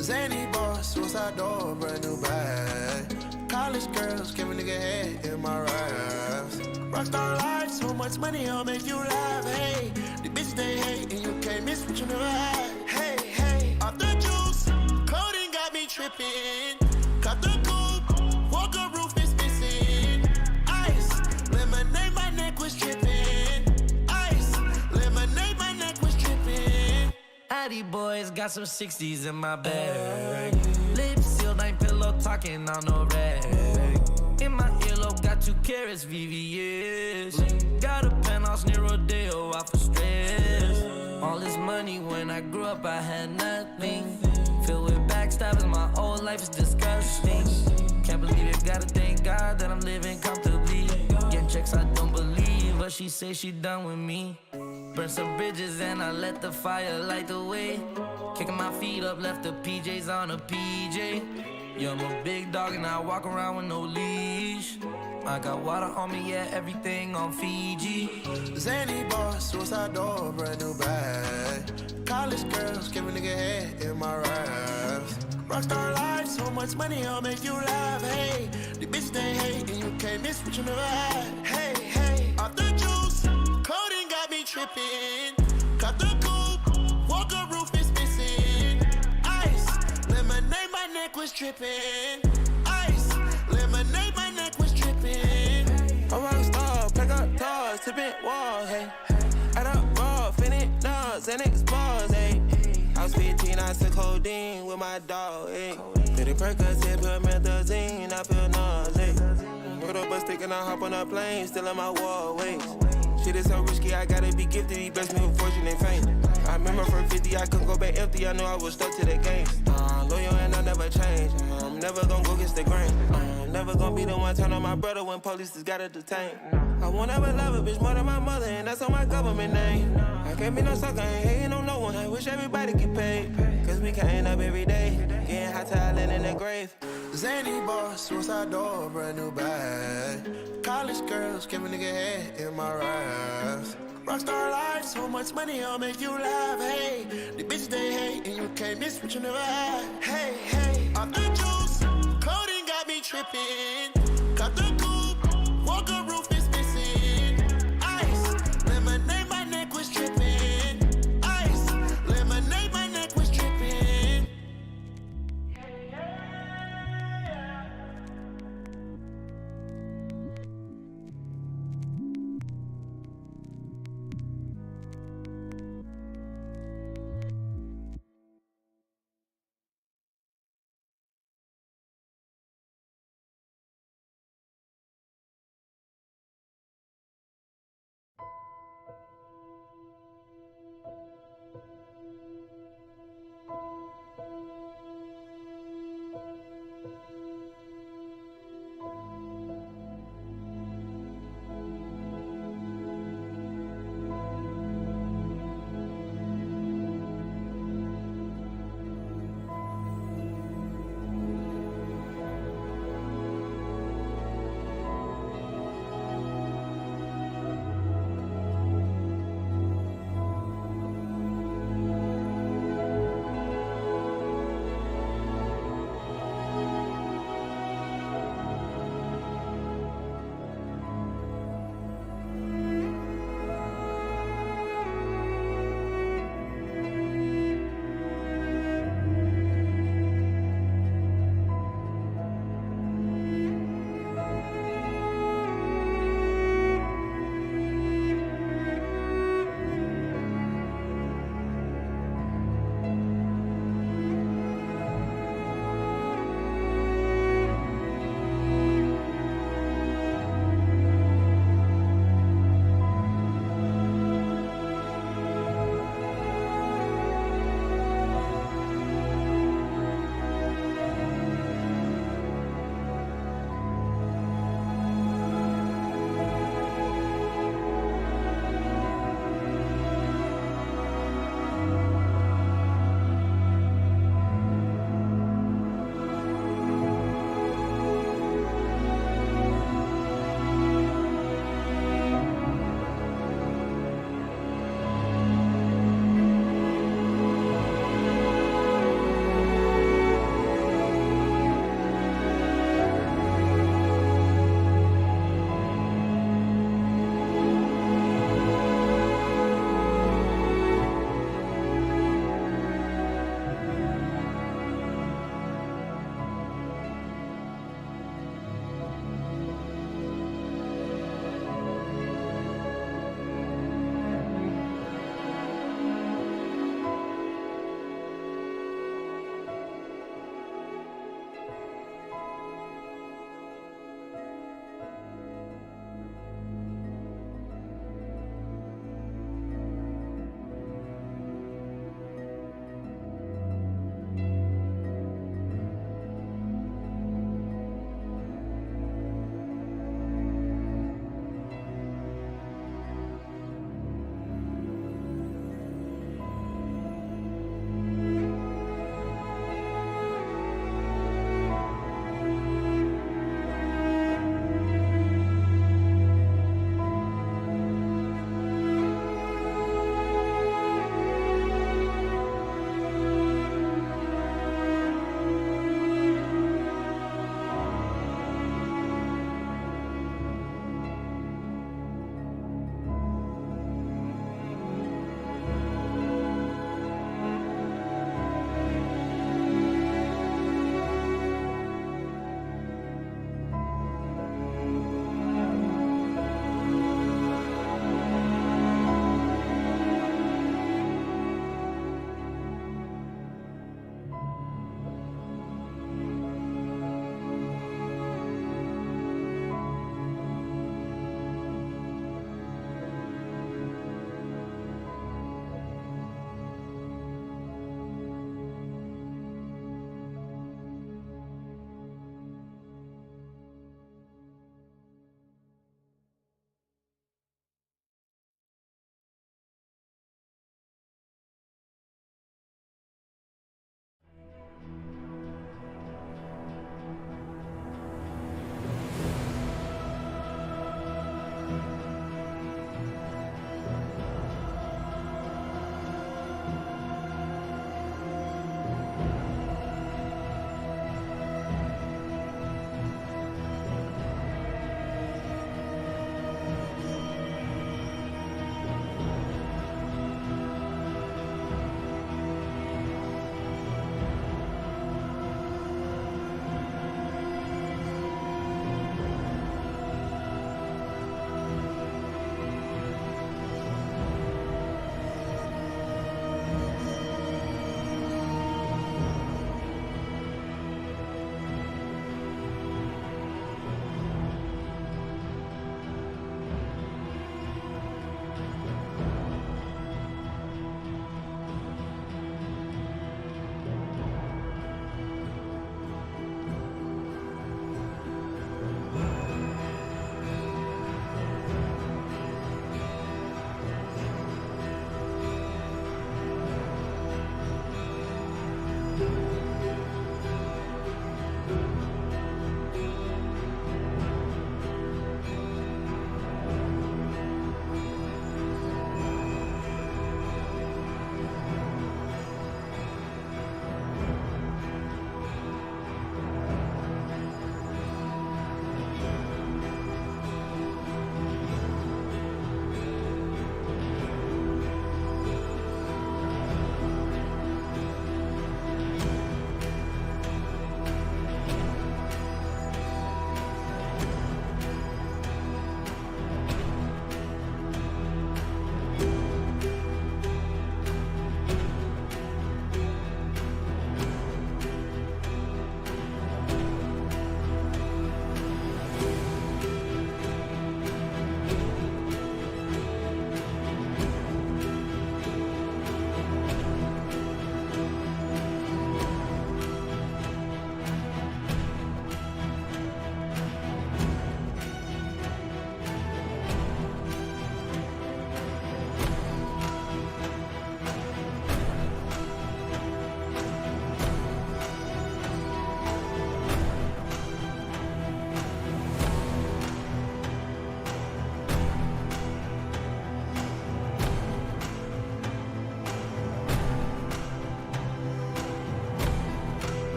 Zany boss, suicide door, brand new bag. College girls, give a nigga head in my raps. Rockstar life, so much money, I'll make you laugh. Hey, the bitch they hate, and you can't miss what you never had. Hey, hey, off the juice, coding got me tripping. Cut the coupe, Walker roof is missing. Ice, lemonade, my neck was tripping. Ice, lemonade, my neck was tripping. Addy boys got some 60s in my bag. Lips sealed, ain't pillow talking on no rag. In my earlobe, got 2 carats, VVS. Got a penthouse near Rodeo, out for stress. All this money, when I grew up, I had nothing. Filled with backstabbers, my whole life is disgusting. Can't believe it, gotta thank God that I'm living comfortably. Getting checks I don't believe, but she say she done with me. Burn some bridges and I let the fire light the way. Kicking my feet up, left the PJs on a PJ. Yeah, I'm a big dog and I walk around with no leash. I got water on me, yeah, everything on Fiji. Zany boss, suicide door, brand new bag. College girls, give a nigga head in my raps. Rockstar life, so much money, I'll make you laugh. Hey, the bitch they hate, and you can't miss what you never had. Hey, hey, off the juice, coding got me tripping. Cut the coupe, Walker roof is missing. Ice, lemonade, my neck was tripping. Ice, lemonade, my neck was tripping. A rock star, pack up toys, tipping walls, hey. Add up raw, finish nuts, and explores, hey. I was 15, I took codeine with my dog, hey. Pretty Percocet, put methazine, I feel nauseous. Put up a stick and I hop on a plane, still in my wall, wait. Shit is so risky, I gotta be gifted. He blessed me with fortune and fame. I remember from 50, I couldn't go back empty. I knew I was stuck to the game. Loyal and I never change. I'm never gonna go against the grain. I'm never gonna be the one turn on my brother when police just gotta detain. I won't ever love a bitch more than my mother, and that's on my government name. I can't be no sucker, ain't hating on no one. I wish everybody get paid, cause we can't up every day. Getting hot talent in the grave. Zany boss, suicide door, brand new bag. College girls, give a nigga head in my raps. Rockstar life, so much money, I'll make you laugh. Hey, the bitch they hate, and you can't miss what you never had. Hey, hey, off the juice, coding got me tripping. Cut the coupe, Walker roof is missing. Ice, lemonade, my neck was tripping. Ice, lemonade, my neck was tripping.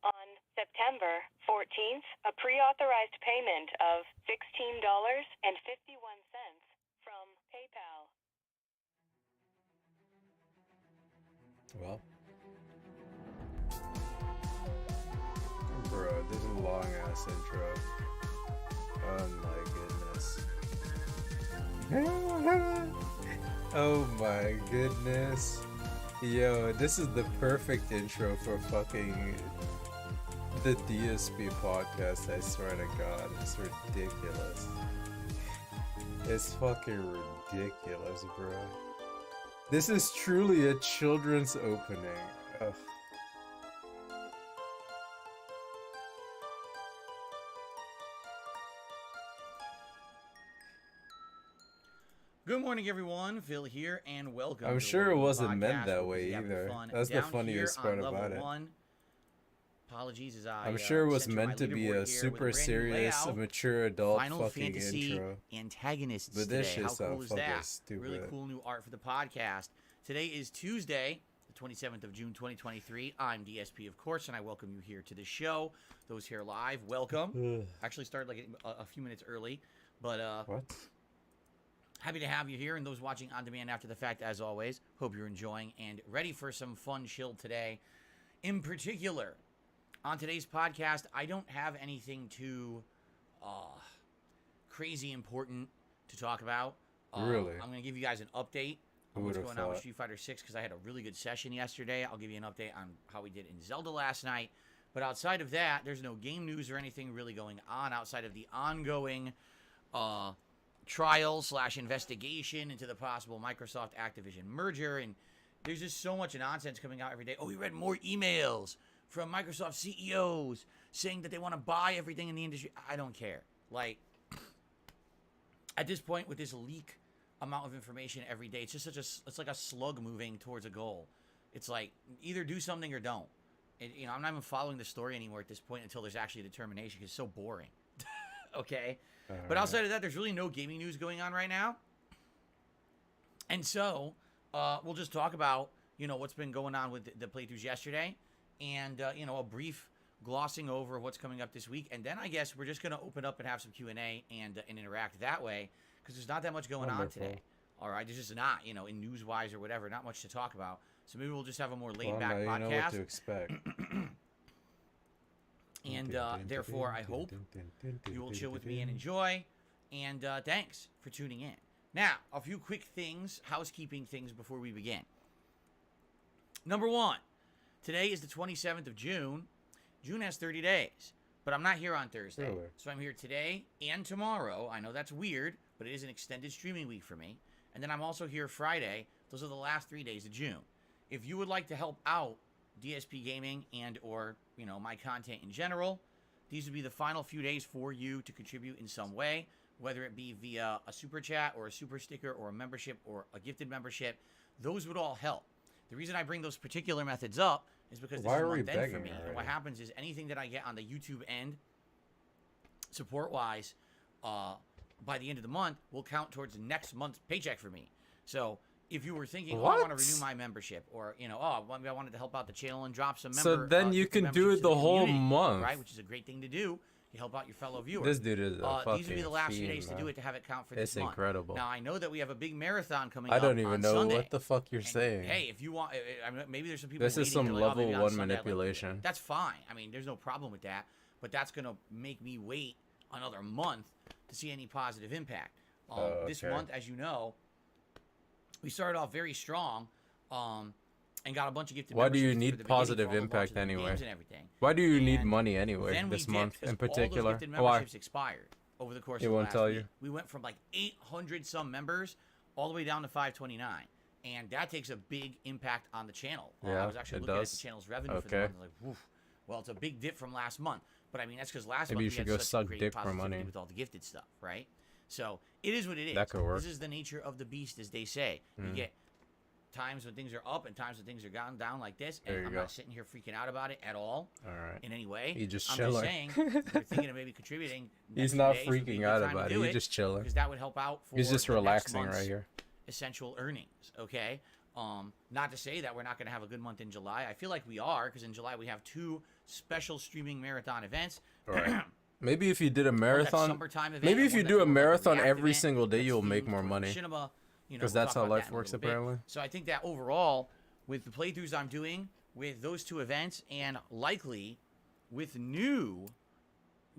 On September 14th, a pre-authorized payment of $16.51 from PayPal. Well, bro, this is a long ass intro. Oh my goodness. Oh my goodness. Yo, this is the perfect intro for fucking the DSP podcast, I swear to God. It's ridiculous. It's fucking ridiculous, bro. This is truly a children's opening. Ugh. Good morning, everyone. Phil here, and welcome. I'm to sure the it Local wasn't meant Podcast, that where way we have either. fun. That's the Down funniest here part on level about it. 1, apologies as I I'm sure it was center my meant to be leaderboard a here with super brand new serious, layout. mature adult Final fucking Fantasy intro. antagonists But this today. shit How sound cool is fucking that? stupid. Really cool new art for the podcast. Today is Tuesday, the 27th of June, 2023. I'm DSP, of course, and I welcome you here to the show. Those here live, welcome. Actually started like a few minutes early, but What? happy to have you here, and those watching on demand after the fact, as always. Hope you're enjoying and ready for some fun chill today. In particular, on today's podcast, I don't have anything too crazy important to talk about. Really? I'm going to give you guys an update on Who what's would've going on with thought? Street Fighter 6 because I had a really good session yesterday. I'll give you an update on how we did in Zelda last night. But outside of that, there's no game news or anything really going on outside of the ongoing trial/investigation into the possible Microsoft Activision merger, and there's just so much nonsense coming out every day. Oh, we read more emails from Microsoft CEOs saying that they want to buy everything in the industry. I don't care. Like, at this point, with this leak amount of information every day, it's just it's like a slug moving towards a goal. It's like either do something or don't. I'm not even following the story anymore at this point until there's actually a determination because it's so boring. Okay. But outside of that, there's really no gaming news going on right now. And so, we'll just talk about, what's been going on with the playthroughs yesterday and, a brief glossing over what's coming up this week. And then I guess we're just going to open up and have some Q&A and interact that way because there's not that much going on today. All right. There's just not, in news-wise or whatever, not much to talk about. So maybe we'll just have a more laid-back You podcast. know what to expect. And therefore, I hope you will chill with me and enjoy. And thanks for tuning in. Now, a few quick things, housekeeping things before we begin. Number one, today is the 27th of June. June has 30 days, but I'm not here on Thursday. Really? So I'm here today and tomorrow. I know that's weird, but it is an extended streaming week for me. And then I'm also here Friday. Those are the last 3 days of June. If you would like to help out DSP Gaming and or, my content in general, these would be the final few days for you to contribute in some way, whether it be via a super chat or a super sticker or a membership or a gifted membership. Those would all help. The reason I bring those particular methods up is because this Why is are we month end for begging me. And already? what happens is anything that I get on the YouTube end, support-wise, by the end of the month, will count towards next month's paycheck for me. So if you were thinking, I want to What? renew my membership, or maybe I wanted to help out the channel and drop some So then you gifted can do memberships it to the whole community, month. right? Which is a great thing to do. You help out your fellow viewers. This dude is a fucking These would be the last few fiend, days to man. do it to have it count for It's this month. incredible. Now I know that we have a big marathon coming I up don't even on know Sunday. what the fuck you're And, saying. Hey, if you want, maybe there's some people. This is waiting, some they're like, level maybe on 1 Sunday I'd like to do it. manipulation. That's fine. I mean, there's no problem with that. But that's gonna make me wait another month to see any positive impact. This okay. month, as you know, we started off very strong, and got a bunch of gifted. Why do you memberships need for the beginning positive for all the impact launches of the anyway? games and everything. Why do you need And money anyway then we this dipped month 'cause in all those particular? gifted Why? memberships expired over the course It of the won't last tell week. you? We went from like 800 some members all the way down to 529, and that takes a big impact on the channel. I Yeah, was actually it looking does. at the channel's revenue for the Okay. month. I was like, woof. Well, it's a big dip from last month, but I mean that's because last Maybe month you we should had go such suck great dick for positivity money. with all the gifted stuff, right? So it is what it is. That could work. This is the nature of the beast, as they say. You get times when things are up and times when things are down like this, and There you I'm go. not sitting here freaking out about it at all All right. in any way. You just I'm chilling. just saying, if you're thinking of maybe contributing. He's next not few days would be a freaking good out time to about it. do He's just chilling. because that would help out for He's just the next relaxing month's right here. essential earnings. Okay, Not to say that we're not going to have a good month in July. I feel like we are, because in July we have 2 special streaming marathon events. Right. Maybe if you did a One that's marathon, summertime event, maybe and if you one do a that's more like marathon React every event single day, that's you'll make themed more towards money. Machinima. You know, 'Cause we'll that's talk how about life that in a works, little bit. apparently. So I think that overall, with the playthroughs I'm doing, with those 2 events, and likely with new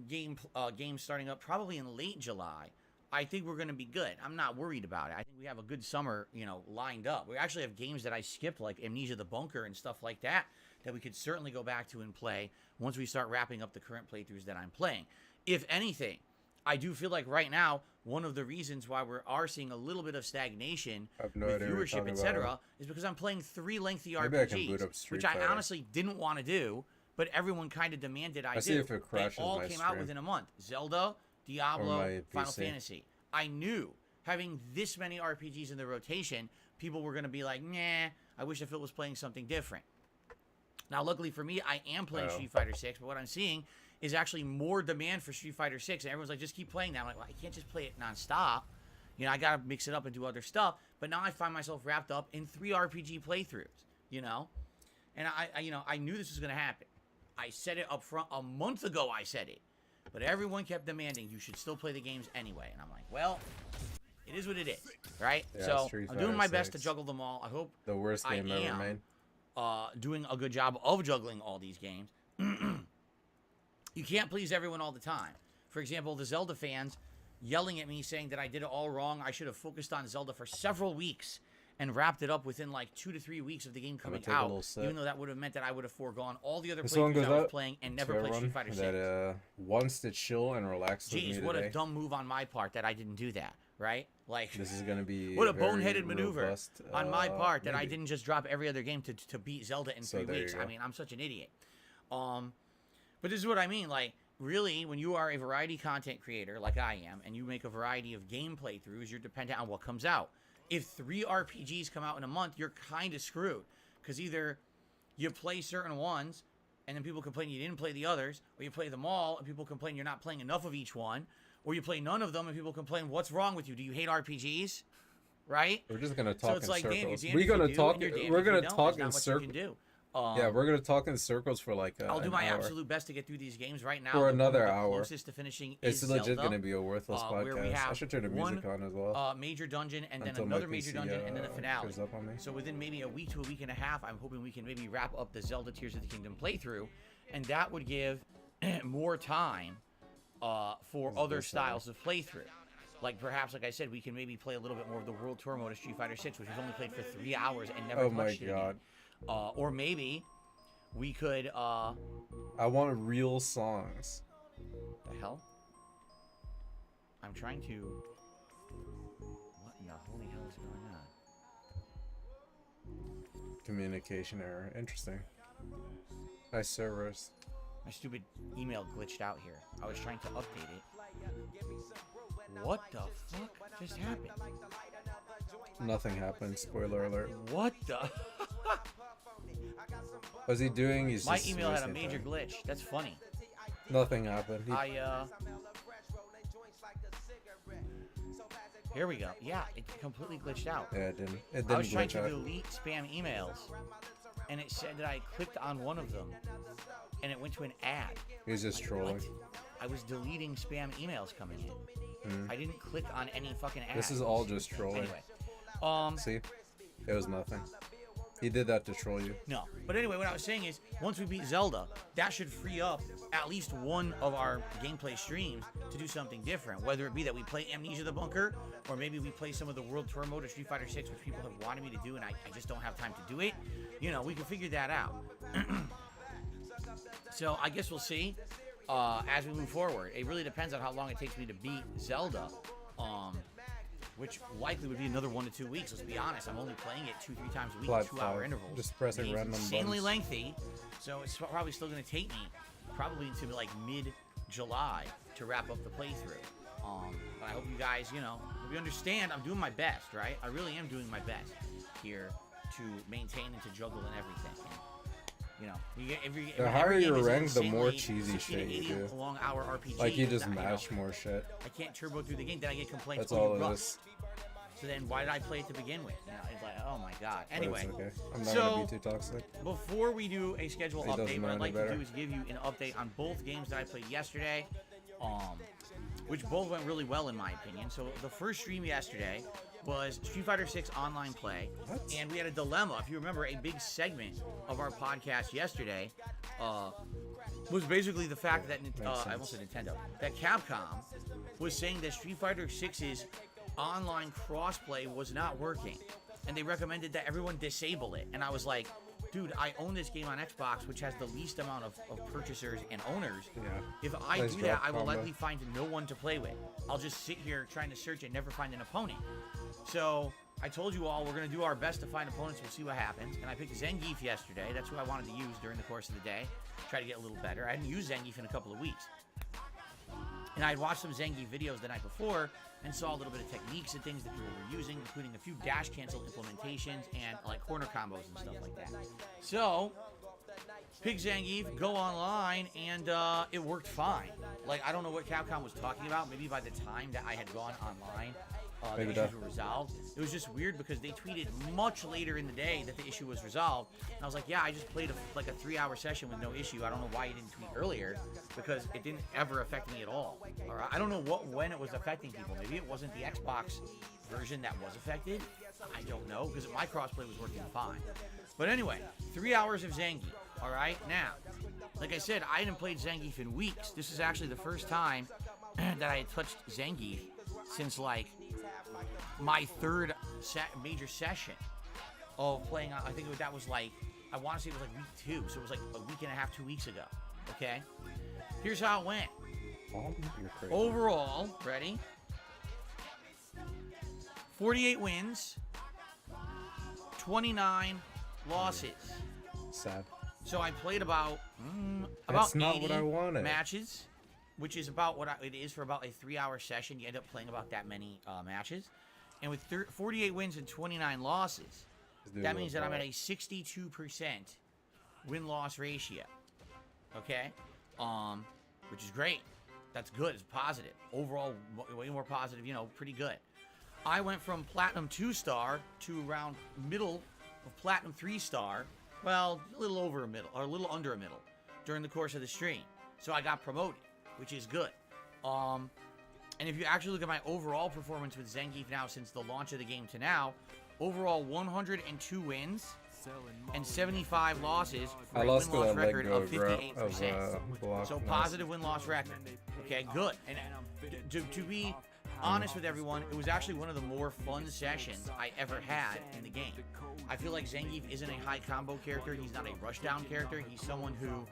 games starting up probably in late July, I think we're going to be good. I'm not worried about it. I think we have a good summer, lined up. We actually have games that I skipped, like Amnesia the Bunker and stuff like that, that we could certainly go back to and play once we start wrapping up the current playthroughs that I'm playing. If anything, I do feel like right now, one of the reasons why we are seeing a little bit of stagnation I have no with idea what you're viewership, talking etc., about. is because I'm playing 3 lengthy Maybe I can boot up RPGs, Street which I Fighter. honestly didn't want to do, but everyone kind of demanded I do. see if it crashes They all my came out stream. within a month. Zelda, Diablo, my Final PC. Fantasy. I knew having this many RPGs in the rotation, people were going to be like, nah, I wish if it was playing something different. Now, luckily for me, I am playing Oh. Street Fighter 6, but what I'm seeing is actually more demand for Street Fighter 6, and everyone's like, just keep playing that. I'm like, well, I can't just play it nonstop. I got to mix it up and do other stuff. But now I find myself wrapped up in 3 RPG playthroughs, And I knew this was going to happen. I said it up front a month ago. I said it. But everyone kept demanding you should still play the games anyway. And I'm like, well, it is what it is, right? Yeah, so Street I'm doing Fighter my best to 6. juggle them all. I hope The worst I game ever am. made. doing a good job of juggling all these games. You can't please everyone all the time. For example, the Zelda fans yelling at me saying that I did it all wrong. I should have focused on Zelda for several weeks and wrapped it up within like 2 to 3 weeks of the game coming take a out. little sip. Even though that would have meant that I would have foregone all the other This one playthroughs goes I was out playing and to never played Street everyone Fighter 6. that wants to chill and relax with Jeez, me what today. a dumb move on my part that I didn't do that, right? Like, This is gonna be what a very boneheaded maneuver robust, on my part that I maybe. didn't just drop every other game to beat Zelda in So 3 there you weeks. I go. mean, I'm such an idiot. But this is what I mean. Like, really, when you are a variety content creator like I am, and you make a variety of game playthroughs, you're dependent on what comes out. If 3 RPGs come out in a month, you're kind of screwed. Because either you play certain ones, and then people complain you didn't play the others, or you play them all, and people complain you're not playing enough of each one, or you play none of them, and people complain, what's wrong with you? Do you hate RPGs? Right? We're just gonna So talk it's in like, damn, circles. you're damned We're if you gonna do, talk. and you're damned We're if you gonna don't. talk There's in not much you can circles. do. Yeah, we're gonna talk in circles for like. I'll do an my hour. absolute best to get through these games right now. For the one another we're hour. closest to finishing It's is legit Zelda, gonna be a worthless where we podcast. I have should turn the music on as well. major dungeon, and then Until my another major PC, dungeon, and then a finale. gives up on me. So within maybe a week to a week and a half, I'm hoping we can maybe wrap up the Zelda Tears of the Kingdom playthrough, and that would give more time for other styles of playthrough. Like perhaps, like I said, we can maybe play a little bit more of the World Tour mode of Street Fighter 6, which we've only played for 3 hours and never Oh my touched it again. god! Or maybe we could I want real songs. the hell? I'm trying to. What in the holy hell is going on? Communication error. Interesting. Nice servers. My stupid email glitched out here. I was trying to update it. What the fuck just happened? Nothing happened. Spoiler alert. What the? What's he doing? He's My just email had a wasting major time. glitch. That's funny. Nothing happened. Here we go. Yeah, it completely glitched out. Yeah, it didn't. It I didn't was trying glitch to out. delete spam emails, and it said that I clicked on one of them, and it went to an ad. He's just trolling. What? I was deleting spam emails coming in. I didn't click on any fucking ads. This is all just trolling. Anyway, See? It was nothing. He did that to troll you. no. But anyway, what I was saying is, once we beat Zelda, that should free up at least one of our gameplay streams to do something different. Whether it be that we play Amnesia the Bunker, or maybe we play some of the World Tour mode of Street Fighter 6, which people have wanted me to do, and I just don't have time to do it. You know, we can figure that out. So I guess we'll see as we move forward. It really depends on how long it takes me to beat Zelda. Which likely would be another 1 to 2 weeks. Let's be honest. I'm only playing it 2-3 times a week, Flat 2-hour five. intervals. Just pressing The game's random insanely buttons. lengthy, so it's probably still going to take me probably into like mid-July to wrap up the playthrough. But I hope you guys, hope you understand. I'm doing my best, right? I really am doing my best here to maintain and to juggle and everything. You get The higher your rank, the more cheesy shit you do. long-hour RPG. Like you just that, mash more shit. I can't turbo through the game. Then I get complaints. That's "Oh, all you it rushed." is. So then why did I play it to begin with? You know, it's like, oh my god. But Anyway, it's okay. I'm not so gonna be too toxic. before we do a schedule He doesn't update, know what I'd any like better. to do is give you an update on both games that I played yesterday, which both went really well in my opinion. So the first stream yesterday was Street Fighter 6 online play, and we had a dilemma. If you remember, a big segment of our podcast yesterday was basically the fact that I almost said Nintendo, that Capcom was saying that Street Fighter 6's online crossplay was not working, and they recommended that everyone disable it. And I was like, dude, I own this game on Xbox, which has the least amount of purchasers and owners. Yeah. If I Nice do that, drop I will combo. likely find no one to play with. I'll just sit here trying to search and never find an opponent. So I told you all we're going to do our best to find opponents. We'll see what happens. And I picked Zangief yesterday. That's who I wanted to use during the course of the day. Try to get a little better. I hadn't used Zangief in a couple of weeks. And I had watched some Zangief videos the night before and saw a little bit of techniques and things that people were using, including a few dash cancel implementations and like corner combos and stuff like that. So, pick Zangief, go online, and it worked fine. Like, I don't know what Capcom was talking about. Maybe by the time that I had gone online, the Maybe issues that. were resolved. It was just weird because they tweeted much later in the day that the issue was resolved. And I was like, yeah, I just played like a 3-hour session with no issue. I don't know why you didn't tweet earlier, because it didn't ever affect me at all. Or I don't know when it was affecting people. Maybe it wasn't the Xbox version that was affected. I don't know, because my crossplay was working fine. But anyway, 3 hours of Zangief. All right, now, like I said, I hadn't played Zangief in weeks. This is actually the first time that I had touched Zangief since like my third major session of playing. I think that was like, I want to say it was like week 2, so it was like a week and a half, 2 weeks ago. Okay, here's how it went. You're crazy. Overall, ready? 48 wins, 29 losses. Sad. So I played about That's 80 not what I wanted. matches, which is about what it is for about a 3-hour session. You end up playing about that many matches, and with 48 wins and 29 losses, This dude that was means that I'm at bad. a 62% win-loss ratio. Okay, which is great. That's good. It's positive. Overall, way more positive. You know, pretty good. I went from Platinum 2-star to around middle of Platinum 3-star. Well, a little over a middle, or a little under a middle, during the course of the stream. So I got promoted, which is good. And if you actually look at my overall performance with Zangief now since the launch of the game to now, overall 102 wins and 75 losses for I a lost to win-loss that leg record go of grab 58%. of block. So Nice. positive win-loss record. Okay, good. And to be honest with everyone, it was actually one of the more fun sessions I ever had in the game. I feel like Zangief isn't a high combo character. He's not a rushdown character. He's someone who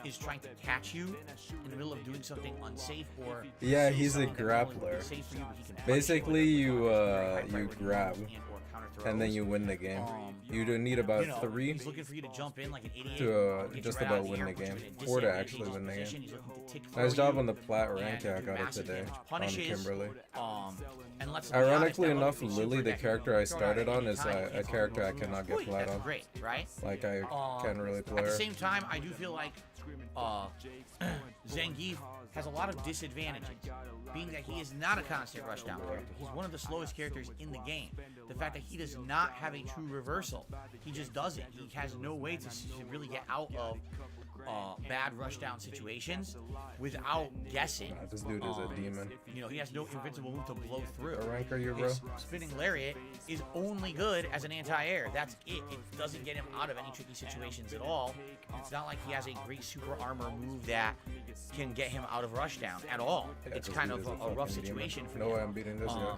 is trying to catch you in the middle of doing something unsafe or Yeah, say he's a something that not only would be grappler. safe for you, but he can punish Basically, you you with very high you priority grab, moves and/or counter and then throws. you win the game. You You do need about you know, 3 he's looking for you to jump in like an idiot, to get just you right out about of win air, the put you game, in a or to disadvantageous actually win the position. game. He's looking to tick Nice throw job you on the plat rank and I do got it massive today damage, on punishes, Kimberly. and let's be honest, Ironically that enough, level can Lily, super the deck you. character I Throw it out started at on, any is time, a you character I can't cannot go get through. flat That's on. great, right? Like I can't really play At the her. same time, I do feel like Zangief has a lot of disadvantages, being that he is not a constant rushdown character. He's one of the slowest characters in the game. The fact that he does not have a true reversal, he just doesn't. He has no way to really get out of bad rushdown situations without guessing. Nah, this dude is a demon. You know, he has no invincible move to blow through. What rank are you, bro? His spinning lariat is only good as an anti-air. That's it. It doesn't get him out of any tricky situations at all. It's not like he has a great super armor move that can get him out of rushdown at all. Yeah, It's this kind dude of is a fucking rough demon. situation for No him. way I'm beating this guy.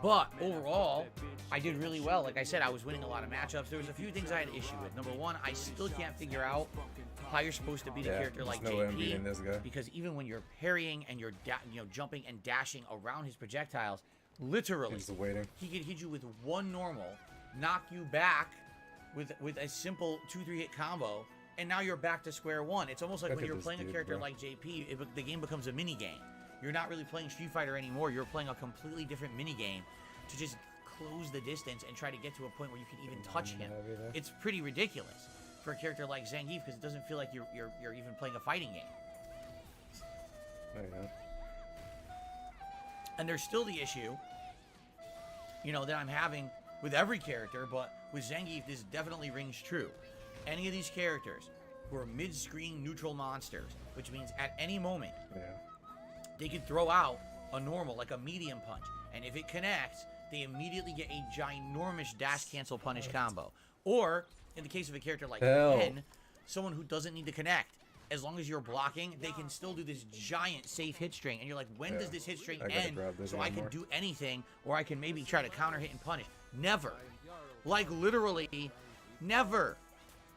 But overall, I did really well. Like I said, I was winning a lot of matchups. There was a few things I had an issue with. Number one, I still can't figure out how you're supposed to beat a Yeah, character like there's no way I'm JP, beating this guy. because even when you're parrying and you're jumping and dashing around his projectiles, literally, He's waiting. he could hit you with one normal, knock you back with a simple 2-3 hit combo, and now you're back to square one. It's almost like Look when at you're this playing a dude, character bro. like JP, the game becomes a mini game. You're not really playing Street Fighter anymore. You're playing a completely different mini game to just close the distance and try to get to a point where you can even touch him. It's pretty ridiculous for a character like Zangief because it doesn't feel like you're even playing a fighting game. There you go. And there's still the issue that I'm having with every character, but with Zangief, this definitely rings true. Any of these characters who are mid-screen neutral monsters, which means at any moment, they could throw out a normal, like a medium punch, and if it connects, they immediately get a ginormous dash cancel punish combo. Or, in the case of a character like Ken, someone who doesn't need to connect. As long as you're blocking, they can still do this giant safe hit string. And you're like, when does this hit string end so I can do anything, or I can maybe try to counter hit and punish? Never. Like, literally, never.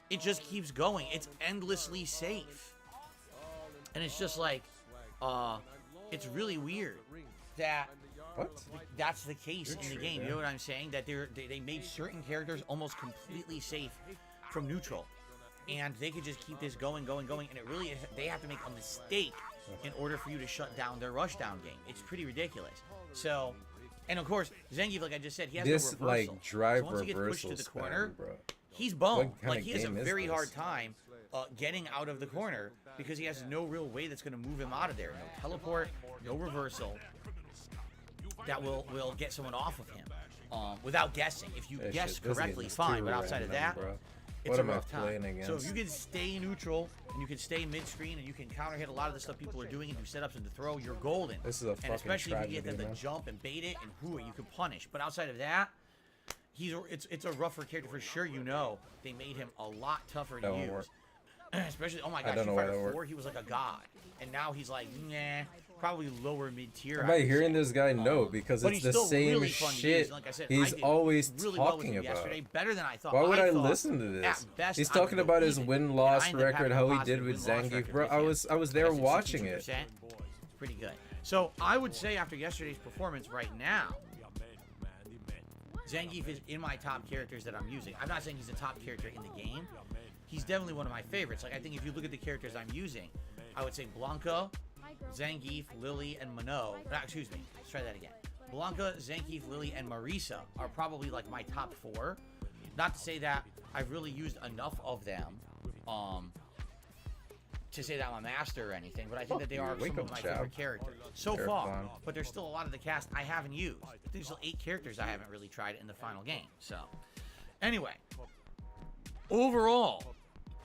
It just keeps going. It's endlessly safe. And it's just like, it's really weird that that's the case in the game. You know what I'm saying? That they made certain characters almost completely safe from neutral. And they could just keep this going, and it really, they have to make a mistake in order for you to shut down their rushdown game. It's pretty ridiculous. So, and of course, Zangief, like I just said, he has no reversal. Like drive so once he gets pushed to the corner, bro. He's boned. Like, he has a very hard time getting out of the corner because he has no real way that's going to move him out of there. No teleport, no reversal that will get someone off of him without guessing. If you guess correctly, fine, but outside of that, it's a rough time. So if you can stay neutral and you can stay mid-screen and you can counter hit a lot of the stuff people are doing and do setups and to throw, you're golden. This is a fucking and especially tragedy, if you get them to jump and bait it and hoo it, you can punish. But outside of that, it's a rougher character for sure. They made him a lot tougher to use. Especially, oh my god, Street Fighter 4, he was like a god, and now he's like, nah, probably lower mid-tier. Am I hearing this guy? No, because it's the same really shit like I said, he's always really talking well about. Yesterday, better than I thought. Why would I listen to this? Best, he's talking about his win-loss record, how he did with Zangief, bro. I was there watching it. It's pretty good. So I would say after yesterday's performance, right now, Zangief is in my top characters that I'm using. I'm not saying he's the top character in the game. He's definitely one of my favorites. Like, I think if you look at the characters I'm using, I would say Blanca, Zangief, Lily, and Minot. Excuse me. Let's try that again. Blanca, Zangief, Lily, and Marisa are probably like my top 4. Not to say that I've really used enough of them to say that I'm a master or anything, but I think that they are some of my favorite characters so far. But there's still a lot of the cast I haven't used. There's still 8 characters I haven't really tried in the final game. So, anyway, overall,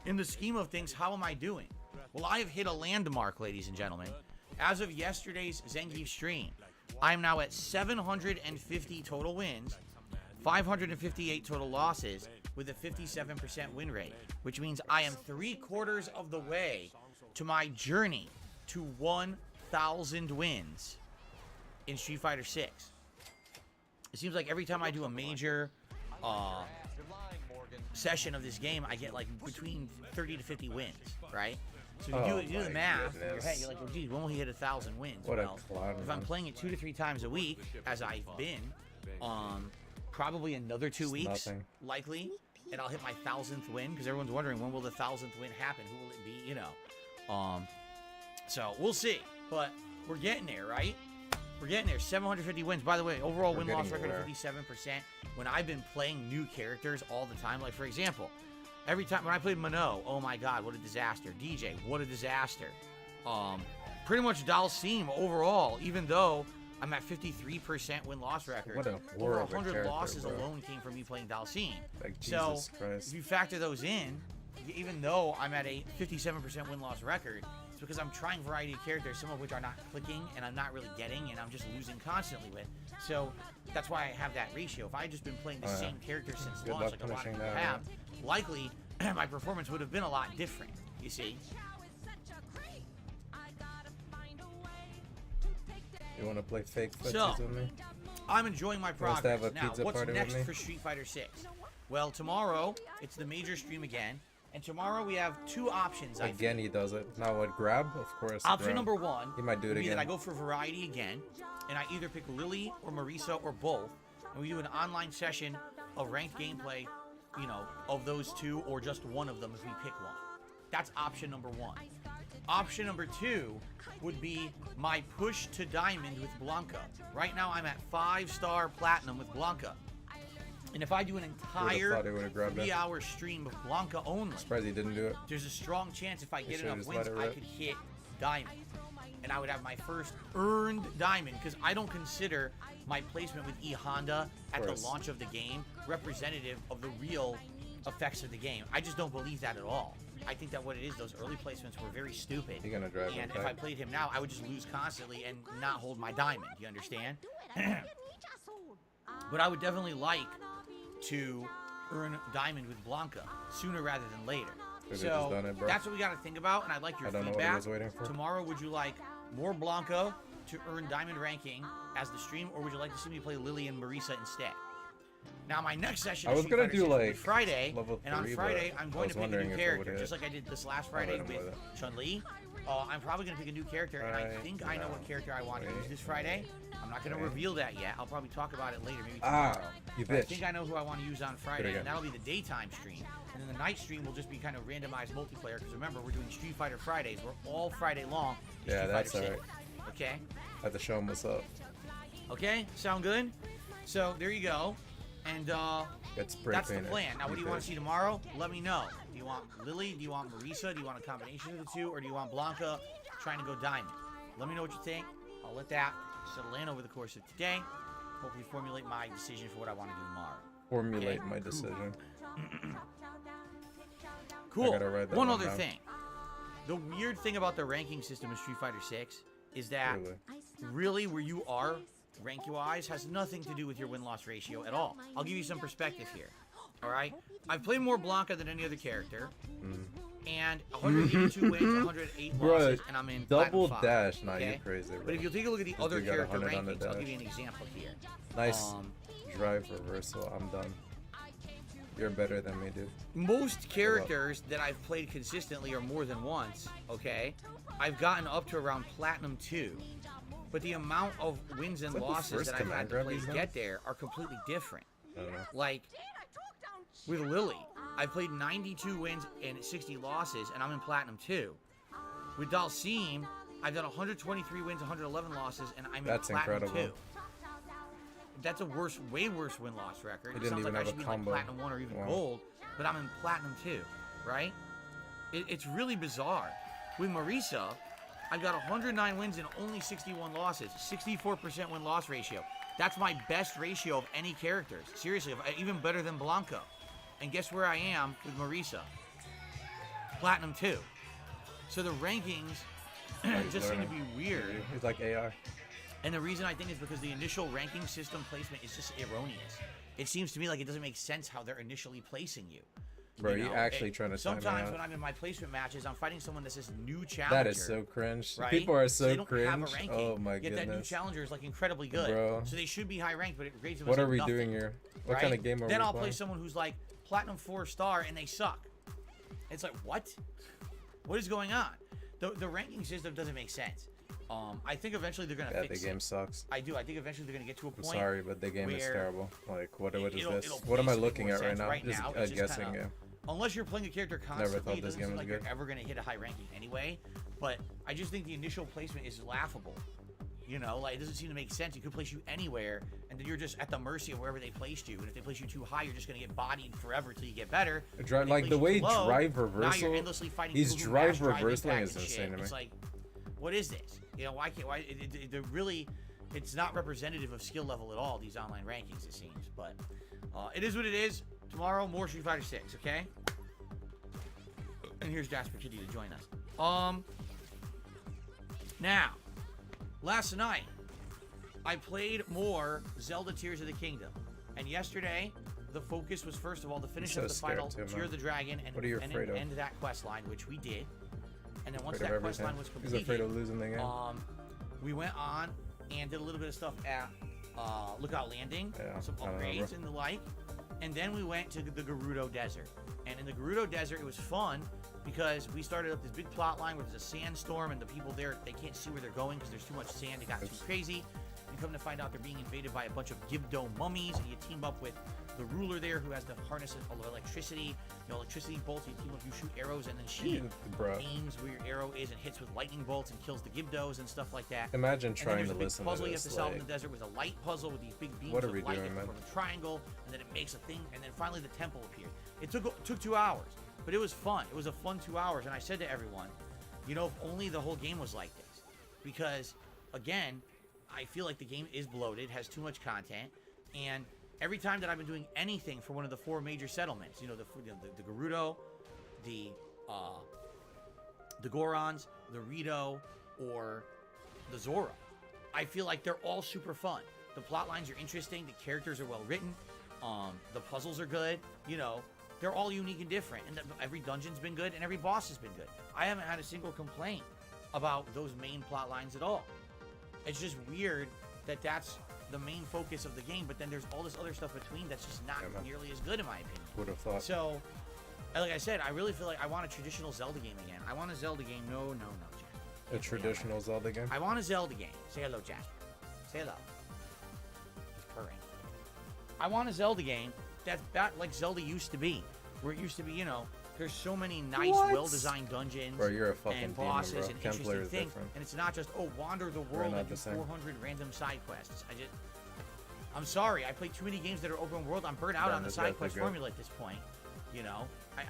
in the scheme of things, how am I doing? Well, I have hit a landmark, ladies and gentlemen. As of yesterday's Zangief stream, I'm now at 750 total wins, 558 total losses, with a 57% win rate, which means I am 3/4 of the way to my journey to 1,000 wins in Street Fighter 6. It seems like every time I do a major session of this game, I get like between 30 to 50 wins, right? So if you do the math in your head, you're like, well, geez, when will he hit 1,000 wins? What well, a clown, if I'm playing it 2 to 3 times a week, as I've been, probably another 2 weeks, likely, and I'll hit my 1,000th win, because everyone's wondering, when will the 1,000th win happen? Who will it be? You know. So we'll see, but we're getting there, right? We're getting there. 750 wins. By the way, overall win-loss record of 57%. When I've been playing new characters all the time, like for example, every time when I played Minot, oh my god, what a disaster. DJ, what a disaster. Pretty much Dalsim overall, even though I'm at 53% win-loss record. What a over 100 character, losses bro. alone came from me playing Dalsim. Like, so Jesus Christ. if you factor those in, even though I'm at a 57% win-loss record, it's because I'm trying a variety of characters, some of which are not clicking and I'm not really getting and I'm just losing constantly with. So that's why I have that ratio. If I had just been playing the same character since Good launch, luck like a lot of punishing people that, have, likely my performance would have been a lot different, you see? You want to play fake footsies So, with me? I'm enjoying my Wants to have progress. a Now, pizza what's party with next me? for Street Fighter 6? Well, tomorrow, it's the major stream again. And tomorrow we have 2 options, I Again, think. he does it. Now what? Grab? Of course. Option grab. number 1 He might do it would be again. that I go for variety again, and I either pick Lily or Marisa or both, and we do an online session of ranked gameplay, you know, of those 2 or just one of them if we pick one. That's option number 1. Option number 2 would be my push to diamond with Blanca. Right now I'm at 5-star platinum with Blanca. And if I do an entire thought he would've grabbed it. 3-hour stream of Blanca only, Surprised he didn't do it. there's a strong chance if I get should've enough just wins, let her I rip. could hit diamond. and I would have my first earned diamond, because I don't consider my placement with E Honda at the launch of the game representative of the real effects of the game. I just don't believe that at all. I think that what it is, those early placements were very stupid. You're gonna drive and him if I back. played him now, I would just lose constantly and not hold my diamond. You understand? But I would definitely like to earn diamond with Blanca sooner rather than later. Could've So just done it, bro. that's what we got to think about, and I'd like your I don't know what I feedback. was waiting for. Tomorrow, would you like more Blanco to earn diamond ranking as the stream, or would you like to see me play Lily and Marisa instead? Now, my next session I is was Street gonna Fighter do, 6 will be like, Friday, level and on 3, Friday, but I'm I going was to pick a wondering new if it character, would just hit. like I did this last I'll Friday hit him with with it. Chun-Li. I'm probably going to pick a new character, and I Right think I know what now. character I want to use Right this Friday. I'm not going to Right. reveal that yet. I'll probably talk about it later, maybe tomorrow. You But I bitch. think I know who I want to use on Friday, again. and that'll be the daytime stream. And then the night stream will just be kind of randomized multiplayer, because remember, we're doing Street Fighter Fridays. We're all Friday long. in Yeah, Street that's Fighter alright. 6. Okay? I have to show him what's up. Okay? Sound good? So, there you go. And, It's spray that's the painted. plan. Now, what do you want to see tomorrow? Let me know. Do you want Lily? Do you want Marisa? Do you want a combination of the two? Or do you want Blanca trying to go diamond? Let me know what you think. I'll let that settle in over the course of today. Hopefully formulate my decision for what I want to do tomorrow. Formulate Okay, my cool. decision. Cool. gotta write that One one other down. thing. The weird thing about the ranking system of Street Fighter 6 is that Really. really where you are rank-wise has nothing to do with your win-loss ratio at all. I'll give you some perspective here. All right? I've played more Blanca than any other character. And 182 wins, 108 Bruh, losses, and I'm in double Platinum 5, dash. Nah, okay? you're crazy, bro. But if you take a look at the This other dude got character 100 on the rankings, I'll dash. give you an example here. Nice Um, drive reversal. I'm done. You're better than me, dude. Most characters that I've played consistently or more than once, okay, I've gotten up to around Platinum 2. But the amount of wins and Is that the losses first that I've had command to grab play he's to done? get there are completely different. I don't know. Like, with Lily, I played 92 wins and 60 losses, and I'm in Platinum 2. With Dalsim, I've done 123 wins, 111 losses, and I'm That's in Platinum incredible. 2. That's a way worse win-loss record. He It didn't sounds even like I have a should be like combo. Platinum 1 or even Wow. Gold, but I'm in Platinum 2, right? It's really bizarre. With Marisa, I've got 109 wins and only 61 losses, 64% win-loss ratio. That's my best ratio of any characters. Seriously, even better than Blanco. And guess where I am with Marisa? Platinum 2. So the rankings just seem to be weird. He's like AR. And the reason I think is because the initial ranking system placement is just erroneous. It seems to me like it doesn't make sense how they're initially placing you. Bro, You you know, actually trying to time me sometimes out. when I'm in my placement matches, I'm fighting someone that's this new challenger. That is so cringe. Right? People are they so don't cringe. have a ranking. Oh my Yet that new goodness. challenger is like incredibly good. Bro. So they should be high ranked, but it grades them What as are we nothing, doing here? What right? kind of game are Then we I'll play playing? someone who's like Platinum 4-star and they suck. It's like, what? What is going on? The ranking system doesn't make sense. I think eventually they're gonna Yeah, the fix game it. sucks. I do. I think eventually they're gonna get to a I'm point. sorry, but the game is where terrible. Like, what is it'll- this? it'll What am I place looking more at right sense. now? Right Just now, a it's just guessing kinda- game. Unless you're playing a character constantly, thought it this doesn't game seem was like good. you're ever going to hit a high ranking anyway. But I just think the initial placement is laughable. You know, like, it doesn't seem to make sense. It could place you anywhere, and then you're just at the mercy of wherever they placed you. And if they place you too high, you're just going to get bodied forever till you get better. Dri- If they like, place the you way too low, drive now reversal- you're endlessly fighting he's people who drive mash drive reversaling impact is and insane shit. to me. It's like, what is this? You know, why can't? Why? They're really, it's not representative of skill level at all. These online rankings, it seems. But it is what it is. Tomorrow, more Street Fighter 6. Okay. And here's Jasper Kitty to join us. Now, last night, I played more Zelda Tears of the Kingdom. And yesterday, the focus was, first of all, the finish so of the final scared too, Tear man. of the Dragon and What are you afraid of? end that quest line, which we did. And then once Afraid that of quest everything. line was He's completed, afraid of losing the game. we went on and did a little bit of stuff at Lookout Landing, Yeah, some I don't know, upgrades bro. and the like. And then we went to the Gerudo Desert. And in the Gerudo Desert, it was fun because we started up this big plot line where there's a sandstorm and the people there, they can't see where they're going because there's too much sand. It got too crazy. And come to find out they're being invaded by a bunch of Gibdo mummies. And you team up with the ruler there who has the harness of electricity. You know, electricity bolts. You team up, you shoot arrows, and then she Bro. aims where your arrow is and hits with lightning bolts and kills the Gibdos and stuff like that. Imagine And then trying there's to a big listen puzzle to you have this. to solve in Like, the desert with a light puzzle with these big beams What are of we light doing, that man? form a triangle, and then it makes a thing, and then finally the temple appeared. It took 2 hours, but it was fun. It was a fun 2 hours, and I said to everyone, you know, if only the whole game was like this. because, again, I feel like the game is bloated, has too much content, and every time that I've been doing anything for one of the 4 major settlements, the Gerudo, the Gorons, the Rito, or the Zora, I feel like they're all super fun. The plot lines are interesting, the characters are well written, the puzzles are good, they're all unique and different, and every dungeon's been good, and every boss has been good. I haven't had a single complaint about those main plot lines at all. It's just weird that that's the main focus of the game, but then there's all this other stuff between that's just not nearly as good in my opinion. Would have thought. So, like I said, I really feel like I want a traditional Zelda game again. I want a Zelda game. No, Jack. A traditional Zelda game? I want a Zelda game. Say hello, Jack. Say hello. He's purring. I want a Zelda game that's back like Zelda used to be, where it used to be, there's so many nice, well-designed dungeons Bro, you're a fucking and bosses demon, bro. and Kempler interesting is things. different. And it's not just, wander the world not and do the same. 400 random side quests. I'm sorry, I play too many games that are open world. I'm burnt out on the side quest formula at this point.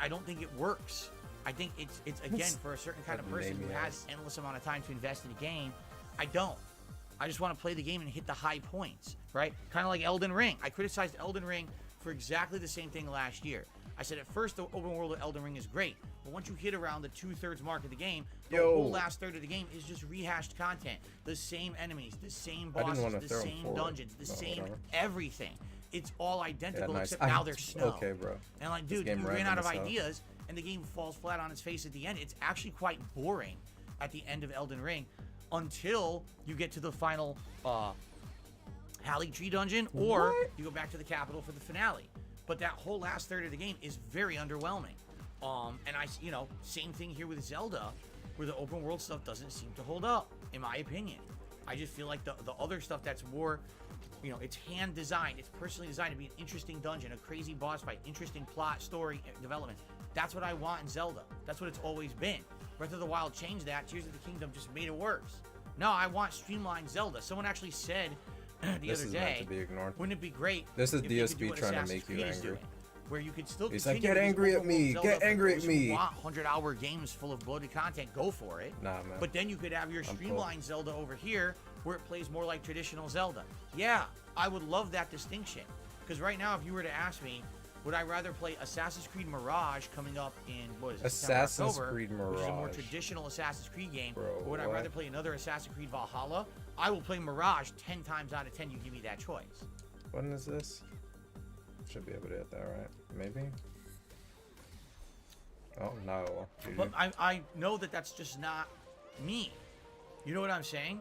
I don't think it works. I think it's again for a certain kind of person who has endless amount of time to invest in a game. I don't. I just want to play the game and hit the high points, right? Kind of like Elden Ring. I criticized Elden Ring for exactly the same thing last year. I said at first the open world of Elden Ring is great, but once you hit around the 2/3 mark of the game, the whole last third of the game is just rehashed content. The same enemies, the same bosses, the same dungeons, the same everything. It's all identical except now there's snow. Okay, bro. And like, dude, you ran out of ideas, and the game falls flat on its face at the end. It's actually quite boring at the end of Elden Ring until you get to the final Hallie Tree dungeon, or you go back to the capital for the finale. But that whole last third of the game is very underwhelming. And same thing here with Zelda, where the open world stuff doesn't seem to hold up, in my opinion. I just feel like the other stuff that's more, it's hand designed, it's personally designed to be an interesting dungeon, a crazy boss fight, interesting plot, story, development. That's what I want in Zelda. That's what it's always been. Breath of the Wild changed that. Tears of the Kingdom just made it worse. No, I want streamlined Zelda. Someone actually said the other day, meant to be ignored. Wouldn't it be great? This is if you could do DSP what trying to Assassin's make you Creed is angry. doing, where you could still He's like, continue get this angry at open world me, Zelda get for angry those at who me. want 100-hour games full of bloated content, go for it. Nah, man. But then you could have your streamlined Zelda over here, where it plays more like traditional Zelda. Yeah, I would love that distinction. Because right now, if you were to ask me, would I rather play Assassin's Creed Mirage coming up in, Assassin's October, Creed which is a more Mirage. traditional Assassin's Creed game, Bro, or would I what? rather play another Assassin's Creed Valhalla? I will play Mirage 10 times out of 10. You give me that choice. When is this? Should be able to hit that, right? Maybe? Oh, no. GG. But I know that that's just not me. You know what I'm saying?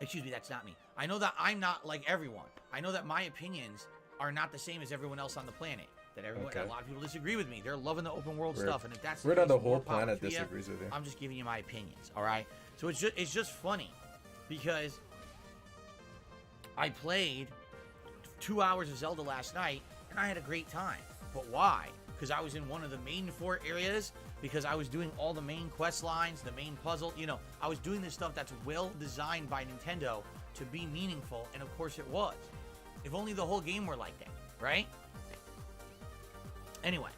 Excuse me, that's not me. I know that I'm not like everyone. I know that my opinions are not the same as everyone else on the planet. That everyone, a lot of people disagree with me. They're loving the open world stuff, and if that's Weird how the case, more whole power planet to you. disagrees with you. I'm just giving you my opinions, all right? So it's just funny because I played 2 hours of Zelda last night, and I had a great time. But why? Because I was in one of the main 4 areas, because I was doing all the main quest lines, the main puzzle. I was doing this stuff that's well designed by Nintendo to be meaningful, and of course it was. If only the whole game were like that, right? Anyway,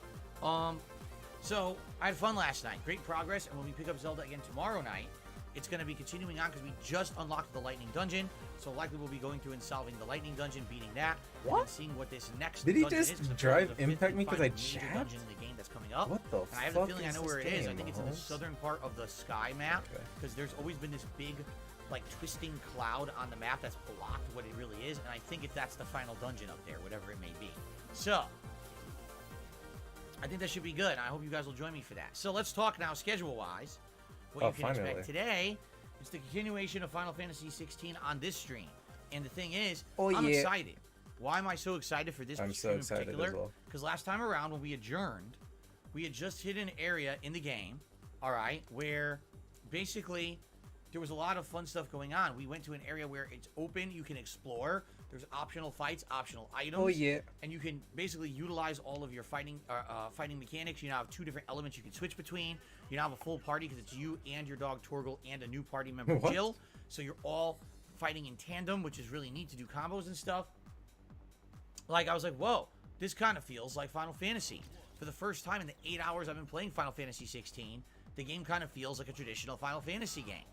so I had fun last night. Great progress, and when we pick up Zelda again tomorrow night, it's going to be continuing on because we just unlocked the Lightning Dungeon. So likely we'll be going through and solving the Lightning Dungeon, beating that, and then seeing what this next Did he dungeon just is, 'cause apparently drive the fifth impact and me 'cause final I major chapped? dungeon in the game that's coming up. What the And I have a fuck feeling I is know where it this is. I game, think it's in the Mahomes? southern part of the sky map Okay. because there's always been this big, like, twisting cloud on the map that's blocked what it really is, and I think that's the final dungeon up there, whatever it may be. So I think that should be good. I hope you guys will join me for that. So let's talk now schedule-wise. What you can finally. expect today is the continuation of Final Fantasy 16 on this stream. And the thing is, Oh, I'm yeah. excited. Why am I so excited for this I'm stream so excited in as particular? well. Because last time around when we adjourned, we had just hit an area in the game, all right, where basically there was a lot of fun stuff going on. We went to an area where it's open, you can explore. There's optional fights, optional items. Oh, yeah. And you can basically utilize all of your fighting mechanics. You now have 2 different elements you can switch between. You now have a full party because it's you and your dog Torgal and a new party member What? Jill. So you're all fighting in tandem, which is really neat to do combos and stuff. Like, I was like, whoa, this kind of feels like Final Fantasy. For the first time in the 8 hours I've been playing Final Fantasy 16, the game kind of feels like a traditional Final Fantasy game.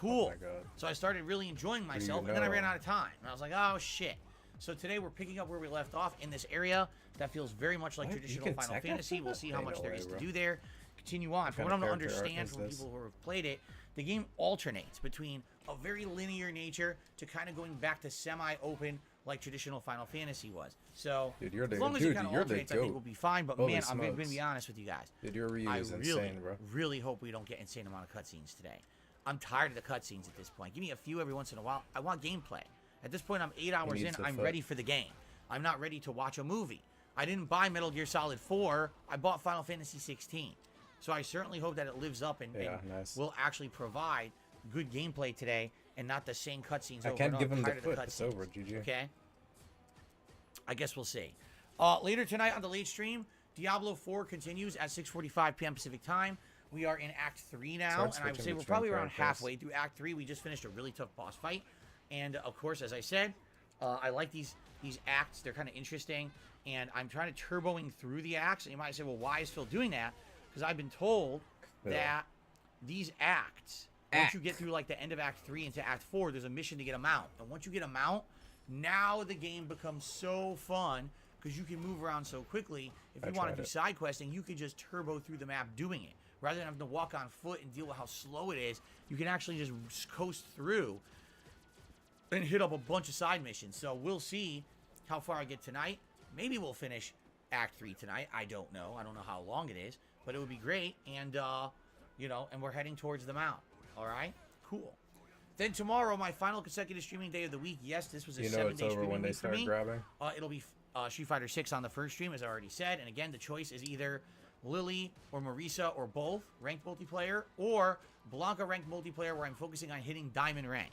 cool. my God. So I started really enjoying you myself, and then I know? ran out of time. And I was like, oh, shit. So today we're picking up where we left off in this area that feels very much like What? You traditional can Final tech that Fantasy. shit? We'll see how Ain't much no there way, is to bro. do there. Continue on. From kind what I'm of to character arc understand is from this? people who have played it, the game alternates between a very linear nature to kind of going back to semi-open like traditional Final Fantasy was. So Dude, you're as the- long as dude, it kind of you're the alternates, I think goat. we'll be fine. But Holy man, I'm going to smokes. be honest with you guys. Dude, your Ryu I is really, insane, bro. really hope we don't get insane amount of cutscenes today. I'm tired of the cutscenes at this point. Give me a few every once in a while. I want gameplay. At this point, I'm 8 hours in. needs a I'm foot. ready for the game. I'm not ready to watch a movie. I didn't buy Metal Gear Solid 4. I bought Final Fantasy 16. So I certainly hope that it lives up and, Yeah, and nice. will actually provide good gameplay today and not the same cutscenes I over can't and give over. him the Tired of foot. It's cutscenes, over, GG. Okay? I guess we'll see. Later tonight on the late stream, Diablo 4 continues at 6:45 p.m. Pacific time. We are in Act 3 now, Start and I would say switching we're between probably around characters. halfway through Act 3. We just finished a really tough boss fight. And, of course, as I said, I like these acts. They're kind of interesting. And I'm trying to turboing through the acts. And you might say, well, why is Phil doing that? Because I've been told Yeah. that these acts, once you get through, like, the end of Act 3 into Act 4, there's a mission to get a mount. And once you get a mount, now the game becomes so fun because you can move around so quickly. If you want to tried do it. side questing, you could just turbo through the map doing it. Rather than having to walk on foot and deal with how slow it is, you can actually just coast through and hit up a bunch of side missions. So we'll see how far I get tonight. Maybe we'll finish Act 3 tonight. I don't know. I don't know how long it is, but it would be great. And, you know, and we're heading towards the mount. All right? Cool. Then tomorrow, my final consecutive streaming day of the week. Yes, this was a You know it's 7-day over streaming when they week for start me. grabbing. It'll be Street Fighter 6 on the first stream, as I already said. And again, the choice is either Lily or Marisa or both, ranked multiplayer, or Blanca ranked multiplayer, where I'm focusing on hitting Diamond rank.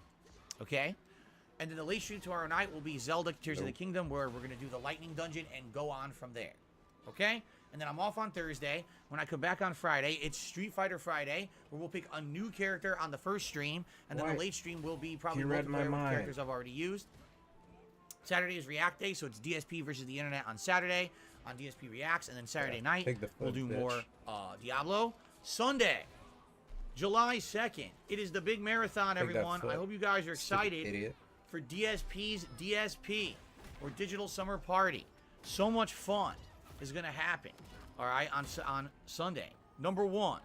Okay? And then the late stream tomorrow night will be Zelda Tears of the Kingdom, where we're going to do the Lightning Dungeon and go on from there. Okay? And then I'm off on Thursday. When I come back on Friday, it's Street Fighter Friday, where we'll pick a new character on the first stream. And then Why? the late stream will be probably You read my multiplayer with mind. characters I've already used. Saturday is React Day, so it's DSP versus the internet on Saturday on DSP Reacts. And then Saturday Yeah, night, take the we'll foot, do bitch. more Diablo. Sunday, July 2nd. It is the big marathon, Take that everyone. foot, I hope you guys are Stupid excited idiot. for DSP's DSP, or Digital Summer Party. So much fun is going to happen, all right, on Sunday. Number one,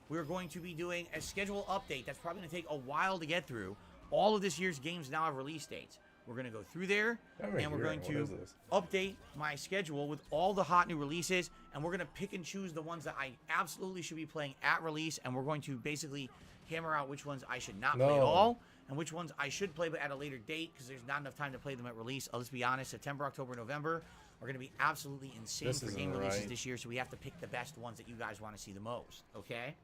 we're going to be doing a schedule update that's probably going to take a while to get through. All of this year's games now have release dates. We're going to go through there, I'm and we're going ignorant. to What is this? update my schedule with all the hot new releases, and we're going to pick and choose the ones that I absolutely should be playing at release, and we're going to basically hammer out which ones I should not play at No. all, and which ones I should play but at a later date, because there's not enough time to play them at release. Let's be honest, September, October, November are going to be absolutely insane This for isn't game releases right. this year, so we have to pick the best ones that you guys want to see the most, okay?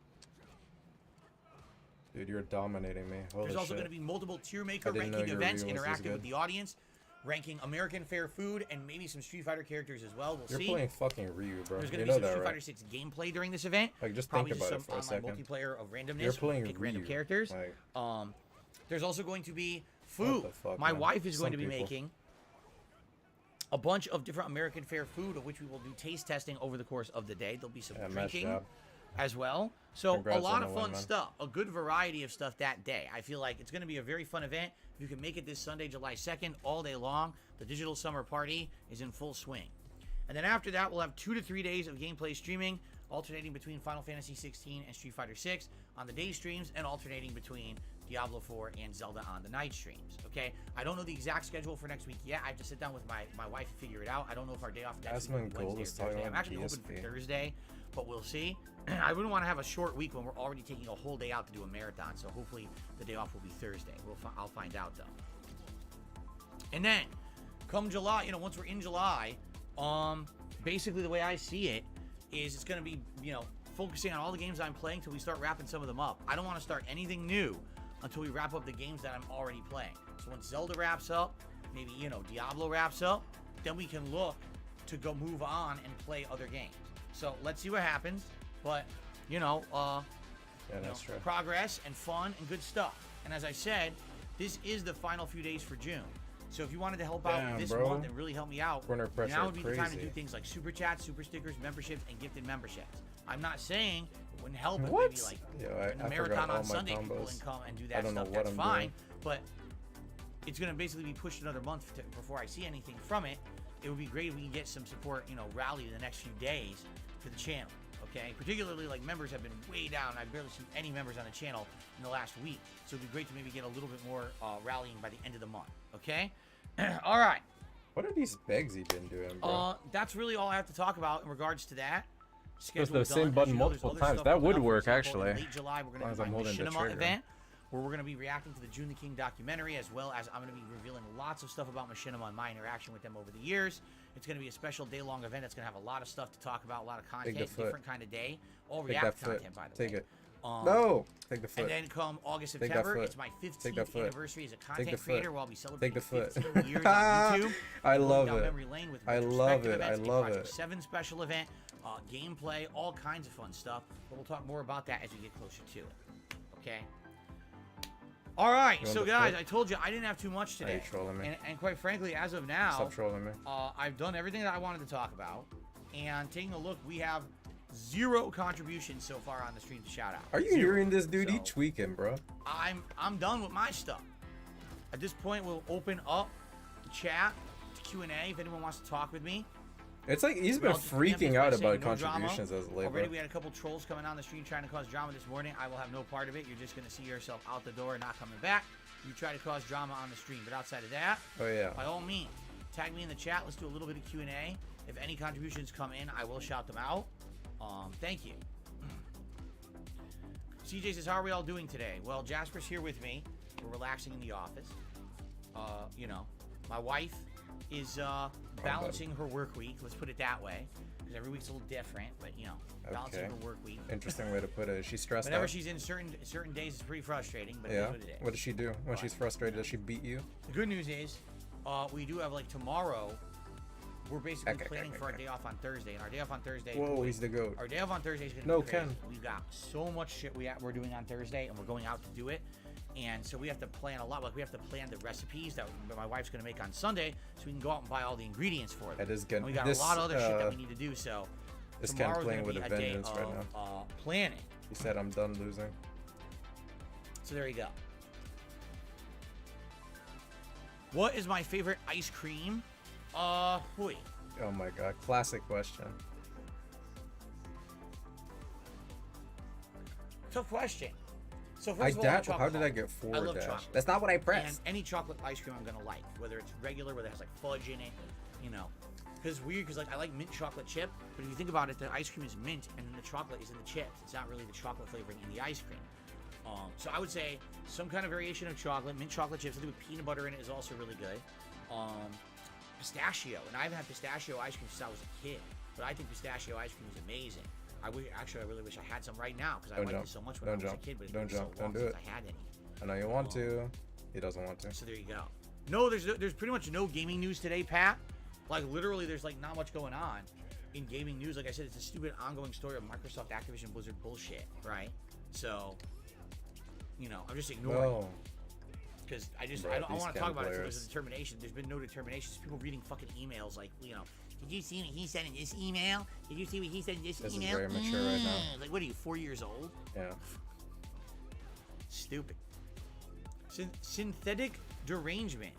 Dude, you're dominating me. Holy There's also shit. going to be multiple tier maker I didn't know ranking your events, review was this interactive with good. the audience, ranking American Fair Food, and maybe some Street Fighter characters as well. We'll You're see. playing fucking Ryu, bro. There's You going to be know some that, Street Fighter right? 6 gameplay during this event. Like, just Probably think about just it for a some online second. multiplayer of randomness. You're playing pick random Ryu. characters. Like, There's also going to be food. the fuck, My man? wife is going Some to be people. making a bunch of different American Fair food, of which we will do taste testing over the course of the day. There'll be some Yeah, nice drinking job. as well. So Congrats a lot on of the fun win, man. stuff, a good variety of stuff that day. I feel like it's going to be a very fun event. If you can make it this Sunday, July 2nd, all day long, the Digital Summer Party is in full swing. And then after that, we'll have 2 to 3 days of gameplay streaming, alternating between Final Fantasy 16 and Street Fighter 6 on the day streams, and alternating between Diablo 4 and Zelda on the night streams. Okay, I don't know the exact schedule for next week yet. I have to sit down with my wife and figure it out. I don't know if our day off next week Asmon is Gold Wednesday or is talking Thursday. I'm about actually hoping GSP. for Thursday, but we'll see. I wouldn't want to have a short week when we're already taking a whole day out to do a marathon. So hopefully the day off will be Thursday. I'll find out though. And then come July, once we're in July, basically the way I see it is it's going to be, focusing on all the games I'm playing till we start wrapping some of them up. I don't want to start anything new until we wrap up the games that I'm already playing. So when Zelda wraps up, maybe, Diablo wraps up, then we can look to go move on and play other games. So let's see what happens. But, Yeah, that's true. progress and fun and good stuff. And as I said, this is the final few days for June. So if you wanted to help out Damn, this bro. month and really help me out, Corner pressure now would be the time to crazy. do things like super chats, super stickers, memberships, and gifted memberships. I'm not saying it wouldn't help if What? maybe like Yo, in the I marathon forgot all on my Sunday people combos. can come and do I that don't know stuff. what That's I'm fine. doing. But it's going to basically be pushed another month before I see anything from it. It would be great if we can get some support, rally in the next few days for the channel. Okay, particularly like members have been way down. I've barely seen any members on the channel in the last week, so it'd be great to maybe get a little bit more rallying by the end of the month. Okay, all right. What are these begs you been doing, bro? That's really all I have to talk about in regards to that. Press Schedule the same done. button As you know, there's multiple other times. stuff That coming would up. For work, example, actually. In late July, we're long going as to I'm do my holding the Machinima trigger. event, where we're going to be reacting to the June the King documentary, as well as I'm going to be revealing lots of stuff about Machinima and my interaction with them over the years. It's going to be a special day-long event. It's going to have a lot of stuff to talk about, a lot of content, the foot. different kind of day, all Take that React foot. content, by the Take way. it. No! Take the foot. And then come August, Take that September, foot. it's my Take that 15th foot. anniversary as a Take content the foot. creator, where I'll be Take celebrating the foot. 15 years on YouTube. I Going love down it. memory lane with I love retrospective it. I events, a love Project it. 7 special event, gameplay, all kinds of fun stuff. But we'll talk more about that as we get closer to it. Okay? All right, You want so the guys, foot? I told you I didn't have too much Are you today. trolling me? And quite frankly, as of now, Stop trolling me. I've done everything that I wanted to talk about. And taking a look, we have 0 contributions so far on the stream to shout out. Are you 0. hearing this dude? He So, tweaking, bro. I'm done with my stuff. At this point, we'll open up the chat to Q&A if anyone wants to talk with me. It's like he's been I'll just preempt this freaking by out saying about no drama. contributions as of late, Already bro. we had a couple trolls coming on the stream trying to cause drama this morning. I will have no part of it. You're just going to see yourself out the door and not coming back. You try to cause drama on the stream. But outside of that, Oh, yeah. by all means, tag me in the chat. Let's do a little bit of Q&A. If any contributions come in, I will shout them out. Thank you. CJ says, how are we all doing today? Well, Jasper's here with me. We're relaxing in the office. My wife is balancing her work week. Let's put it that way. Because every week's a little different, but, balancing Okay. her work week. Interesting way to put it. Is she stressed Whenever out? she's in certain days, it's pretty frustrating, but Yeah. it is what it is. What does she do when she's frustrated? Does she beat you? The good news is, we do have, like, tomorrow, we're basically planning for our day off on Thursday. And our day off on Thursday... Whoa, he's the goat. Our day off on Thursday is going to No, be crazy. Ken. We've got so much shit we're doing on Thursday, and we're going out to do it. And so we have to plan a lot. Like, we have to plan the recipes that my wife's going to make on Sunday, so we can go out and buy all the ingredients for them. That is good. And we got This, a lot of other shit that we need to do, so This Ken tomorrow's playing going to with be a a day vengeance right of now. planning. He said, I'm done losing. So there you go. What is my favorite ice cream? Hooey. Oh my god. Classic question. Tough question. So first I of all, dash. chocolate How did I bar. get I forward love dash? chocolate. That's not what I And pressed. any chocolate ice cream I'm gonna like, whether it's regular, whether it has like fudge in it, because it's weird, because like I like mint chocolate chip, but if you think about it, the ice cream is mint and then the chocolate is in the chips. It's not really the chocolate flavoring in the ice cream. So I would say some kind of variation of chocolate, mint chocolate chips, something with peanut butter in it is also really good. Pistachio, and I haven't had pistachio ice cream since I was a kid, but I think pistachio ice cream is amazing. I really wish I had some right now because I Don't liked jump. it so much when Don't I was jump. a kid, but it's Don't been jump. so long Don't do since it. I had any. I know you want to. He doesn't want to. So there you go. No, there's pretty much no gaming news today, Pat. Like literally, there's like not much going on in gaming news. Like I said, it's a stupid ongoing story of Microsoft, Activision, Blizzard bullshit, right? So, I'm just ignoring No. because I Bro, don't these want to talk about it until there's players. a determination. There's been no determination. People reading fucking emails like, did you see what he said in this email? Did you see what he said in this This is email? very mature right now. Like, what are you, 4 years old? Yeah. Stupid. Synthetic derangement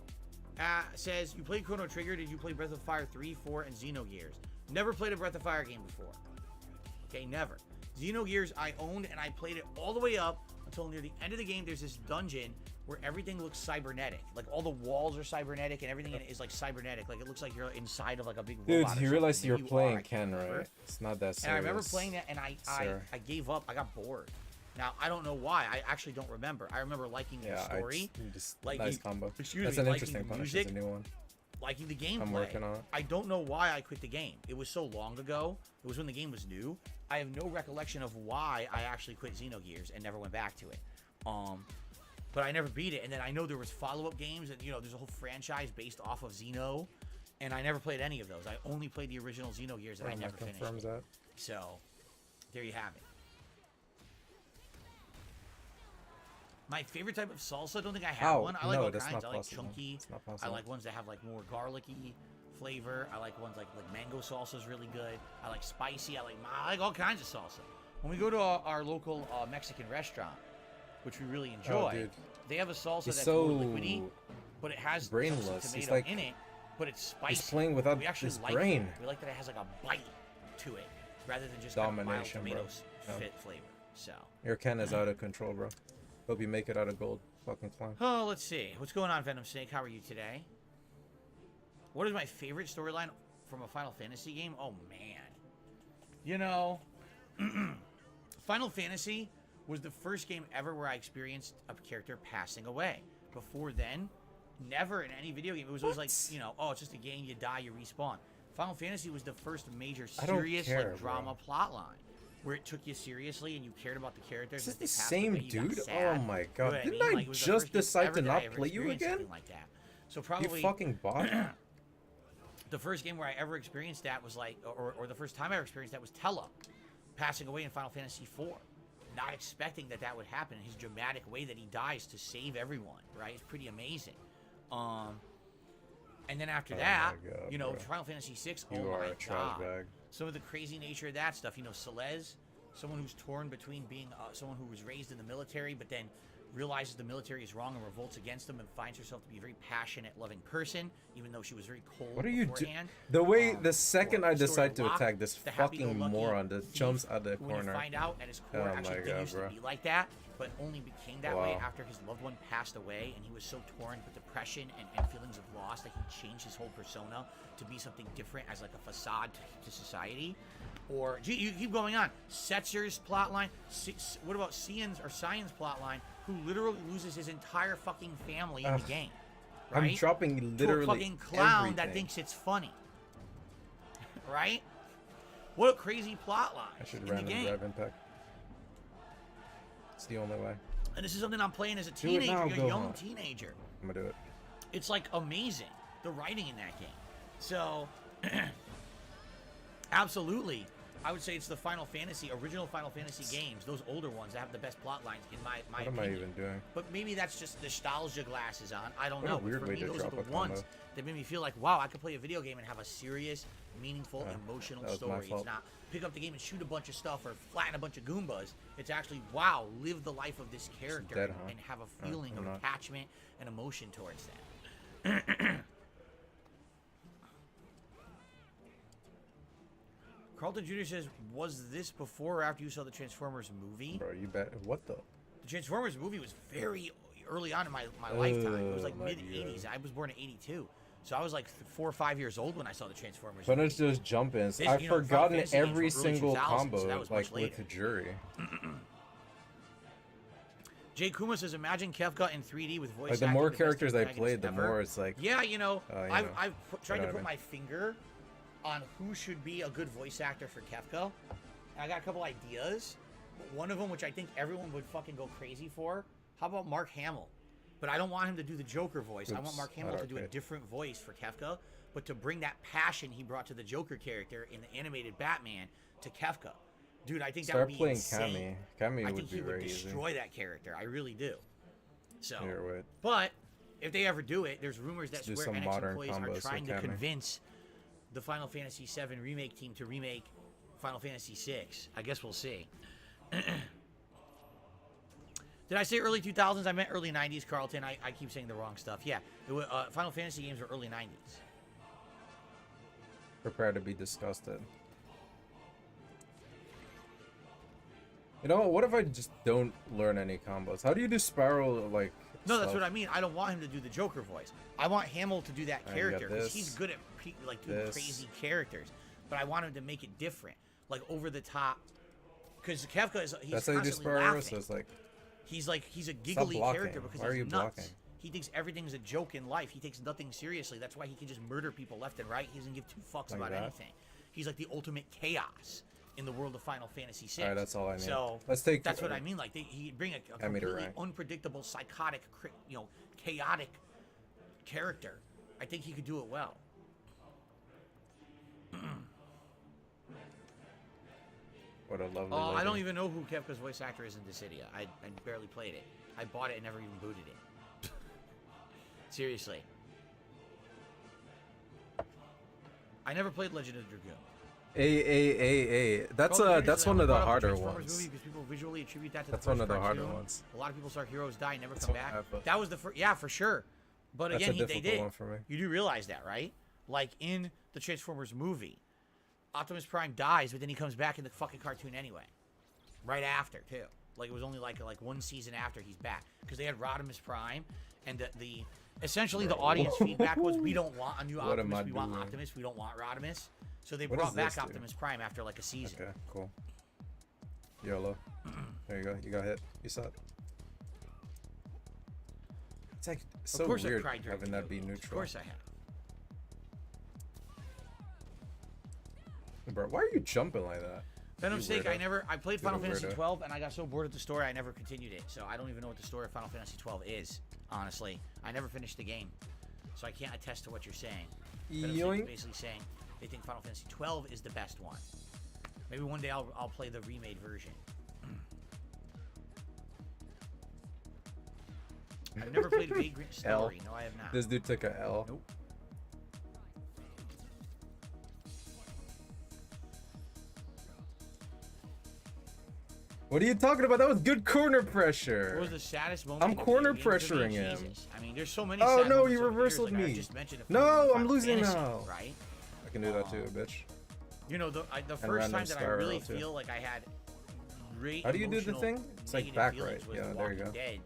says, you played Chrono Trigger. Did you play Breath of Fire 3, 4, and Xenogears? Never played a Breath of Fire game before. Okay, never. Xenogears I owned, and I played it all the way up until near the end of the game. There's this dungeon where everything looks cybernetic. Like, all the walls are cybernetic, and everything in it is, like, cybernetic. Like, it looks like you're inside of, like, a big robot. Dude, or you something. realize Maybe you're you playing are, I Ken, can't remember. right? It's not that serious. And I remember playing that, and I sir. gave up. I got bored. Now, I don't know why. I actually don't remember. I remember liking the Yeah, story, just like nice the- combo. excuse That's me, an liking interesting the punish. music. It's a new one. liking the gameplay. I'm working on it. I don't know why I quit the game. It was so long ago. It was when the game was new. I have no recollection of why I actually quit Xenogears and never went back to it. But I never beat it. And then I know there was follow-up games, and there's a whole franchise based off of Xeno, and I never played any of those. I only played the original Xenogears, and I never finished. Confirms that. So, there you have it. My favorite type of salsa, I don't think I have How? one. I like No, all that's kinds. not I like possible. chunky. It's not I possible. like ones that have like more garlicky flavor. I like ones like mango salsa is really good. I like spicy. I like all kinds of salsa. When we go to our local Mexican restaurant, which we really enjoy, dude. they have a salsa He's that's so more liquidy, but it has brainless. some He's tomato like- in it, but it's spicy. He's playing without we actually his like brain. It. We like that it has like a bite to it, rather than just kind of mild Domination, bro. tomato Yeah. fit flavor. So. Your Ken is out of control, bro. Hope you make it out of gold. Fucking clown. Oh, let's see. What's going on, Venom Snake? How are you today? What is my favorite storyline from a Final Fantasy game? Oh, man. You know, Final Fantasy was the first game ever where I experienced a character passing away. Before then, never in any video game. It was always like, you know, oh, it's just a game, you die, you respawn. Final Fantasy was the first major I don't serious care, like drama plot line where it took you seriously and you cared about the characters. Is and this if the they passed same away, you got dude? sad. Oh my You know god. what I Didn't mean? I Like, it was the just first game decide ever to that I not ever play you experienced again? something like that. So You probably fucking bot? the first game where I ever experienced that was like, or the first time I ever experienced that was Tellah passing away in Final Fantasy IV. Not expecting that that would happen. His dramatic way that he dies to save everyone, right? It's pretty amazing. And then after Oh that, my God, you know, bro. Final Fantasy VI. You Oh are my a trash god! bag. Some of the crazy nature of that stuff. You know, Celeste, someone who's torn between being someone who was raised in the military, but then realizes the military is wrong and revolts against them, and finds herself to be a very passionate, loving person, even though she was very cold. What are you doing? beforehand. The way, Um, the second or I Story decide to Locke, attack this the fucking happy-go-lucky moron that thief, jumps out of the who, when corner. you find out at his core, Oh my actually God, didn't used bro. to be like that, but only became that way Wow. after his loved one passed away, and he was so torn with depression and feelings of loss that he changed his whole persona to be something different as like a facade to society. Or you keep going on. Setzer's plotline. What about Cyan's plotline, who literally loses his entire fucking family in the Ugh. game? I'm Right? dropping To literally a fucking clown everything. that thinks it's funny. Right? What a crazy plot line I should in the random game. drive impact. It's the only way. And this is something I'm playing as a it teenager, now, a young Gohan. teenager. I'm gonna do it. It's like amazing, the writing in that game. So, absolutely, I would say it's the original Final Fantasy games, those older ones that have the best plot lines in my What opinion. am I even doing? But maybe that's just nostalgia glasses on. I don't What a know. But weird for way me, to those are drop the a ones combo. that made me feel like, wow, I could play a video game and have a serious, meaningful, Yeah, emotional that was my story. It's fault. not pick up the game and shoot a bunch of stuff or flatten a bunch of Goombas. It's actually, wow, live the life of this character dead, huh? and have a No, feeling I'm of not. attachment and emotion towards that. Carlton Jr. says, was this before or after you saw the Transformers movie? Bro, you bet. What the? The Transformers movie was very early on in my lifetime. It was like my mid-80s. I was born in 82. So I was like 4 or 5 years old when I saw the Transformers But movie. it's just jump-ins. This- I've you know, Final forgotten Fantasy games every were early single 2000s, combo, so that was like much later. with the jury. Jay Kuma says, imagine Kefka in 3D with voice Like the acting, more best characters I protagonist played, the ever. more it's like, Yeah, you know, you know, I've tried to put whatever. my finger on who should be a good voice actor for Kefka. And I got a couple ideas. But one of them, which I think everyone would fucking go crazy for, how about Mark Hamill? But I don't want him to do the Joker voice. I want Oops, Mark Hamill to do a okay. different voice for Kefka, but to bring that passion he brought to the Joker character in the animated Batman to Kefka. Dude, I think that start would be playing insane. Cammy. Cammy I would think be he would very easy. destroy that character. I really do. So, Here, wait. but if they ever do it, there's rumors that Let's do Square some Enix modern employees are combos trying with to Cammy. convince the Final Fantasy VII remake team to remake Final Fantasy VI. I guess we'll see. Did I say early 2000s? I meant early 90s, Carlton. I keep saying the wrong stuff. Yeah, Final Fantasy games were early 90s. Prepare to be disgusted. You know what if I just don't learn any combos? How do you do Spiral, like, No, that's stuff? what I mean. I don't want him to do the Joker voice. I want Hamill to do that Alright, you got character because this, he's good at doing this. crazy characters. But I want him to make it different, like over the top. Because Kefka is he's That's how you do constantly Spiral, laughing. so it's like, He's a giggly blocking. character because Why are he's you nuts. blocking? He thinks everything's a joke in life. He takes nothing seriously. That's why he can just murder people left and right. He doesn't give two fucks Like about that? anything. He's like the ultimate chaos in the world of Final Fantasy VI. Alright, that's all I need. So Let's take, that's what I mean. Like he'd bring a Cammy to completely rank. unpredictable, psychotic, chaotic character. I think he could do it well. What a lovely Oh, I don't lady. even know who Kefka's voice actor is in Dissidia. I barely played it. I bought it and never even booted it. Seriously. I never played Legend of Dragoon. That's Call of Duty that's is one I of the brought up harder Transformers ones. movie because people visually attribute that to That's the one first of the harder cartoon. ones. A lot of people saw heroes die and never That's come one I back. have, but- That was the first. Yeah, for sure. But That's again, a they difficult did. one for me. You do realize that, right? Like in the Transformers movie, Optimus Prime dies, but then he comes back in the fucking cartoon anyway. Right after, too. Like it was only like one season after he's back because they had Rodimus Prime, and the essentially the audience feedback was we don't want a new What am Optimus, I we want doing? Optimus, we don't want Rodimus. So they What brought does back this do? Optimus Prime after like a season. Okay, cool. YOLO. There you go. You got hit. You saw it. It's like so of course weird I cried during having video that be games. neutral. Of course I have. Bro, why are you jumping like that? Venom's You sake, weirdo. I played You're Final a Fantasy weirdo. 12 and I got so bored of the story I never continued it. So I don't even know what the story of Final Fantasy 12 is, honestly. I never finished the game. So I can't attest to what you're saying. Venom's sake is Yoink. basically saying they think Final Fantasy 12 is the best one. Maybe one day I'll play the remade version. I've never played Vagrant Story. No, I have not. This dude took a L. Nope. What are you talking about? That was good corner pressure. What was the saddest moment? I'm in corner video games for me? pressuring him. Jesus. I mean, there's so many. Oh, sad no, moments you over the years, reversaled like I me. just mentioned a No, Final I'm losing Fantasy, now. Right? I can do that too, bitch. You know, the first random time that I Spyro, really too. feel like I had great. How do you do the emotional, thing? It's like negative back feelings right. was Yeah, the there you Walking go. Dead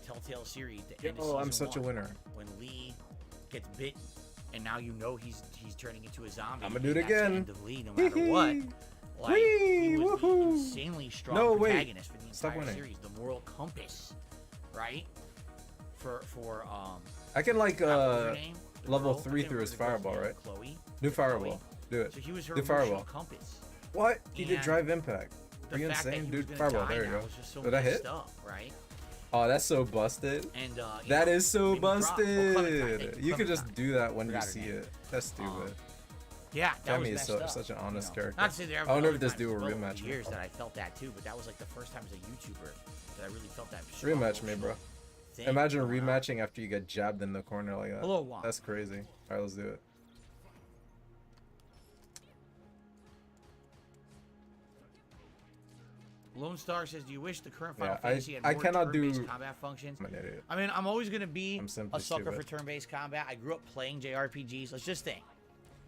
Telltale series. The end of Oh, I'm season such a 1, winner. When Lee gets bit, and now you know he's turning into a zombie. I'ma do it and that's the again. end of Lee, no matter what. Like he was the Woohoo. insanely strong No, wait. protagonist for the Stop entire winning. series, the moral compass, right? For I can like what was her name? The level girl? I 3 can't through his remember the girl's fireball, name. right? Chloe. New Chloe. fireball. Do it. So he was her Do emotional fireball. compass. What? He did And drive impact. The Are you fact that insane, he was dude? gonna Fireball. die There you now go. was just so Did I messed hit? up, right? Oh, that's so busted. And you That know, is so made me cry. Oh, Clementine, busted. thank You could just Clementine. do that when you Forgot her see name. it. That's stupid. Yeah, that was Cammy is messed so, up, such an honest you know. character. Not to say there I ever wonder other if this times do a as well over rematch the me. years that I felt that too, but that was like the first time as a YouTuber that I really felt that. strong Rematch me, bro. emotional thing Imagine going on. rematching after you get jabbed in the corner like that. Hello, Juan. That's crazy. Alright, let's do it. Lone Star says, "Do you wish the current Yeah, Final Fantasy had I more cannot turn-based do- combat functions?" I'm an idiot. I mean, I'm always gonna be I'm simply a sucker for stupid. turn-based combat. I grew up playing JRPGs. Let's just think,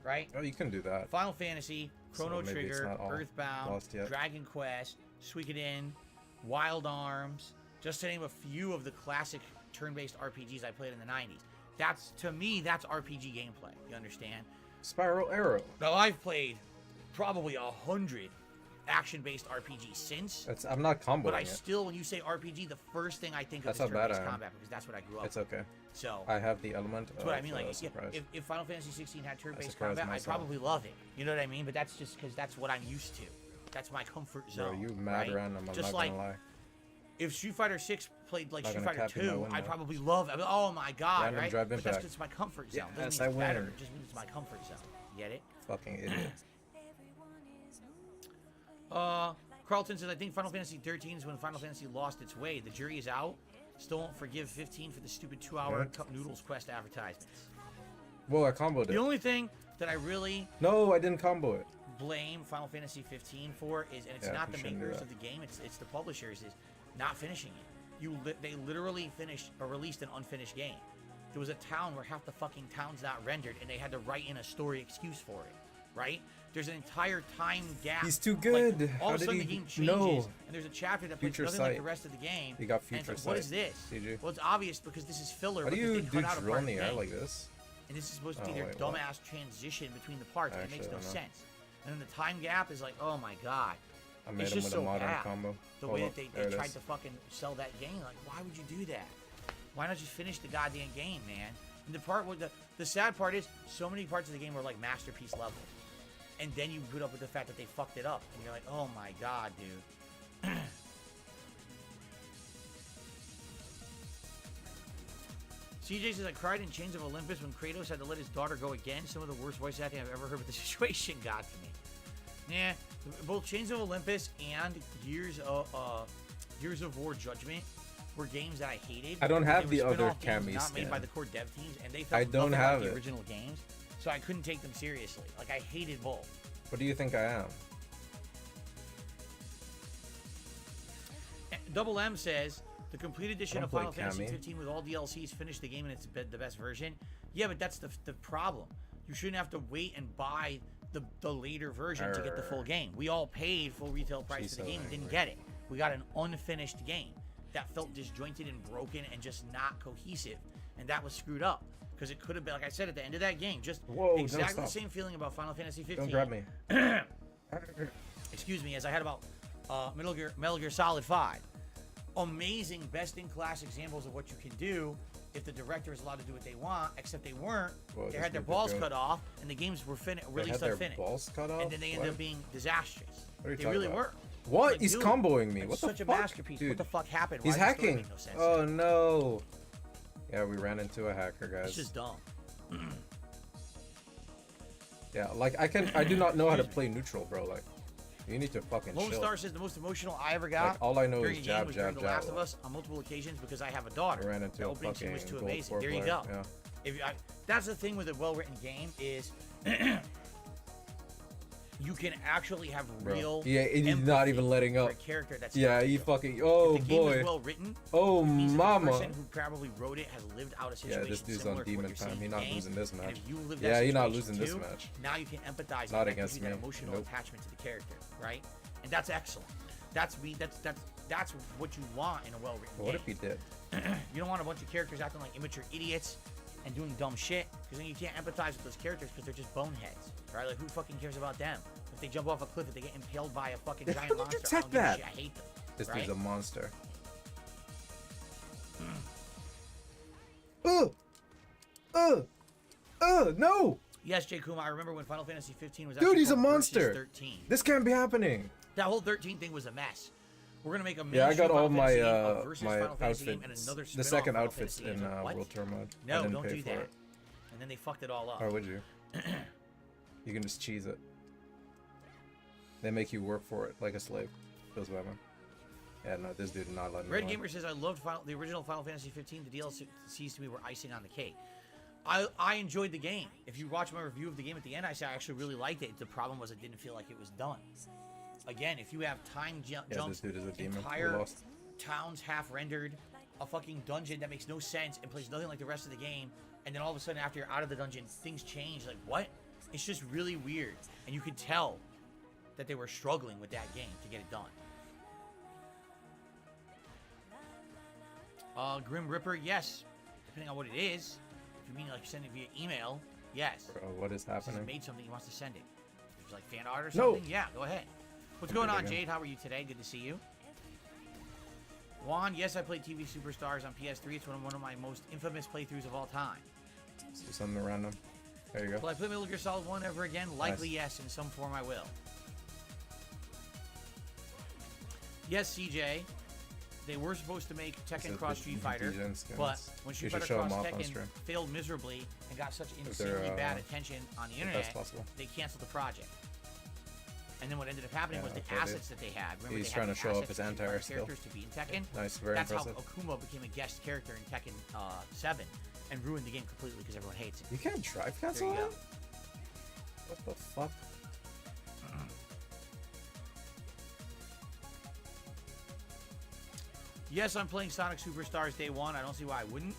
right? Oh, you can do that. Final Fantasy, Chrono So maybe it's Trigger, not all Earthbound, lost yet. Dragon Quest, Suikoden, Wild Arms, just to name a few of the classic turn-based RPGs I played in the 90s. That's, to me, that's RPG gameplay. You understand? Spiral Arrow. Now, I've played probably 100 action-based RPGs since, I'm not comboing but I it. still, when you say RPG, the first thing I think of That's is how bad turn-based I am. combat because that's what I grew up It's with. okay. So, I have the element that's what I of, mean. Like, yeah, surprise. if Final Fantasy 16 had turn-based surprised combat, I'd myself. probably love it. You know what I mean? But that's just because that's what I'm used to. That's my comfort Bro, zone. you mad right? random, I'm Just not like gonna lie. if Street Fighter 6 played like Not Street gonna Fighter cap you my 2, win, I'd though. probably love it. Oh my god, Random right? drive But that's impact. because it's my comfort zone. Yes, Doesn't I mean it's better. win. It just means it's my comfort zone. Get it? Fucking idiot. Carlton says, I think Final Fantasy 13 is when Final Fantasy lost its way. The jury is out. Still won't forgive 15 for the stupid 2-hour What? Cup Noodles Quest advertisements. Whoa, I comboed The it. only thing that I really No, I didn't combo it. blame Final Fantasy 15 for is, and it's Yeah, not you the shouldn't do makers that. of the game, it's the publishers, is not finishing it. They literally finished or released an unfinished game. There was a town where half the fucking town's not rendered, and they had to write in a story excuse for it, right? There's an entire time gap. He's too Like, good. all How of a did sudden he the game changes, know? and there's a chapter that plays Future nothing like sight. the rest of the game. He got and it's future like, what is sight. this? CG. Well, it's obvious because this is filler. How do because you they do cut out a drill part in of the air game. like this? And this is supposed to be Oh, their wait, what? dumbass transition between the parts. It makes Actually, no I don't know. sense. And then the time gap is like, oh my god. I made It's him just with a so modern bad. combo. The Hold way up, that there they it tried is. to fucking sell that game, like, why would you do that? Why not just finish the goddamn game, man? And the part where the sad part is, so many parts of the game were like masterpiece levels. And then you put up with the fact that they fucked it up. And you're like, oh my god, dude. CJ says, I cried in Chains of Olympus when Kratos had to let his daughter go again. Some of the worst voice acting I've ever heard, but the situation got to me. Nah, both Chains of Olympus and Gears of War Judgment were games that I hated. I don't have They were the other spin-off games Cammy not made skin. by the core dev teams, and they I felt don't nothing have like it. the original games, so I couldn't take them seriously. Like, I hated both. What do you think I am? Double M says the complete edition I of don't Final play Fantasy Cammy. 15 with all DLCs finished the game and it's the best version. Yeah, but that's the problem. You shouldn't have to wait and buy the later version to get the full game. We all paid full retail price She's for the so game and didn't angry. get it. We got an unfinished game that felt disjointed and broken and just not cohesive, and that was screwed up because it could have been, like I said, at the end of that game, just Whoa, don't exactly the stop. same feeling about Final Fantasy 15. Don't grab me. Excuse me, as I had about Metal Gear Solid 5. Amazing, best-in-class examples of what you can do if the director is allowed to do what they want, except they weren't. Whoa, They this had their dude balls could go. cut off, and the games were They released had their unfinished. balls cut off? And then they ended What? up being disastrous. What are you They talking really about? were. What? Like, He's dude, comboing me. it's What the such a fuck? masterpiece. Dude, What the fuck happened? he's Why does the story hacking. make no sense? Oh no. Yeah, we ran into a hacker, guys. It's just dumb. Yeah, like I do not know how to play neutral, bro. Like, you need to fucking Lone chill. Star says the most emotional I ever got. Like, all I know during is a game jab, was jab, during The Last jab. of Us on multiple occasions because I have a daughter. I ran into the a opening scene was fucking too Gold amazing. Corps There you player, go. yeah. That's the thing with a well-written game is you can actually have Bro. real. Yeah, and he's not empathy even letting for up. a character that's Yeah, not he real. fucking. Oh If the game boy. is well written, Oh it means that the mama. person who probably wrote it has lived out a Yeah, situation this dude's similar on to what demon you're time. seeing He in not the game, losing this and match. if you lived Yeah, that he not situation losing this too, match. Now you can empathize. Not with that, against gives you that me. emotional Nope. attachment to the character, right? And that's excellent. That's what you want in a well-written But what game. if he did? You don't want a bunch of characters acting like immature idiots and doing dumb shit, because then you can't empathize with those characters because they're just boneheads, right? Like, who fucking cares about them? If they jump off a cliff, if they get impaled by a fucking giant How did you monster, I check don't give a that? shit. I hate them. This right? dude's a monster. No! Yes, Jay Kuma, I remember when Final Fantasy 15 was Dude, actually he's a called Versus monster. 13. This can't be happening. That whole 13 thing was a mess. We're gonna make a Yeah, I mainstream got all Final my Fantasy game, a versus my Final Fantasy game, and outfits. another The spin-off second Final outfits Fantasy in game. What? World Tour mode. I No, didn't don't pay do for that. it. And then they fucked it all up. Or would you? You can just cheese it. They make you work for it like a slave. Feels bad, man. Yeah, no, this dude did not let me Red on. Gamer says, I loved the original Final Fantasy 15. The DLCs to me were icing on the cake. I enjoyed the game. If you watch my review of the game at the end, I said I actually really liked it. The problem was it didn't feel like it was done. Again, if you have time jumps, this dude is a demon. We entire lost. towns half rendered, a fucking dungeon that makes no sense and plays nothing like the rest of the game, and then all of a sudden after you're out of the dungeon, things change. Like, what? It's just really weird. And you could tell that they were struggling with that game to get it done. Grim Ripper, yes. Depending on what it is. If you mean like sending it via email, yes. Bro, what is If he's happening? made something, he wants to send it. If it's like fan art or No. something, yeah, go ahead. What's going on, again. Jade? How are you today? Good to see you. Juan, yes, I played TV Superstars on PS3. It's one of my most infamous playthroughs of all time. Let's do something random. There you Will go. I play Metal Gear Solid 1 ever again? Likely Nice. yes, in some form I will. Yes, CJ. They were supposed to make Tekken Says Cross the Street Fighter, DJN skins. but when You Street should Fighter show 'em Cross off on Tekken stream. failed miserably and got such If they're, insanely bad attention on the if that's internet, possible. they canceled the project. And then what ended up happening was Yeah, the that's what it assets that they had. Remember, He's they trying had to the show off assets his to anti-air convert skill. characters to be in Tekken. Nice, very That's impressive. how Akuma became a guest character in Tekken 7 and ruined the game completely because everyone hates him. You can't drive There cancel you go. that? What the fuck? Yes, I'm playing Sonic Superstars Day 1. I don't see why I wouldn't.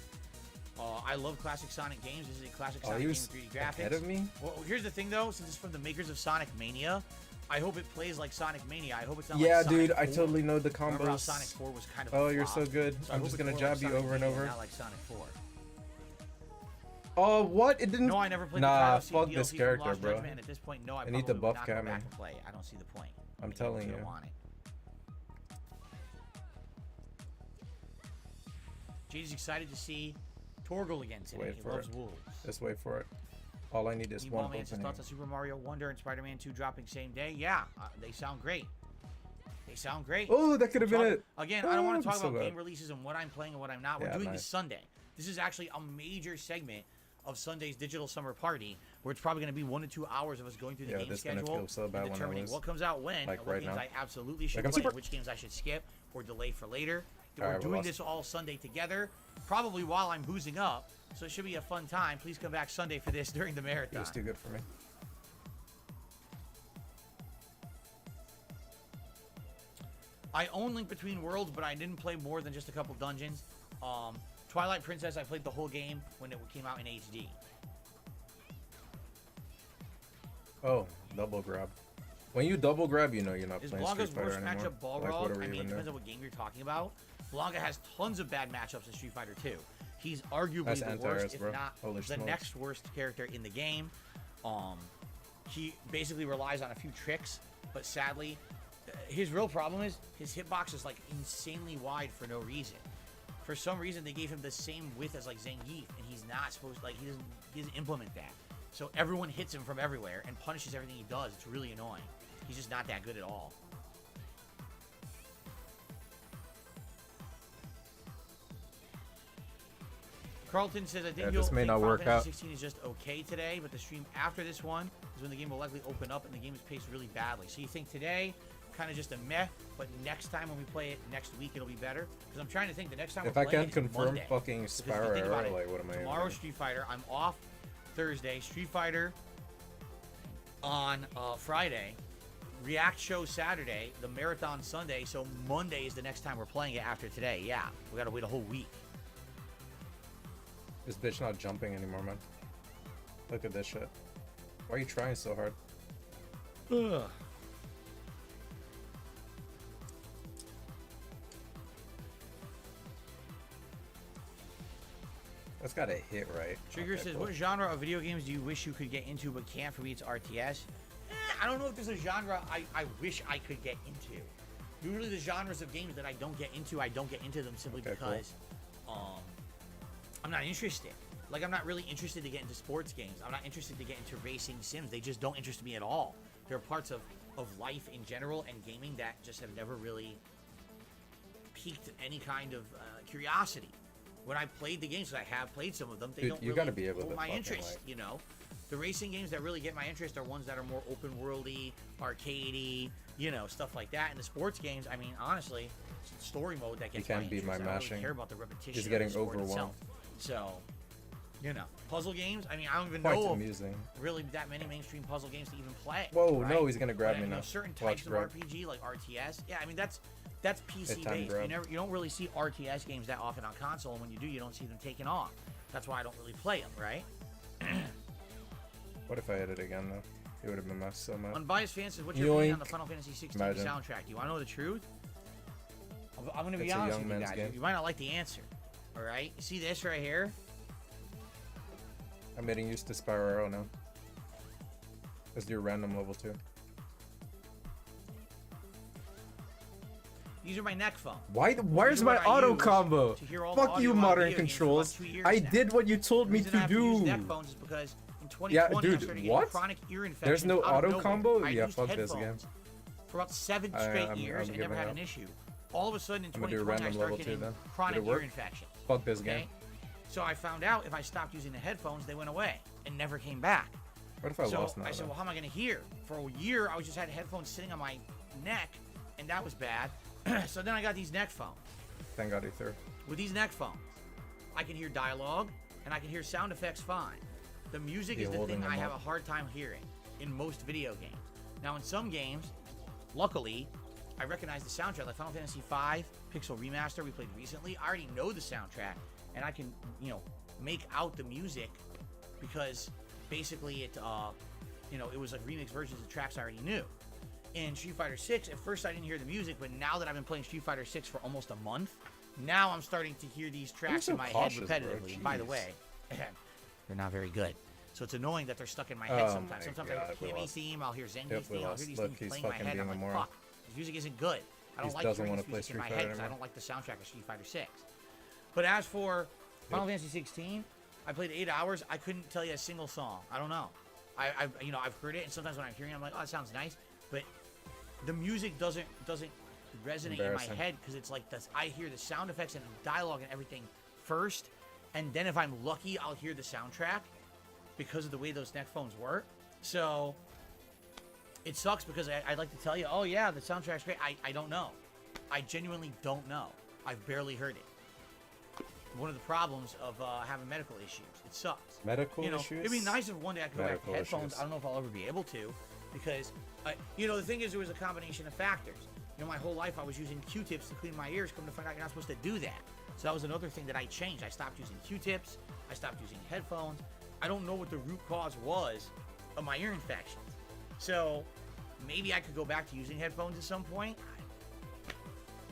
I love classic Sonic games. This is a classic Oh, Sonic he game was with 3D graphics. ahead of me? Well, here's the thing, though. Since it's from the makers of Sonic Mania, I hope it plays like Sonic Mania. I hope it's not Yeah, like Sonic dude, I 4. totally know the Remember how combos. Sonic 4 was kind of Oh, a you're flop? so good. So I I'm hope just it's gonna more jab like you Sonic over and Mania, over. Not like Sonic 4. Oh, what? It didn't. No, I never played the Nah, Cloud Seed fuck DLC this from character, Lost bro. Judgment, and at this point, no, I need probably to would buff not go Cammy. back and play. I don't see the point. I'm You telling don't you. want it. Jade's excited to see Torgal again today. Wait He for loves it. wolves. Just wait for it. All I need is Meanwhile, one Mance's opening. thoughts on Super Mario Wonder and Spider-Man 2 dropping same day. Yeah, they sound great. They sound great. Oh, that could have been it. Again, I don't want Oh, to talk so about bad. game releases and what I'm playing and what I'm not. We're Yeah, doing nice. this Sunday. This is actually a major segment of Sunday's Digital Summer Party where it's probably going to be 1 to 2 hours of us going through the Yeah, game this gonna schedule feel so bad and when I determining lose. what comes out when, Like and what right games now. I absolutely should Like, I'm play, super- and which games I should skip or delay for later. We're Alright, we doing lost. this all Sunday together, probably while I'm boozing up, so it should be a fun time. Please come back Sunday for this during the It marathon. was too good for me. I own Link Between Worlds, but I didn't play more than just a couple dungeons. Twilight Princess, I played the whole game when it came out in HD. Oh, double grab. When you double grab, you know you're not Is playing Blanca's Street Fighter worst anymore. matchup Balrog? Like, what do we I mean, even it do? depends on what game you're talking about. Blanca has tons of bad matchups in Street Fighter 2. He's arguably That's the anti-airs, worst, if bro. not Holy the smokes. next worst character in the game. He basically relies on a few tricks, but sadly, his real problem is his hitbox is like insanely wide for no reason. For some reason, they gave him the same width as like Zangief, and he's not supposed like he doesn't implement that. So everyone hits him from everywhere and punishes everything he does. It's really annoying. He's just not that good at all. Carlton says, I think Yeah, you'll this may think not Final work Fantasy out. 16 is just okay today, but the stream after this one is when the game will likely open up and the game is paced really badly. So you think today, kind of just a meh, but next time when we play it next week, it'll be better? Because I'm trying to think the next time If we're I playing can't it is confirm Monday. fucking Because if you think Spyro, about it, like, what am I even tomorrow doing? Street Fighter, I'm off Thursday, Street Fighter on Friday, React show Saturday, the marathon Sunday, so Monday is the next time we're playing it after today. Yeah, we gotta wait a whole week. This bitch not jumping anymore, man. Look at this shit. Why are you trying so hard? Ugh. That's got a hit right. Trigger Okay, says, cool. what genre of video games do you wish you could get into but can't? For me, it's RTS. I don't know if there's a genre I wish I could get into. Usually the genres of games that I don't get into them simply Okay, cool. because I'm not interested. Like, I'm not really interested to get into sports games. I'm not interested to get into racing sims. They just don't interest me at all. There are parts of life in general and gaming that just have never really piqued any kind of curiosity. When I played the games, 'cause I have played some of them, they Dude, don't you really gotta be able hold to my fucking, interest, like- you know? The racing games that really get my interest are ones that are more open worldy, arcadey, you know, stuff like that. And the sports games, I mean, honestly, it's story mode that gets can't my beat my interest. I don't mashing. really care about the repetition. He's of getting the sport overwhelmed. itself. So, you know, puzzle games. I mean, I don't even Quite know of amusing. really that many mainstream puzzle games to even play. Whoa, right? no, he's gonna grab But, me you know, now. certain Watch types of grab. RPG like RTS. Yeah, I mean that's PC Hit time based. grab. You don't really see RTS games that often on console, and when you do, you don't see them taken off. That's why I don't really play them, right? What if I hit it again, though? It would have been messed so much. Unbiased fans says, what's your opinion on the Yoink. Final Fantasy 16 Imagine. soundtrack? Do you want to know the truth? I'm going to be It's a honest young with you man's guys. game. You might not like the answer. All right? You see this right here? I'm getting used to Spyro now. Let's do random level 2. These are my neck phones. Where's are my what I auto use combo? to hear all the Fuck audio you, on modern video games for controls. about 2 years I now. did what you told The me reason I to have to use neck do. phones is because in 2020 Yeah, I dude, started what? getting chronic ear infections. There's no out of auto nowhere. combo? I Yeah, used fuck this headphones game. for about 7 straight years I'm and never giving had up. an issue. All of a sudden in I'm gonna do 2020 I random started level 2 getting then. chronic Did it ear work? infections. Fuck this Okay? game. So I found out if I stopped using the headphones, they went away and never came back. What if I So lost now? I said, though? well, how am I going to hear? For a year, I was just had headphones sitting on my neck, and that was bad. So then I got these neck phones. Thank God he threw. With these neck phones, I can hear dialogue and I can hear sound effects fine. The music You is the holding thing I them have up? a hard time hearing in most video games. Now, in some games, luckily, I recognize the soundtrack. Like Final Fantasy V Pixel Remaster we played recently, I already know the soundtrack, and I can, you know, make out the music because basically it, you know, it was like remix versions of tracks I already knew. In Street Fighter 6, at first I didn't hear the music, but now that I've been playing Street Fighter 6 for almost a month, now I'm starting to hear these tracks so in my cautious, head bro. repetitively. And by the Jeez. way, they're not very good. So it's annoying that they're stuck in my head Oh sometimes. my Sometimes God, I hear we Kimmy lost. theme, I'll hear Zengi's Yep, we theme, I'll lost. hear these Look, things he's playing in my fucking head. being I'm a like, moron. fuck, this music isn't good. I don't He like doesn't hearing wanna this play music in my Street head Fighter because I anymore. don't like the soundtrack of Street Fighter 6. But as for Final Fantasy 16, I played 8 hours. I couldn't tell you a single song. I don't know. You know, I've heard it, and sometimes when I'm hearing it, I'm like, oh, it sounds nice. But the music doesn't resonate in my Embarrassing. head because it's like this. I hear the sound effects and the dialogue and everything first, and then if I'm lucky, I'll hear the soundtrack. because of the way those neck phones work. So it sucks because I'd like to tell you, oh yeah, the soundtrack's great. I don't know. I genuinely don't know. I've barely heard it. One of the problems of having medical issues. It sucks. Medical you know, issues? It'd be nice if one day I could go back to Medical headphones. issues. I don't know if I'll ever be able to, because you know, the thing is, there was a combination of factors. You know, my whole life I was using Q-tips to clean my ears. Come to find out, you're not supposed to do that. So that was another thing that I changed. I stopped using Q-tips. I stopped using headphones. I don't know what the root cause was of my ear infections. So maybe I could go back to using headphones at some point.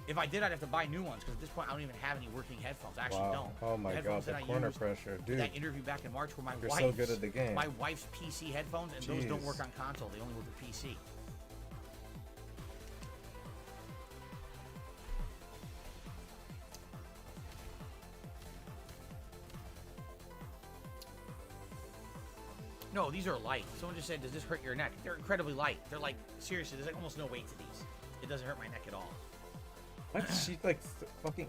If I did, I'd have to buy new ones, because at this point I don't even have any working headphones. I actually don't. Oh my god, headphones the that I corner used pressure, dude. That interview back in March were my You're wife's. so good at the game. My wife's PC headphones, and those don't Jeez. work on console. They only work with PC. No, these are light. Someone just said, does this hurt your neck? They're incredibly light. They're like, seriously, there's like almost no weight to these. It doesn't hurt my neck at all. What? She like fucking.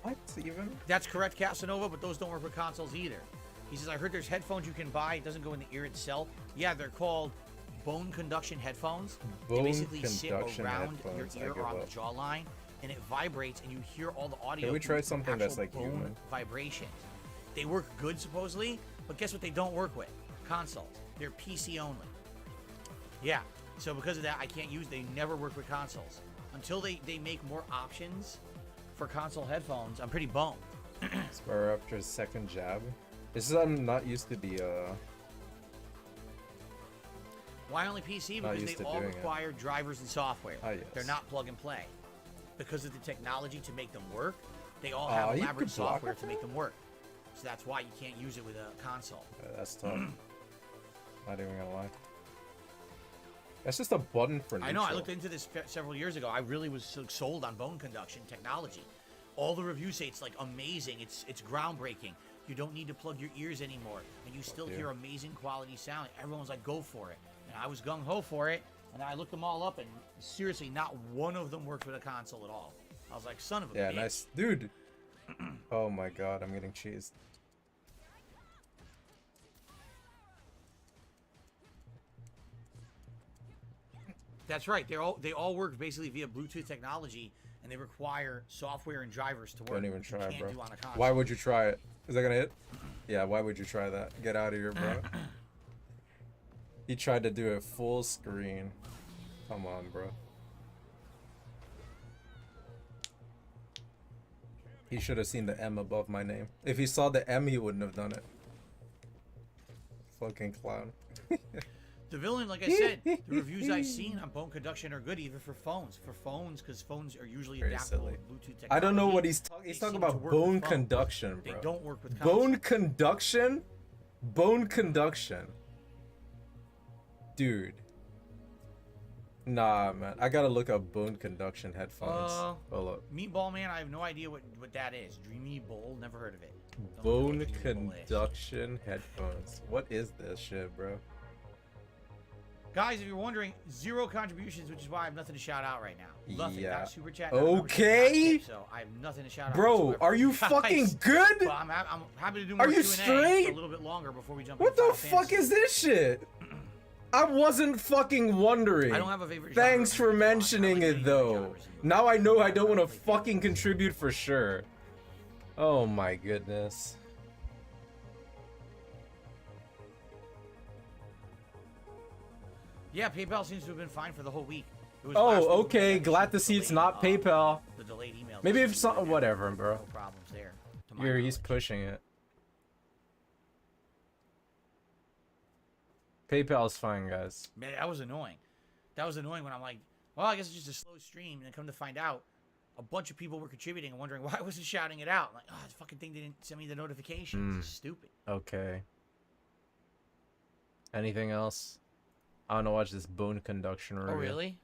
What even? That's correct, Casanova, but those don't work with consoles either. He says, I heard there's headphones you can buy. It doesn't go in the ear itself. Yeah, they're called bone conduction headphones. Bone They basically sit conduction around headphones, I your ear give or on the up. jawline, and it vibrates, and you hear all the audio. Can we through try something that's actual like bone human? vibrations. They work good, supposedly, but guess what they don't work with? Consoles. They're PC only. Yeah, so because of that, I can't use, they never work with consoles. Until they make more options for console headphones, I'm pretty bummed. Spur after a second jab. This is I'm not used to the Why only PC? Not Because used they to all doing it. require drivers and software. Ah, yes. They're not plug and play. Because of the technology to make them work, they all have you elaborate could block software it to make them work. So that's why you can't use it with a console. that's tough. Not even gonna lie. That's just a button for neutral. I know, I looked into this several years ago. I really was sold on bone conduction technology. All the reviews say it's like amazing. It's groundbreaking. You don't need to plug your ears anymore, and you still yeah. hear amazing quality sound. Everyone's like, go for it. And I was gung-ho for it, and I looked them all up, and seriously, not one of them worked with a console at all. I was like, son of a Yeah, bitch. nice. Dude! Oh my god, I'm getting cheesed. That's right. They all work basically via Bluetooth technology, and they require software and drivers to work. Don't even which you try, can't bro. do on a console. Why would you try it? Is that gonna hit? Yeah, why would you try that? Get out of here, bro. He tried to do it full screen. Come on, bro. He should have seen the M above my name. If he saw the M, he wouldn't have done it. Fucking clown. The villain, like I said, the reviews I've seen on bone conduction are good, even for phones. For phones, because phones are usually Very adaptable silly. with Bluetooth technology. I don't know what he's talking. They He's talking seem to about work with bone phones. conduction, They bro. don't work with consoles. Bone conduction? Bone conduction. Dude. Nah, man. I gotta look up bone conduction headphones. Hold up. Meatball Man, I have no idea what that is. Dreamy Bowl, never heard of it. Don't know Bone what Dreamy Bowl is. conduction headphones. What is this shit, bro? Guys, if you're wondering, 0 contributions, which is why I have nothing to shout out right now. Nothing. Yeah. Not a super chat. not a membership, not a Okay. tip, so I have nothing to shout out. Bro, whatsoever. are you Guys, fucking good? But I'm happy to do more Are you Q&A straight? for a little bit longer before we jump What into the Final fuck Fantasy. is this shit? I wasn't fucking wondering. I don't have a favorite genre Thanks of for music, so I like mentioning many it different though. genres of music. Now I know I don't want to Definitely feel fucking contribute for sure. Oh my goodness. Yeah, PayPal seems to have been fine for the whole week. It was last week Oh, when okay. we Glad had to see it's delayed, not PayPal. The delayed emails. Maybe if This some, week, whatever, bro. No problems there. to my Here, he's knowledge. pushing it. PayPal's fine, guys. Man, that was annoying. That was annoying when I'm like, well, I guess it's just a slow stream, and then come to find out, a bunch of people were contributing and wondering why I wasn't shouting it out. Like, oh, this fucking thing didn't send me the notifications. It's stupid. Okay. Anything else? I want to watch this bone conduction review. Oh, really?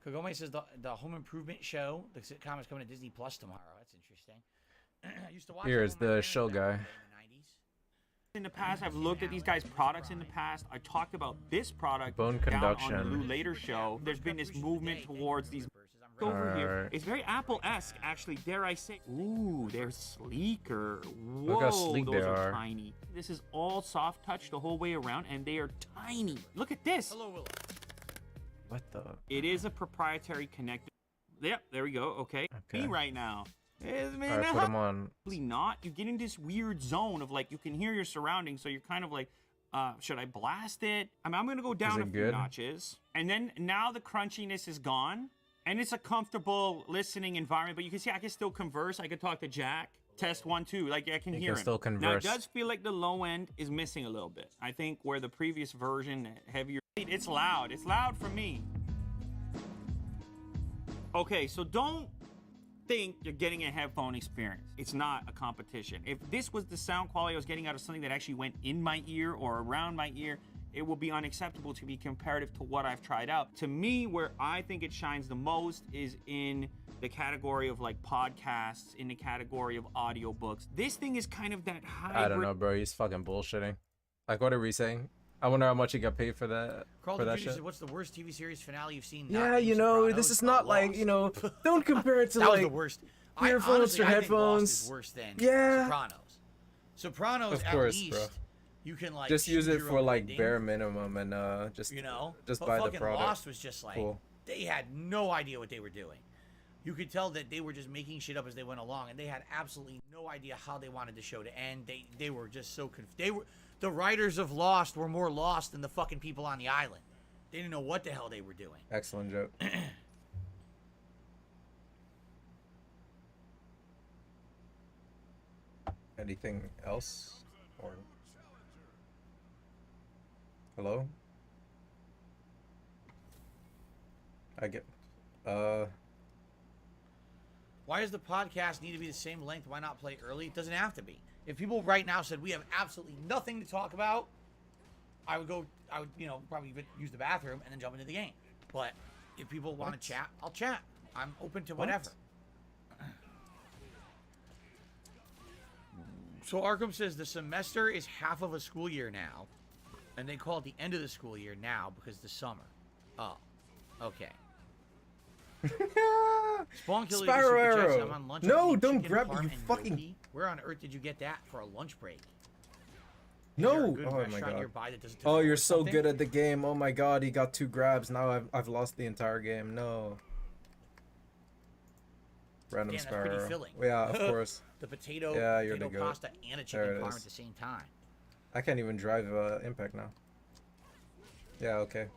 Kagome says the Home Improvement show, the sitcom, is coming to Disney Plus tomorrow. That's interesting. I used to watch Here it is with my the parents show back in guy. the 90s. In the past, I've looked at these guys' products in the past. I talked about this product Bone down on the conduction. Lou Later show. There's been this movement towards these over here. Alright. It's very Apple-esque, actually, dare I say. Ooh, they're sleeker. Whoa, Look how sleek those they are are. tiny. This is all soft touch the whole way around, and they are tiny. Look at this. Hello, Will. What the? It is a proprietary connector. Yep, there we go. Okay. Okay. Me right now. Alright, put them on. Probably not. You get in this weird zone of like you can hear your surroundings, so you're kind of like, should I blast it? I mean, I'm gonna go down it a few good? notches, and then now the crunchiness is gone, and it's a comfortable listening environment. But you can see I can still converse. I can talk to Jack. Test 1, 2. Like I can You hear can him. still Now it converse. does feel like the low end is missing a little bit. I think where the previous version heavier. It's loud. It's loud for me. Okay, so don't think you're getting a headphone experience. It's not a competition. If this was the sound quality I was getting out of something that actually went in my ear or around my ear, it will be unacceptable to be comparative to what I've tried out. To me, where I think it shines the most is in the category of like podcasts, in the category of audiobooks. This thing is kind of that hybrid. I don't know, bro. He's fucking bullshitting. Like, what are we saying? I wonder how much he got paid for that. Call for of that Duty shit. said, what's the worst TV series finale you've seen? Yeah, Not you know, Sopranos, this is not like, Lost. you know, don't compare it to That was like the worst. earphones Honestly, or I think Lost headphones. is worse than Yeah. Sopranos. Sopranos, Of at course, least, bro. you can like just use choose it your for own like ending, bare minimum and just you know. just but buy the fucking product. Lost was just like Cool. they had no idea what they were doing. You could tell that they were just making shit up as they went along, and they had absolutely no idea how they wanted the show to end. They were just so the writers of Lost were more lost than the fucking people on the island. They didn't know what the hell they were doing. Excellent joke. Anything else? Or hello? I get Why does the podcast need to be the same length? Why not play early? It doesn't have to be. If people right now said we have absolutely nothing to talk about, I would, you know, probably use the bathroom and then jump into the game. But if people want to chat, I'll chat. I'm open to whatever. So Arkham says the semester is half of a school year now, and they call it the end of the school year now because the summer. Oh, okay. Spawn Killer Spyro Super Chats, Arrow. I'm on lunch. No, I'm eating don't chicken grab it, parm you and fucking- gnocchi. Where on earth did you get that for a lunch break? Is no. there a good Oh my restaurant god. nearby that doesn't Oh, deliver you're or so something? good at the game. Oh my god, he got 2 grabs. Now I've lost the entire game. No. Random Damn, that's pretty Spyro. filling. Yeah, of course. The potato, Yeah, you're potato the goat. pasta, and a There chicken it parm is. at the same time. I can't even drive Impact now. Yeah, okay.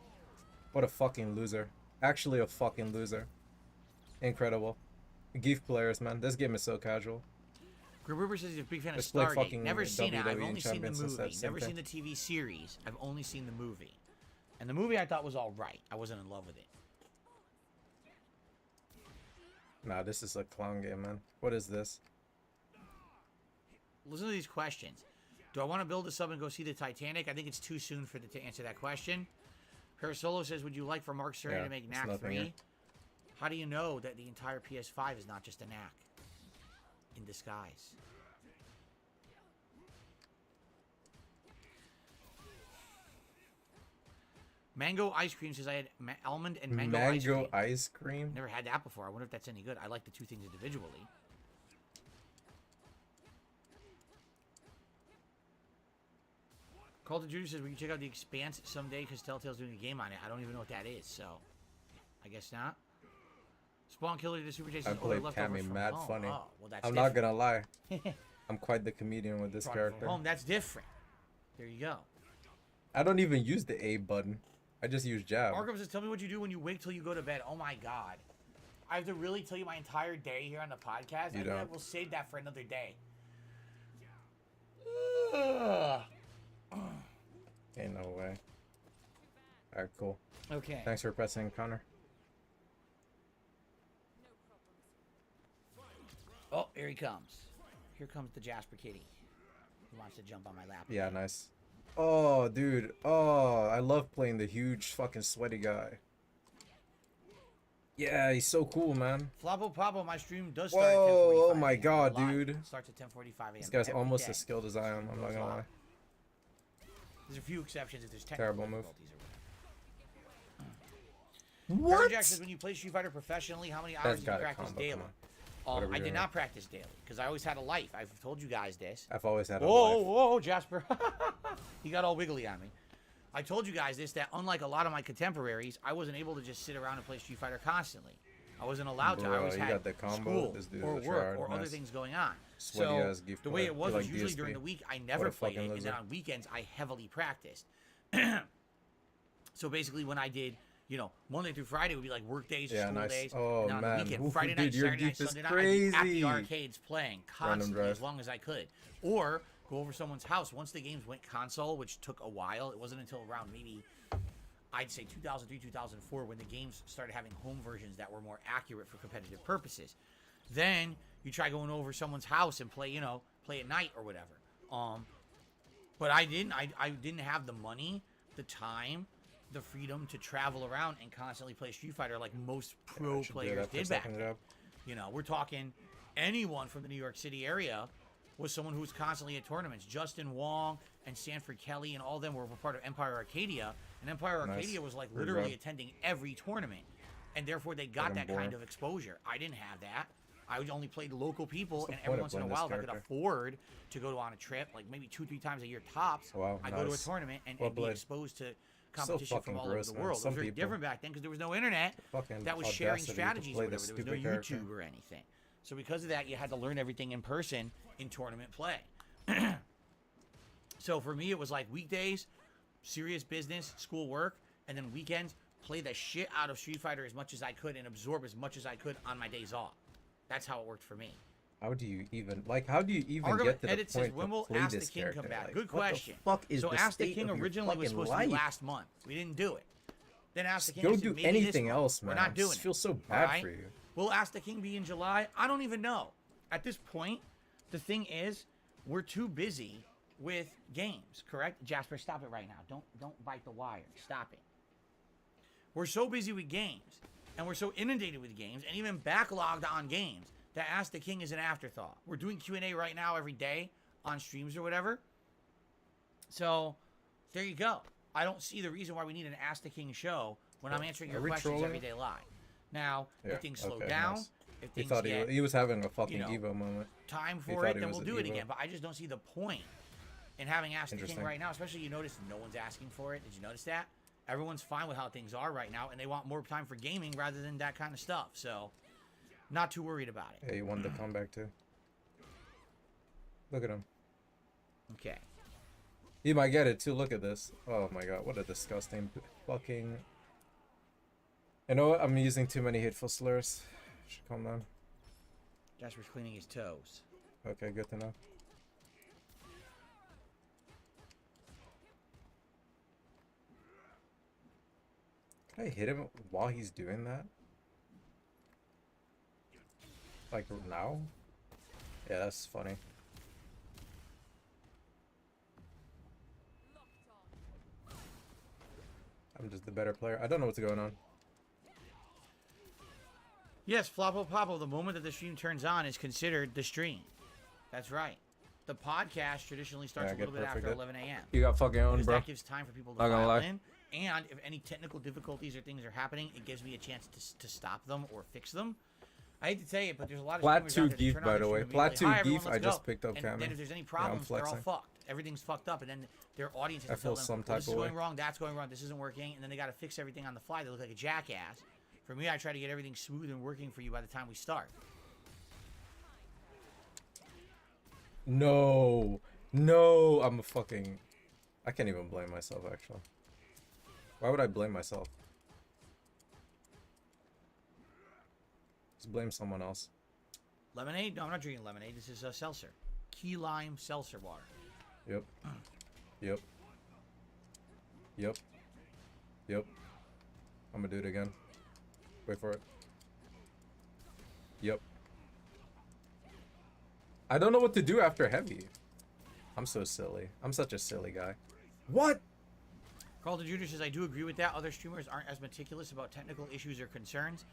What a fucking loser. Actually a fucking loser. Incredible. GIF players, man. This game is so casual. Grim River says he's a big fan of Let's play Stargate. fucking Never seen it. I've WWE only seen the Champions and movie. same Never thing. seen the TV series. I've only seen the movie. And the movie I thought was alright. I wasn't in love with it. Nah, this is a clown game, man. What is this? Listen to these questions. Do I want to build a sub and go see the Titanic? I think it's too soon to answer that question. Parasolo says, would you like for Mark Cerny Yeah, to make it's Knack nothing 3? here. How do you know that the entire PS5 is not just a Knack in disguise? Mango ice cream says I had almond and mango ice cream. Mango ice cream? Never had that before. I wonder if that's any good. I like the two things individually. Call of Duty says we can check out The Expanse someday because Telltale's doing a game on it. I don't even know what that is, so I guess not. Spawn Killer to Super Jason. I played Cammy mad home. funny. Oh, well, that's I'm not different. gonna lie. I'm quite the comedian with this From character. home, that's different. There you go. I don't even use the A button. I just use jab. Markham says, tell me what you do when you wait till you go to bed. Oh my god. I have to really tell you my entire day here on the podcast? You I think don't. we'll save that for another day. Ugh. Ain't no way. Alright, cool. Okay. Thanks for pressing Connor. Oh, here he comes. Here comes the Jasper Kitty. He wants to jump on my lap. Yeah, nice. Oh, dude. Oh, I love playing the huge fucking sweaty guy. Yeah, he's so cool, man. Flabo Pabo, my stream does start at 10:45 Whoa, oh my a.m. god, Live. dude. It starts at 10:45 a.m. This guy's every almost day. as skilled as I am, I'm not Goes gonna live. lie. There's a few exceptions if there's technical Terrible move. difficulties or What? Jack says, when you play Street Fighter professionally, how many That's hours do you gotta practice combo, daily? come on. Whatever I you're did doing. not practice daily because I always had a life. I've told you guys this. I've always had a Whoa, life. whoa, Jasper. He got all wiggly on me. I told you guys this, that unlike a lot of my contemporaries, I wasn't able to just sit around and play Street Fighter constantly. I wasn't allowed to. I Bro, always you had got the combo. school This dude or is a work tryhard. or other Nice. things going on. Sweaty So ass gift the way player. it was You like usually DSP. during the week, I What never a played fucking it, and then loser. on weekends, I heavily practiced. So basically, when I did, Monday through Friday would be like work days, Yeah, school nice. days, Oh, and on man. the weekend, Ooh, Friday dude, night, your Saturday night, deep is Sunday night, I'd be at the crazy. arcades playing constantly drive. as long as I could, or go over someone's house. Once the games went console, which took a while, it wasn't until around maybe I'd say 2003, 2004 when the games started having home versions that were more accurate for competitive purposes. Then you try going over someone's house and play, play at night or whatever. But I didn't have the money, the time, the freedom to travel around and constantly play Street Fighter like most pro Should do players that for a did back second then. job. We're talking anyone from the New York City area was someone who was constantly at tournaments. Justin Wong and Sanford Kelly and all of them were part of Empire Arcadia, and Empire Nice. Arcadia was like Good literally job. attending every tournament, and therefore they got Fucking that boring. kind of exposure. I didn't have that. I only played local people, What's the and point every of once in a playing this while, if I could character? afford to go on a trip, like maybe 2-3 times a year tops, Wow, I go to a nice. tournament and, Well and be played. exposed to competition fucking from all gross, over the man. world. Some Those were people- different back then because there was no internet Fucking that was sharing audacity to strategies play or whatever. this There was no stupid character. YouTube or anything. So because of that, you had to learn everything in person in tournament play. So for me, it was like weekdays, serious business, school work, and then weekends, play the shit out of Street Fighter as much as I could and absorb as much as I could on my days off. That's how it worked for me. How do you even Argument get to the Edit says, point when to will play Ask the this King character? come back? Like, Good what the question. fuck is So the Ask the state King of your originally was fucking supposed to be life? last month. We didn't do it. Then Ask the King. Go I said, do maybe this anything month. else, man. We're not I doing just it. feel so All bad right? for you. Will Ask the King be in July? I don't even know. At this point, the thing is, we're too busy with games, correct? Jasper, stop it right now. Don't bite the wire. Stop it. We're so busy with games, and we're so inundated with games, and even backlogged on games, that Ask the King is an afterthought. We're doing Q&A right now every day on streams or whatever. So, there you go. I don't see the reason why we need an Ask the King show when I'm answering your Are we questions trolling? every day live. Now, Yeah, if things slow okay, down, nice. if He things thought get he was having a fucking know, Evo moment. time He for thought it, he then was we'll an do it Evo. again. But I just don't see the point in having Ask the King Interesting. right now, especially you notice no one's asking for it. Did you notice that? Everyone's fine with how things are right now, and they want more time for gaming rather than that kind of stuff. So, not too worried about it. Yeah, he wanted to come back too. Look at him. Okay. He might get it too. Look at this. Oh my god, what a disgusting fucking. You know what? I'm using too many hateful slurs. Should calm down. Jasper's cleaning his toes. Okay, good to know. Can I hit him while he's doing that? Like now? Yeah, that's funny. I'm just the better player. I don't know what's going on. Yes, Floppo Poppo, the moment that the stream turns on is considered the stream. That's right. The podcast traditionally starts Yeah, a little get bit after perfect. 11 a.m. You got fucking own, Because bro. that gives time for people to Not gonna file lie. in. And if any technical difficulties or things are happening, it gives me a chance to stop them or fix them. I hate to tell you, but there's a lot of Plat streamers 2 out there that Geef, turn on by their the way. stream and be Plat like, 2 "Hi, everyone, Geef, let's I just go." picked up and Cameron. then if there's any Yeah, I'm problems, they're all flexing. fucked. Everything's fucked up, and then their audience I has to tell feel them, some "Well, type this is of going way. wrong, that's going wrong, this isn't working," and then they got to fix everything on the fly. They look like a jackass. For me, I try to get everything smooth and working for you by the time we start. No, no, I'm a fucking. I can't even blame myself actually. Why would I blame myself? Just blame someone else. Lemonade? No, I'm not drinking lemonade. This is seltzer. Key lime seltzer water. Yep. Yep. Yep. Yep. I'm gonna do it again. Wait for it. Yep. I don't know what to do after heavy. I'm so silly. I'm such a silly guy. What? Carlton Jr. says, I do agree with that. Other streamers aren't as meticulous about technical issues or concerns.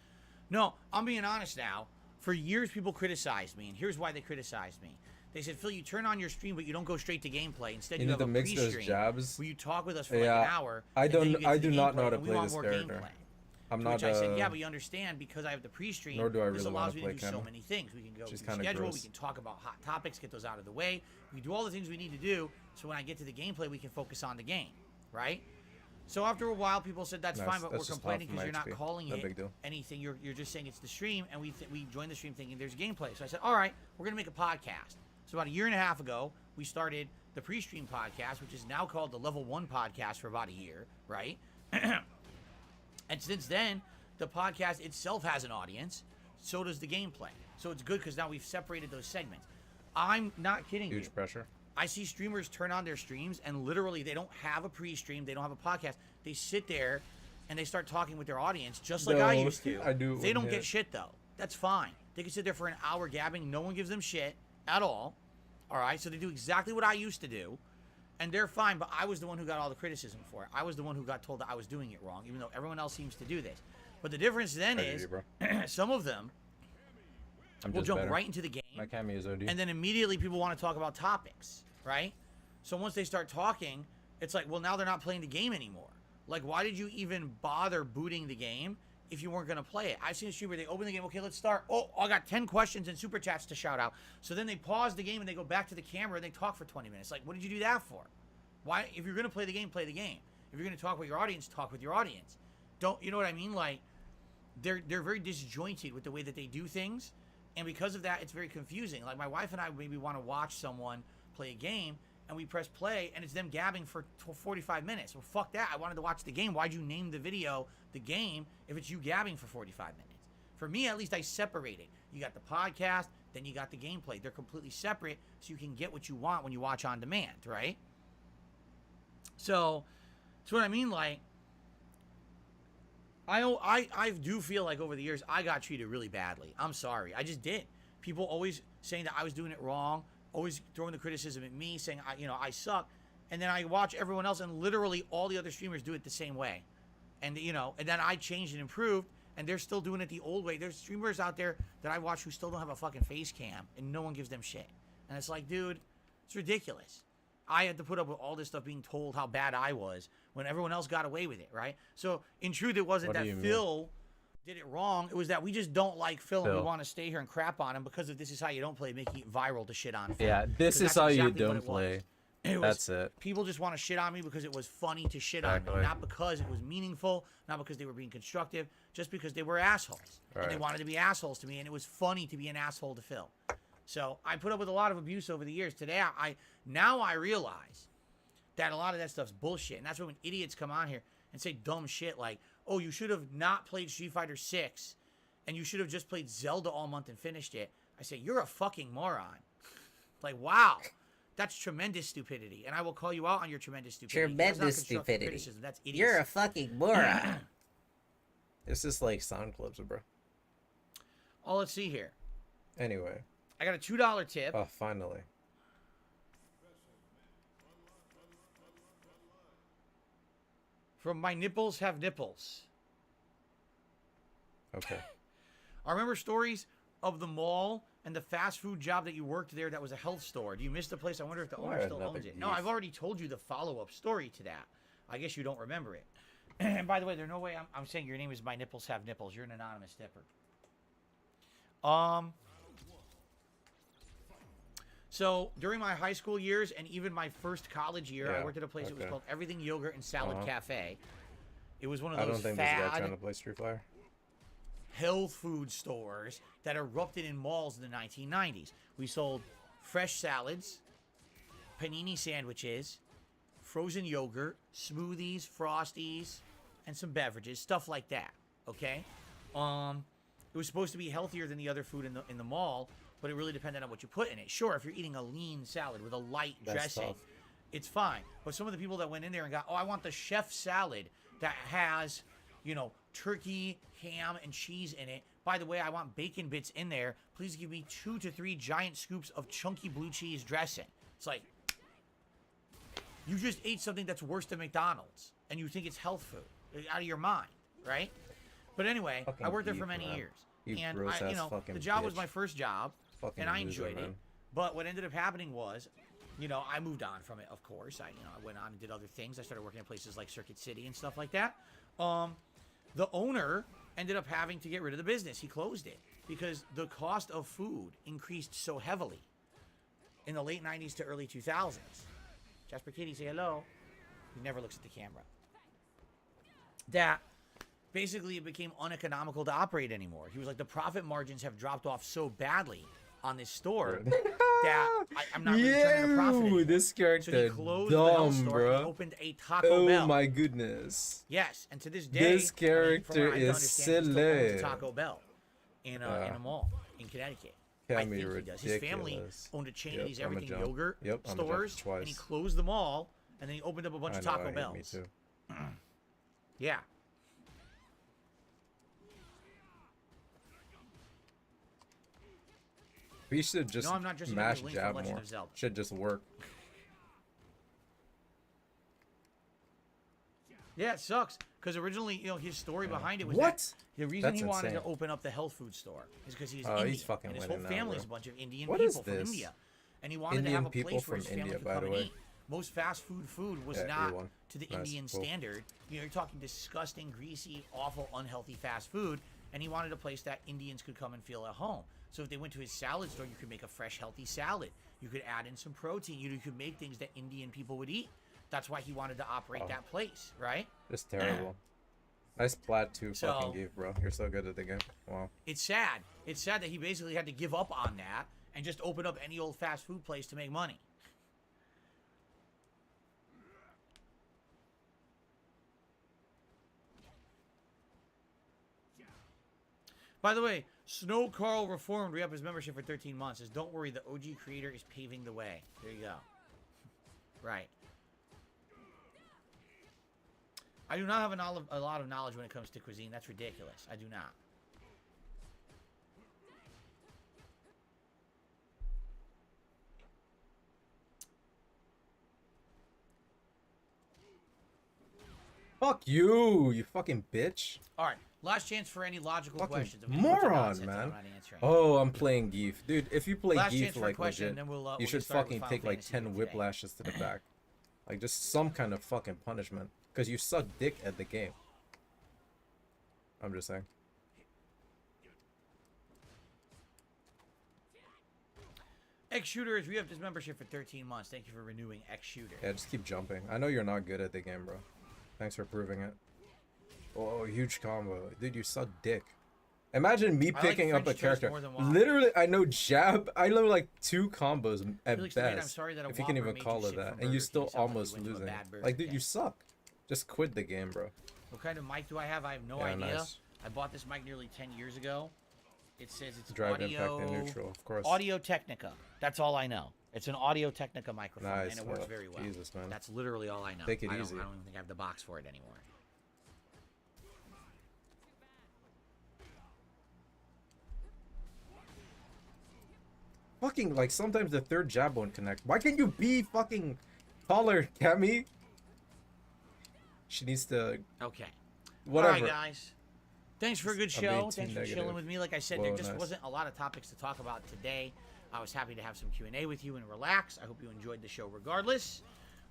No, I'm being honest now. For years, people criticized me, and here's why they criticized me. They said, Phil, you turn on your stream, but you don't go straight to gameplay. Instead, You you, need have to a mix those pre-stream jabs. where you talk with us for like Yeah, an hour. I and then don't- you get I to the do not know gameplay, how to and we play want this more character. gameplay. I'm To not. which I said, yeah, but you understand because I have the pre-stream. Nor do I this really allows wanna me to play do so Camo. many things. We can go Which is we kinda schedule. We gross. can talk about hot topics, get those out of the way. We do all the things we need to do, so when I get to the gameplay, we can focus on the game, right? So after a while, people said that's Nice. fine, but That's we're just complaining off my because you're not XP. calling No it big deal. anything. You're just saying it's the stream, and we joined the stream thinking there's gameplay. So I said, all right, we're gonna make a podcast. So about a year and a half ago, we started the pre-stream podcast, which is now called the Level 1 podcast for about a year, right? And since then, the podcast itself has an audience. So does the gameplay. So it's good because now we've separated those segments. I'm not kidding you. Huge pressure. I see streamers turn on their streams and literally they don't have a pre-stream, they don't have a podcast. They sit there and they start talking with their audience just like I No, used to. I do They don't admit. get shit though. That's fine. They can sit there for an hour gabbing. No one gives them shit at all. All right, so they do exactly what I used to do, and they're fine. But I was the one who got all the criticism for it. I was the one who got told that I was doing it wrong, even though everyone else seems to do this. But the difference then I hear is you, bro. some of them I'm will just jump better. right into the game. My cameos OD. And then immediately people want to talk about topics, right? So once they start talking, it's like, well, now they're not playing the game anymore. Like, why did you even bother booting the game if you weren't going to play it? I've seen a streamer, they open the game, okay, let's start. Oh, I got 10 questions and super chats to shout out. So then they pause the game and they go back to the camera and they talk for 20 minutes. Like, what did you do that for? Why, if you're going to play the game, play the game. If you're going to talk with your audience, talk with your audience. Don't, you know what I mean? Like, they're very disjointed with the way that they do things. And because of that, it's very confusing. Like, my wife and I maybe want to watch someone play a game, and we press play, and it's them gabbing for 45 minutes. Well, fuck that. I wanted to watch the game. Why'd you name the video the game if it's you gabbing for 45 minutes? For me, at least, I separate it. You got the podcast, then you got the gameplay. They're completely separate, so you can get what you want when you watch on demand, right? So, that's what I mean. Like, I do feel like over the years I got treated really badly. I'm sorry. I just did. People always saying that I was doing it wrong, always throwing the criticism at me, saying I suck. And then I watch everyone else and literally all the other streamers do it the same way. And and then I changed and improved and they're still doing it the old way. There's streamers out there that I watch who still don't have a fucking face cam and no one gives them shit. And it's like, dude, it's ridiculous. I had to put up with all this stuff being told how bad I was when everyone else got away with it, right? So, in truth, it wasn't What that do you mean? Phil did it wrong. It was that we just don't like Phil and we Phil. want to stay here and crap on him because of this is how you don't play, making it viral to shit on Phil. Yeah, this 'Cause is that's how you exactly what don't it was. play. It was- That's it. People just want to shit on me because it was funny to shit on Exactly. me. Not because it was meaningful, not because they were being constructive, just because they were assholes. And they Right. wanted to be assholes to me, and it was funny to be an asshole to Phil. So I put up with a lot of abuse over the years. Today, now I realize that a lot of that stuff's bullshit. And that's when idiots come on here and say dumb shit like, oh, you should have not played Street Fighter 6 and you should have just played Zelda all month and finished it. I say, you're a fucking moron. Like, wow. That's tremendous stupidity. And I will call you out on your tremendous stupidity. That's not Tremendous constructive stupidity. criticism. That's idiocy. You're a fucking moron. It's just like sound clips, bro. Oh, let's see here. Anyway. I got a $2 tip. Oh, finally. From My Nipples Have Nipples. Okay. I remember stories of the mall and the fast food job that you worked there that was a health store. Do you miss the place? I wonder if the owner What still another owns it. No, beef. I've already told you the follow-up story to that. I guess you don't remember it. And by the way, there's no way I'm saying your name is My Nipples Have Nipples. You're an anonymous tipper. So during my high school years and even my first college year, I Yeah, worked at a place that was okay. called Everything Yogurt and Salad Uh-huh. Cafe. It was one of I those don't think this guy fad trying to play Street Fighter. health food stores that erupted in malls in the 1990s. We sold fresh salads, panini sandwiches, frozen yogurt, smoothies, frosties, and some beverages, stuff like that. Okay, it was supposed to be healthier than the other food in the mall, but it really depended on what you put in it. Sure, if you're eating a lean salad with a light That's dressing, tough. it's fine. But some of the people that went in there and got, oh, I want the chef salad that has, turkey, ham, and cheese in it. By the way, I want bacon bits in there. Please give me 2 to 3 giant scoops of chunky blue cheese dressing. It's like, you just ate something that's worse than McDonald's, and you think it's health food. Out of your mind, right? But anyway, Fucking I worked there for geek, many man. years. You And gross-ass fucking the job was bitch. my first job, Fucking and I loser, enjoyed it. man. But what ended up happening was, I moved on from it, of course. I went on and did other things. I started working at places like Circuit City and stuff like that. the owner ended up having to get rid of the business. He closed it because the cost of food increased so heavily in the late 90s to early 2000s. Jasper Kitty, say hello. He never looks at the camera. That basically it became uneconomical to operate anymore. He was like, the profit margins have dropped off so badly on this store that I'm not really turning a profit anymore. This character So he closed the health dumb, store and he bro. opened a Taco Bell. Oh my goodness. Yes, and to this day, This character from what I can is understand, he still owns a silly. Taco Bell in a mall in Connecticut. I Can be think he does. His family ridiculous. owned a chain Yep, of these I'ma everything jump. yogurt Yep, I'ma jump stores, and he twice. closed them all, and then he opened up a bunch of I know, Taco I hate Bells. me too. Yeah. We should just No, I'm not just mash Link from jab Legend more. of Zelda. Should just work. Yeah, it sucks. Because originally, his story behind it was What? that the reason That's he wanted to insane. open up the health food store is because he's Oh, Indian, he's fucking and his whole winning now, family is bro. a bunch of Indian What is people from this? India, and he wanted Indian to have a people place where from his family India, could by come the and way. eat. Most fast food was Yeah, not A1. to the Nice, Indian cool. standard. You're talking disgusting, greasy, awful, unhealthy fast food, and he wanted a place that Indians could come and feel at home. So if they went to his salad store, you could make a fresh, healthy salad. You could add in some protein. You could make things that Indian people would eat. That's why he wanted to operate that place, right? It's terrible. Nice plat 2 So- fucking gave, bro. You're so good at the game. Wow. It's sad. It's sad that he basically had to give up on that and just open up any old fast food place to make money. By the way, Snow Carl Reformed re-up his membership for 13 months. Says, don't worry, the OG creator is paving the way. There you go. Right. I do not have a lot of knowledge when it comes to cuisine. That's ridiculous. I do not. Fuck you, you fucking bitch. All right. Last chance for any logical Fucking questions. of any bunch of moron, nonsense that I'm man. not answering. Oh, I'm playing Geef. Dude, if you play Last chance Geef for a like question, legit, then we'll you get should started with fucking Final take like Fantasy 10 today. whiplashes to the back. Like just some kind of fucking punishment. Because you suck dick at the game. I'm just saying. X Shooter has re-upped his membership for 13 months. Thank you for renewing X Shooter. Yeah, just keep jumping. I know you're not good at the game, bro. Thanks for proving it. Oh, huge combo. Dude, you suck dick. Imagine me I like picking up a French toast character. more than Whopper. Literally, I know jab. I know like 2 combos at Felix the Maid, I'm best. sorry that a If you can Whopper even made you call it shit that. from And you Burger still King. Sounds like you almost went to a losing. bad Burger Like, dude, King. you suck. Just quit the game, bro. What kind of mic do I have? I have no Yeah, idea. nice. I bought this mic nearly 10 years ago. It says it's Drive audio, impact and neutral, of course. Audio Technica. That's all I know. It's an Audio Technica microphone, Nice, and it works well, very well. Jesus, man. That's literally all I know. Take it I don't easy. even think I have the box for it anymore. Fucking, like, sometimes the third jab won't connect. Why can't you be fucking taller, Cammy? She needs to... Okay. Whatever. All right, guys. Thanks for a good I'm being show. too Thanks for chilling negative. with me. Like I said, Whoa, there just nice. wasn't a lot of topics to talk about today. I was happy to have some Q&A with you and relax. I hope you enjoyed the show regardless.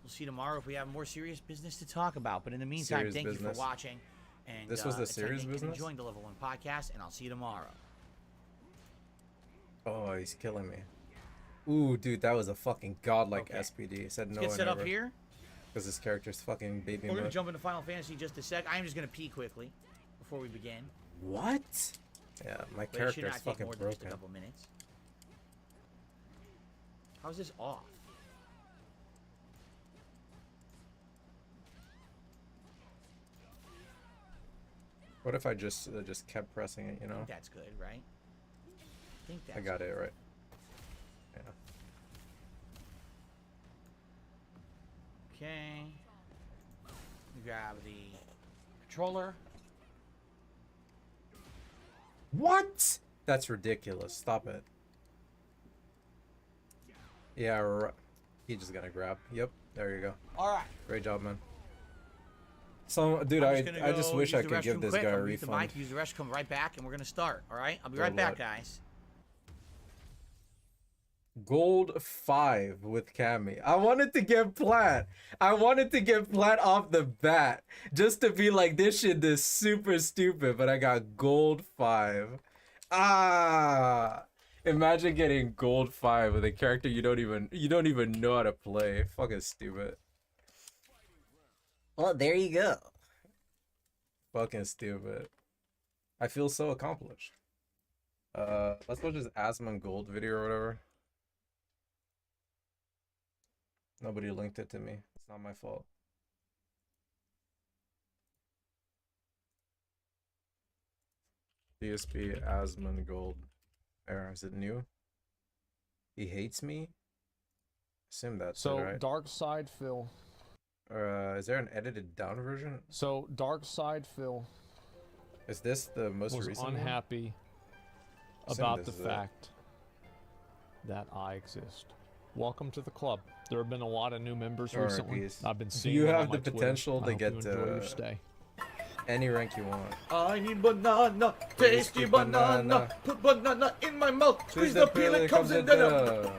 We'll see you tomorrow if we have more serious business to talk about. But in the meantime, Serious thank you business. for watching. And This was the attending serious and business? enjoying the Level 1 podcast, and I'll see you tomorrow. Oh, he's killing me. Ooh, dude, that was a fucking godlike Okay. SPD. He said no Let's get set and up here. Because this character's fucking baby We're going to mode. jump into Final Fantasy in just a sec. I am just going to pee quickly before we begin. What? Yeah, my But it should character's not take fucking more than just a broken. couple minutes. How's this off? What if I just kept pressing it, you I know? think that's good, right? I think that's I got it right. Yeah. Okay. Grab the controller. What? That's ridiculous. Stop it. Yeah, he just gonna grab. Yep, there you go. All right. Great job, man. So, dude, I'm I gonna just go wish use I the could give restroom this quick. guy a I'll mute the refund. mic, use the restroom, come right back, and we're gonna start. All right. I'll be Good right back, luck. guys. Gold 5 with Cammy. I wanted to get plat. I wanted to get plat off the bat. Just to be like, this shit is super stupid, but I got gold 5. Ah! Imagine getting gold 5 with a character you don't even know how to play. Fucking stupid. Well, there you go. Fucking stupid. I feel so accomplished. Let's watch this Asmon Gold video or whatever. Nobody linked it to me. It's not my fault. DSP Asmon Gold. Is it new? He hates me? Assume that's So it, right? Dark Side Phil. Is there an edited down version? So Dark Side Phil Is this the most was recent one? unhappy Assume about the this is it. fact that I exist. Welcome to the club. There have been a lot of new members Alright, recently. peace. I've been seeing You them on have my the Twitter. potential I to hope get you enjoy your stay. any rank you want. I need banana, tasty banana. Put banana in my mouth. Squeeze the peel, it comes in the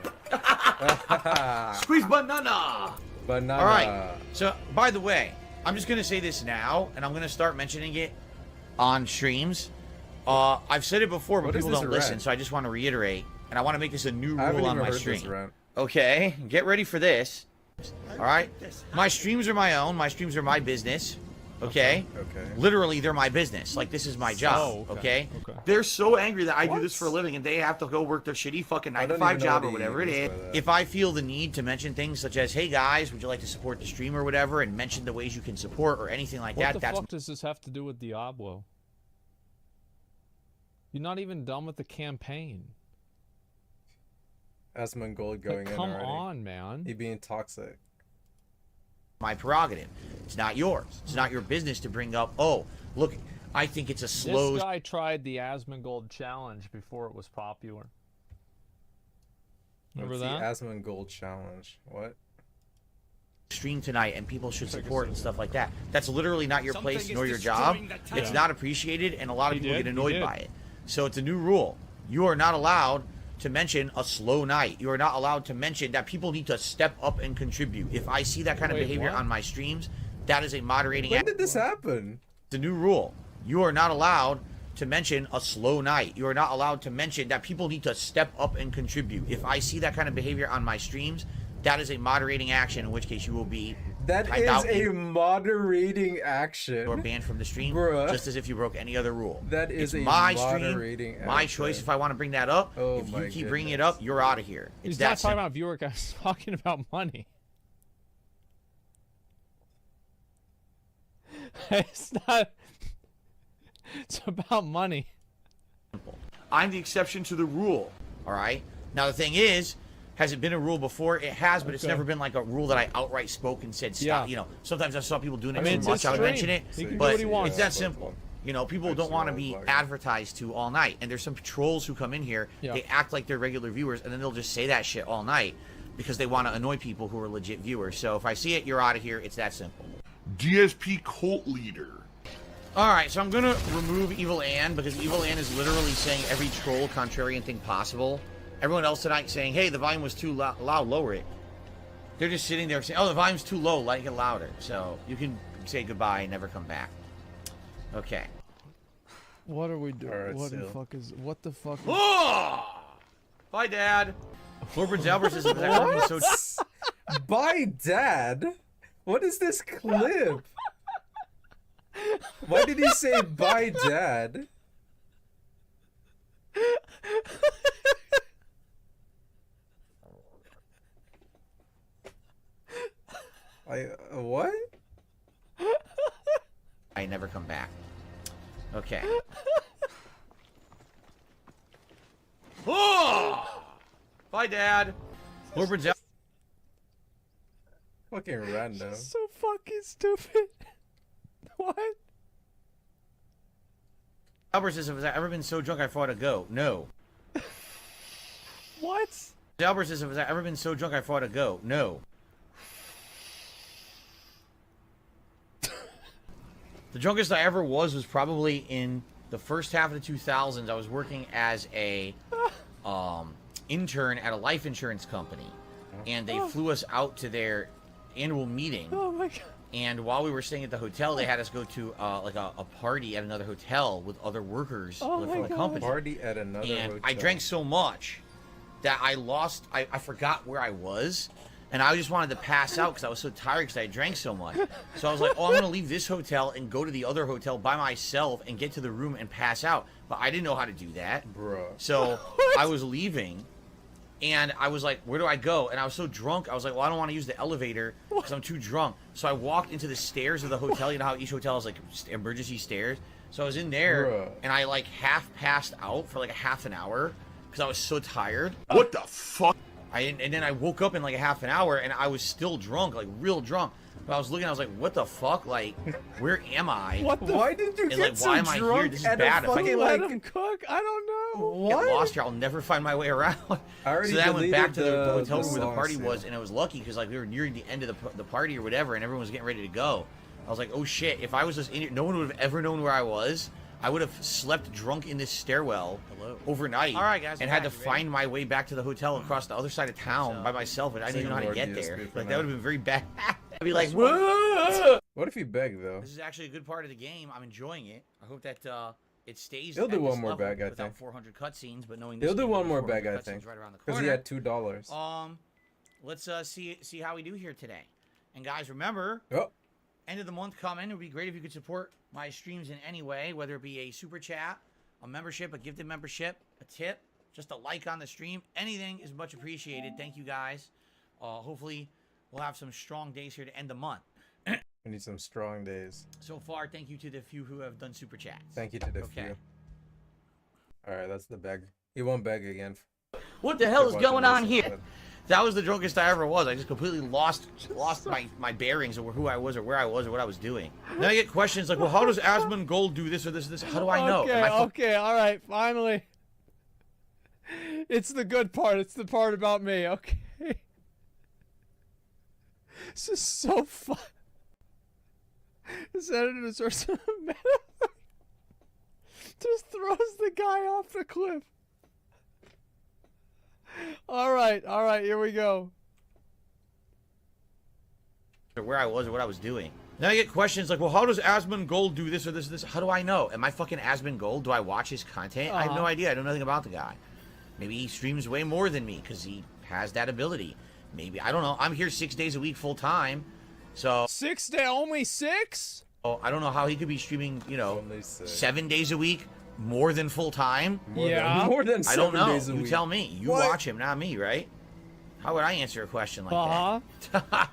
squeeze banana. Banana. All right. So, by the way, I'm just gonna say this now, and I'm gonna start mentioning it on streams. I've said it before, but What is people this don't listen, rant? so I just want to reiterate, and I want to make this a new I haven't rule on even my heard this stream. rant. Okay, get ready for this. All right, my streams are my own. My streams are my business. Okay. Okay. Literally, they're my business. Like, this is my job. Oh, okay. okay. They're so angry that I do this What? for a living, and they have to go work their shitty fucking I 9 to don't 5 even know job what or he whatever it means is. by that. If I feel the need to mention things such as, "Hey guys, would you like to support the stream or whatever," and mention the ways you can support or anything like What that, the that's fuck does this have to do with Diablo? You're not even done with the campaign. Asmon Gold Like, going in come already. on, man. He being toxic. my prerogative. It's not yours. It's not your business to bring up, "Oh, look, I think it's a slow This guy tried the Asmongold challenge before it was popular. Remember What's that? the Asmon Gold challenge? What? stream tonight and people should support and stuff like that." That's literally not your place nor your job. It's not appreciated, and a lot of He people did, get he annoyed did. by it. So it's a new rule. You are not allowed to mention a slow night. You are not allowed to mention that people need to step up and contribute. If I see that kind of Wait, behavior what? on my streams, that is a moderating When act. did this happen? The new rule. You are not allowed to mention a slow night. You are not allowed to mention that people need to step up and contribute. If I see that kind of behavior on my streams, that is a moderating action, in which case you will be That timed is out a moderating action. or banned from the stream, Bruh. just as if you broke any other rule. That is It's a my moderating stream, my action. choice if I want to bring that up. Oh if my you keep bringing it goodness. up, you're out of here. It's He's that not talking simple. about viewer guys. He's talking about money. It's not. It's about money. I'm the exception to the rule. All right. Now the thing is, has it been a rule before? It has, but it's Okay. never been like a rule that I outright spoke and said stop. Yeah. You know, sometimes I saw people doing it I mean, too it's much. his I would stream. mention it, He can do but what he wants. it's that simple. You know, people don't want to be advertised to all night, and there's some trolls who come in here. Yeah. They act like they're regular viewers, and then they'll just say that shit all night because they want to annoy people who are legit viewers. So if I see it, you're out of here. It's that simple. DSP cult leader. All right, so I'm gonna remove Evil Ann because Evil Ann is literally saying every troll contrarian thing possible. Everyone else tonight saying, "Hey, the volume was too loud, lower it." They're just sitting there saying, "Oh, the volume's too low, like it louder." So you can say goodbye and never come back. Okay. What are we doing? Alright, What the Sil. fuck is? What the fuck? Is, Oh! Bye, Dad. Lord Prince Albert says, "Everyone's so By dad? What is this clip? Why did he say bye dad? What? I never come back." Okay. Oh! Bye, Dad. Lord Prince Albert. Fucking random. so fucking stupid. What? Albert says, "Have I ever been so drunk I thought I'd go?" No. What? Albert says, "Have I ever been so drunk I thought I'd go?" No. The drunkest I ever was probably in the first half of the 2000s. I was working as a intern at a life insurance company, and they flew us out to their annual meeting. Oh my god. And while we were staying at the hotel, they had us go to like a party at another hotel with other workers from the company. Party at another And hotel. I drank so much that I forgot where I was. And I just wanted to pass out because I was so tired because I drank so much. So I was like, oh, I'm going to leave this hotel and go to the other hotel by myself and get to the room and pass out. But I didn't know how to do that. Bro. So I was leaving. And I was like, where do I go? And I was so drunk, I was like, well, I don't want to use the elevator because I'm too drunk. So I walked into the stairs of the hotel. You know how each hotel has like emergency stairs? So I was in there, Bruh. and I like half passed out for like a half an hour because I was so tired. What the fuck? And then I woke up in like a half an hour, and I was still drunk, like real drunk. But I was looking, I was like, what the fuck? Like, where am I? What the? Why did you And, get like, so why am I here? drunk This is at bad. a If I fucking get Let like? him cook? I don't know. Get What? lost here, I'll never find my way around. I already So then I went back to the deleted hotel the room where the songs, party yeah. was, and I was lucky because like we were nearing the end of the party or whatever, and everyone was getting ready to go. I was like, oh shit! If I was just in here, no one would have ever known where I was. I would have slept drunk in this stairwell overnight. All right, guys, and we're had to back. You find my way back to the hotel across the other side of town by myself, and I didn't even know how to get there. Like that would have been very bad. I'd be like, whoa! What if he begged though? This is actually a good part of the game. I'm enjoying it. I hope that it stays. He'll at do this one more level bag, I without think. 400 cutscenes, but knowing He'll this do game, one more 400 bag, I cutscenes think, right around the because he corner. had $2. Let's see how we do here today. And guys, remember, Oh, end of the month coming. It would be great if you could support my streams in any way, whether it be a super chat, a membership, a gifted membership, a tip, just a like on the stream. Anything is much appreciated. Thank you guys. Hopefully, we'll have some strong days here to end the month. we need some strong days. So far, thank you to the few who have done super chats. Thank you to the Okay. few. All right, that's the beg. He won't beg again. What the hell is Watching going this on here? instead. That was the drunkest I ever was. I just completely lost my bearings of who I was or where I was or what I was doing. Then I get questions like, well, how does Asmongold do this or this or this? How do I know? Okay, Am I okay, all right, finally. It's the good part. It's the part about me. Okay. This is so fun. The senator starts just throws the guy off the cliff. All right, here we go. where I was or what I was doing. Then I get questions like, well, how does Asmongold do this or this or this? How do I know? Am I fucking Asmongold? Do I watch his content? I have no idea. I know nothing about the guy. Maybe he streams way more than me because he has that ability. Maybe. I don't know. I'm here 6 days a week full time. So 6 days, only 6? I don't know how he could be streaming, Only 6. 7 days a week more than full time. More than 7 I don't know. days a You week. tell me. You What? watch him, not me, right? How would I answer a question like that?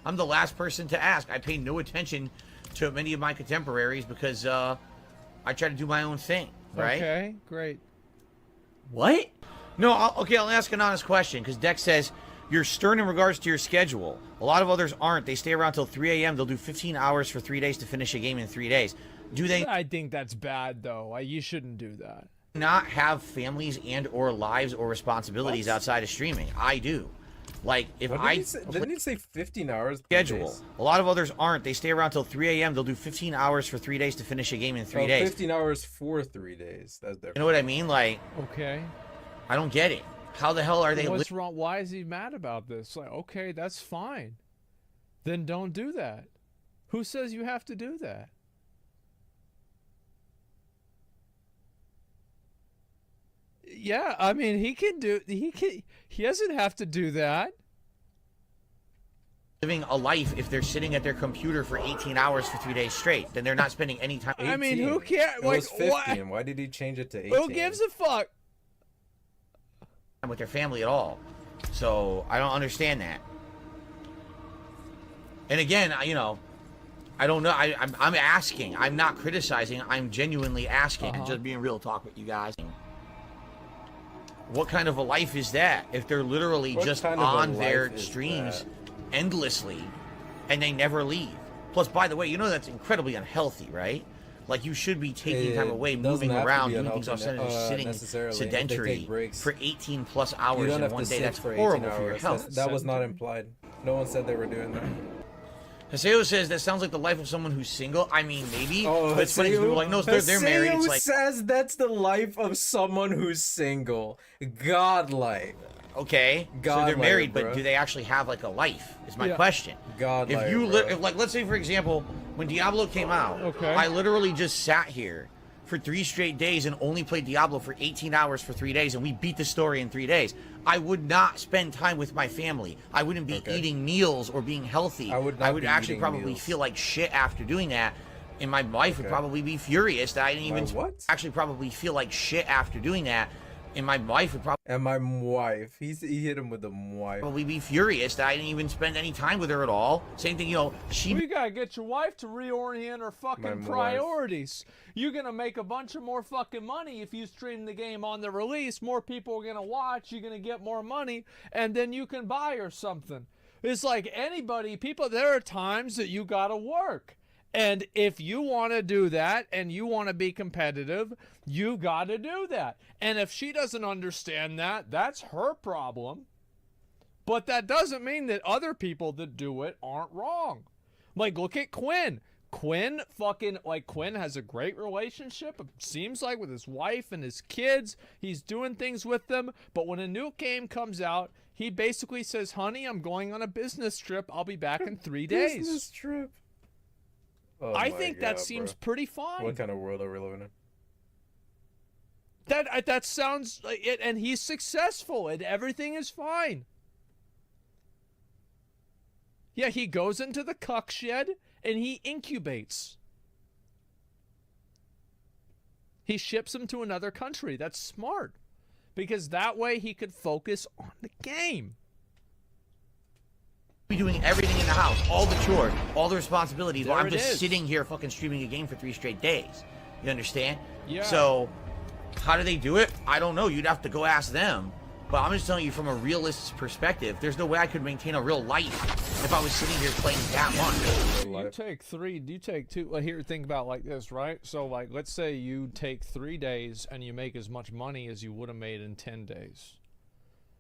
I'm the last person to ask. I pay no attention to many of my contemporaries because I try to do my own thing, right? Okay, great. What? No, I'll ask an honest question because Dex says you're stern in regards to your schedule. A lot of others aren't. They stay around till 3 a.m. They'll do 15 hours for 3 days to finish a game in 3 days. Do they I think that's bad, though. You shouldn't do that. not have families and or lives or responsibilities outside of streaming? I do. Like, if What I didn't he say 15 hours? schedule, a lot of others aren't. They stay around till 3 a.m. They'll do 15 hours for 3 days to finish a game in 3 days. 15 hours for 3 days. That's different. You know what I mean? Like, Okay. I don't get it. How the hell are they? What's wrong? Why is he mad about this? Like, okay, that's fine. Then don't do that. Who says you have to do that? Yeah, I mean, he doesn't have to do that. living a life if they're sitting at their computer for 18 hours for 3 days straight? Then they're not spending any time. I mean, who cares? It Like, was 15. Why did he change it to 18? who gives a fuck? with their family at all. So I don't understand that. And again, I don't know. I'm asking. I'm not criticizing. I'm genuinely asking. And just being real talk with you guys. What kind of a life is that if they're literally What just kind of a on their life is streams that? endlessly and they never leave? Plus, by the way, that's incredibly unhealthy, right? Like, you should be taking time away, It doesn't moving have to around, be doing things unhealthy, outside of just sitting necessarily. If they take sedentary breaks. for 18 plus You hours don't in have one to day. sit That's for 18 horrible for your hours. health. That was not implied. No one said they were doing that. Haseo says that sounds like the life of someone who's single. I mean, maybe. Oh, but it's funny 'cause people are like, no, they're married. It's Haseo like, says that's the life of someone who's single. Godlike. okay, so God they're married, life, but bro. do they actually have like a life? Is my Yeah. question. God If life, you bro. if, like, let's say for example, when Diablo came out, Okay. I literally just sat here for 3 straight days and only played Diablo for 18 hours for 3 days, and we beat the story in 3 days. I would not spend time with my family. I wouldn't be Okay. eating meals or being healthy. I would not be actually eating probably meals. feel like shit after doing that. And my wife would Okay. probably be furious that I didn't My even what? actually probably feel like shit after doing that. And my wife would And my wife. He hit him with a wife. probably be furious that I didn't even spend any time with her at all. Same thing, she You gotta get your wife to reorient her My fucking wife. priorities. You're gonna make a bunch of more fucking money if you stream the game on the release. More people are gonna watch. You're gonna get more money, and then you can buy her something. It's like anybody, people. There are times that you gotta work, and if you want to do that and you want to be competitive, you gotta do that. And if she doesn't understand that, that's her problem. But that doesn't mean that other people that do it aren't wrong. Like, look at Quinn. Quinn has a great relationship, it seems like, with his wife and his kids. He's doing things with them. But when a new game comes out, he basically says, honey, I'm going on a business trip. I'll be back in 3 days. Business trip. Oh I my think that God, seems bro. pretty fine. What kind of world are we living in? That sounds like it, and he's successful, and everything is fine. Yeah, he goes into the cuck shed and he incubates. He ships them to another country. That's smart, because that way he could focus on the game. be doing everything in the house, all the chores, all the responsibilities, while There I'm it just is. sitting here fucking streaming a game for 3 straight days. You understand? Yeah. So, how do they do it? I don't know. You'd have to go ask them. But I'm just telling you from a realist perspective, there's no way I could maintain a real life if I was sitting here playing that much. You take two. Well, here, think about it like this, right? So, like, let's say you take 3 days and you make as much money as you would have made in 10 days.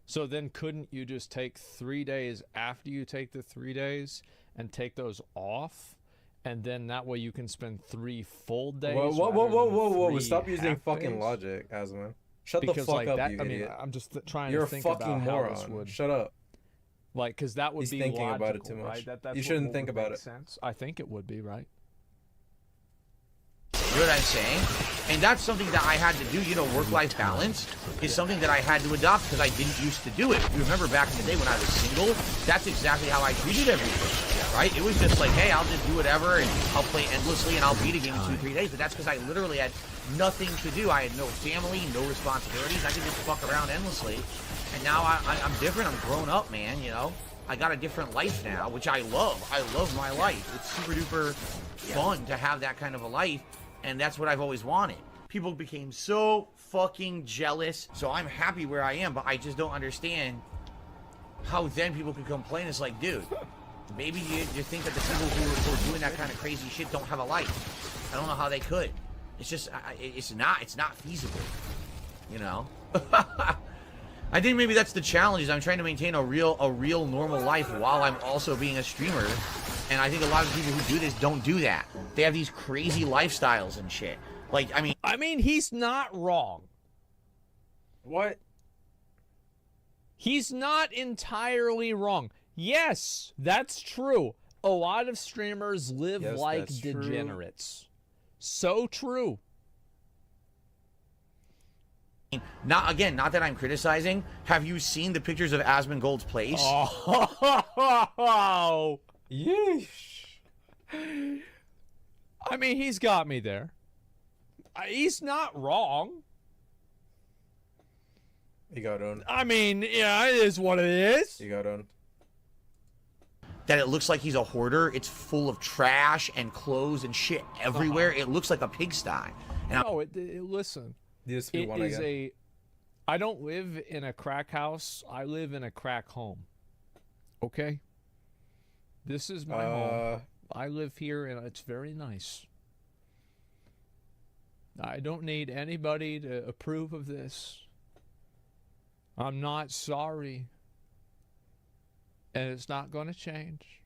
So then couldn't you just take 3 days after you take the 3 days and take those off? And then that way you can spend 3 full days. Whoa. rather Stop than using 3 fucking days? logic, Asman. Shut Because the fuck like up, that, you I mean, idiot. I'm just trying You're to a think fucking about how this moron. would, Shut up. like, because that would He's be thinking logical, about it too much. right? That's You what shouldn't would think about make it. sense. I think it would be, right? You know what I'm saying? And that's something that I had to do, work-life balance is something that I had to adopt because I didn't used to do it. You remember back in the day when I was single, that's exactly how I treated everything, right? It was just like, hey, I'll just do whatever and I'll play endlessly and I'll beat a game in 2-3 days. But that's because I literally had nothing to do. I had no family, no responsibilities. I could just fuck around endlessly. And now I'm different. I'm grown up, man, I got a different life now, which I love. I love my life. It's super duper fun to have that kind of a life. And that's what I've always wanted. People became so fucking jealous. So I'm happy where I am, but I just don't understand how then people could complain. It's like, dude, maybe you think that the people who are doing that kind of crazy shit don't have a life. I don't know how they could. It's just, it's not feasible, I think maybe that's the challenge is I'm trying to maintain a real normal life while I'm also being a streamer. And I think a lot of people who do this don't do that. They have these crazy lifestyles and shit. Like, I mean, he's not wrong. What? He's not entirely wrong. Yes, that's true. A lot of streamers live Yes, like that's true. degenerates. So true. not that I'm criticizing. Have you seen the pictures of Asmongold's place? Oh, Yeesh. I mean, he's got me there. He's not wrong. You got on. I mean, yeah, it is what it is. You got on. That it looks like he's a hoarder. It's full of trash and clothes and shit everywhere. It looks like a pigsty. And No, listen. DSP It one is again. I don't live in a crack house. I live in a crack home. Okay? This is my home. I live here and it's very nice. I don't need anybody to approve of this. I'm not sorry. And it's not going to change.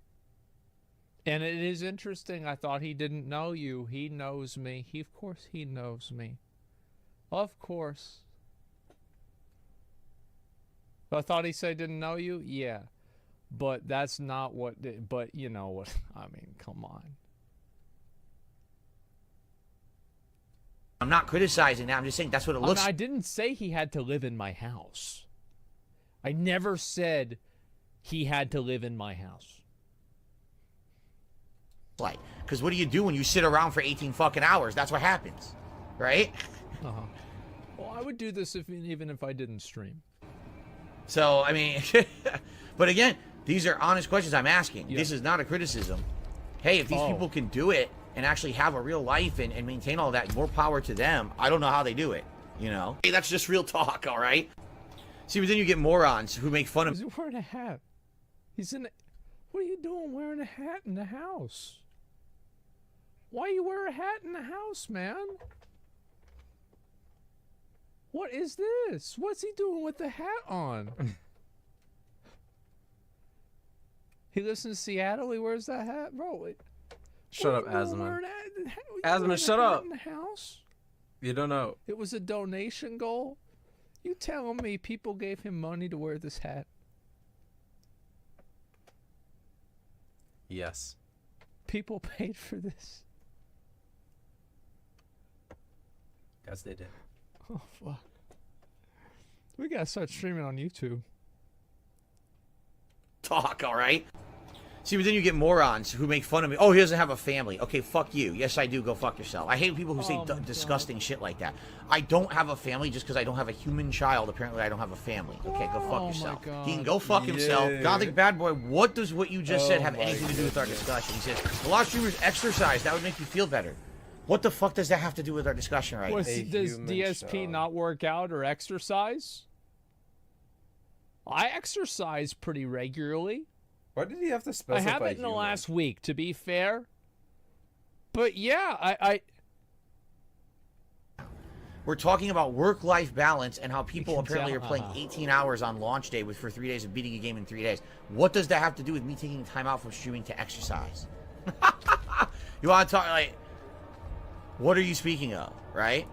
And it is interesting. I thought he didn't know you. He knows me. Of course he knows me. Of course. I thought he said didn't know you? Yeah. But that's not what, but you know what, I mean, come on. I'm not criticizing that. I'm just saying that's what it looks I didn't say he had to live in my house. I never said he had to live in my house. like. Because what do you do when you sit around for 18 fucking hours? That's what happens, right? Uh-huh. Well, I would do this even if I didn't stream. So, I mean, but again, these are honest questions I'm asking. Yeah. This is not a criticism. Hey, if these people can do it and actually have a real life and maintain all that, more power to them. I don't know how they do it, you know? Hey, that's just real talk, all right? See, but then you get morons who make fun of... He's wearing a hat. He's in... What are you doing wearing a hat in the house? Why you wear a hat in the house, man? What is this? What's he doing with the hat on? He lives in Seattle. He wears that hat, bro. Shut up, Asman. Asman, shut up. In the house? You don't know. It was a donation goal. You telling me people gave him money to wear this hat? Yes. People paid for this. Yes, they did. Oh fuck. We gotta start streaming on YouTube. talk, all right? See, but then you get morons who make fun of me. Oh, he doesn't have a family. Okay, fuck you. Yes, I do. Go fuck yourself. I hate people who say disgusting shit like that. I don't have a family just because I don't have a human child. Apparently, I don't have a family. Okay, go fuck yourself. He can go fuck himself. Gothic Bad Boy, what does what you just said have anything to do with our discussion? He says, a lot of streamers exercise. That would make you feel better. What the fuck does that have to do with our discussion right now? Does DSP not work out or exercise? I exercise pretty regularly. Why did he have to specify? I haven't in the last week, to be fair. But yeah, I We're talking about work-life balance and how people apparently are playing 18 hours on launch day for 3 days of beating a game in 3 days. What does that have to do with me taking time out from streaming to exercise? You want to talk, like, what are you speaking of, right?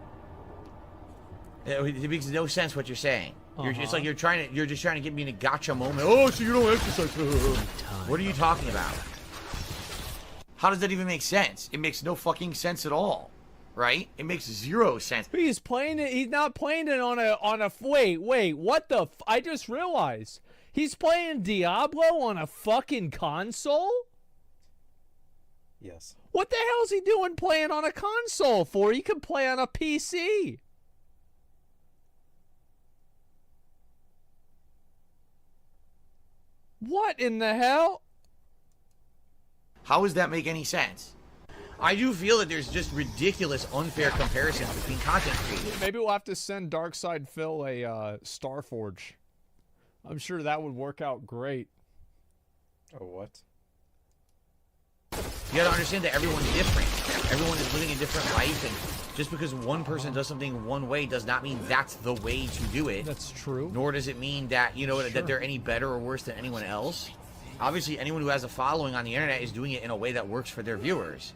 It makes no sense what you're saying. It's like you're just trying to get me in a gotcha moment. Oh, so you don't exercise. What are you talking about? How does that even make sense? It makes no fucking sense at all, right? It makes zero sense. He's playing it. He's not playing it on a. Wait. What the? I just realized he's playing Diablo on a fucking console. Yes. What the hell is he doing playing on a console for? He could play on a PC. What in the hell? How does that make any sense? I do feel that there's just ridiculous, unfair comparisons between content creators. Maybe we'll have to send Darkside Phil a Starforge. I'm sure that would work out great. Oh, what? You gotta understand that everyone's different. Everyone is living a different life, and just because one person does something one way does not mean that's the way to do it. That's true. Nor does it mean that, you know, that they're any better or worse than anyone else. Obviously, anyone who has a following on the internet is doing it in a way that works for their viewers.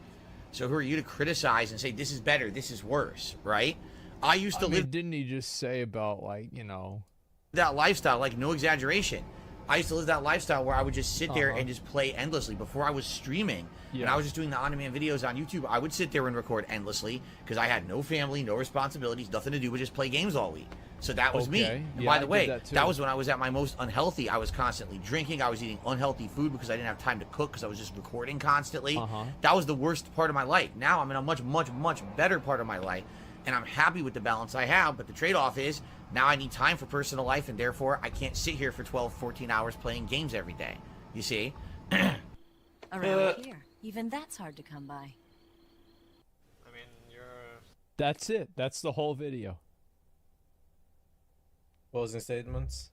So who are you to criticize and say, this is better, this is worse, right? I used to live... Didn't he just say about, like, you know... that lifestyle, like, no exaggeration. I used to live that lifestyle where I would just sit there and just play endlessly. Before I was streaming, and I was just doing the on-demand videos on YouTube, I would sit there and record endlessly because I had no family, no responsibilities, nothing to do but just play games all week. So that was me. And by the way, that was when I was at my most unhealthy. I was constantly drinking. I was eating unhealthy food because I didn't have time to cook because I was just recording constantly. That was the worst part of my life. Now I'm in a much, much, much better part of my life, and I'm happy with the balance I have, but the trade-off is now I need time for personal life, and therefore I can't sit here for 12, 14 hours playing games every day. You see? Around here, even that's hard to come by. I mean, That's it. That's the whole video. Closing statements?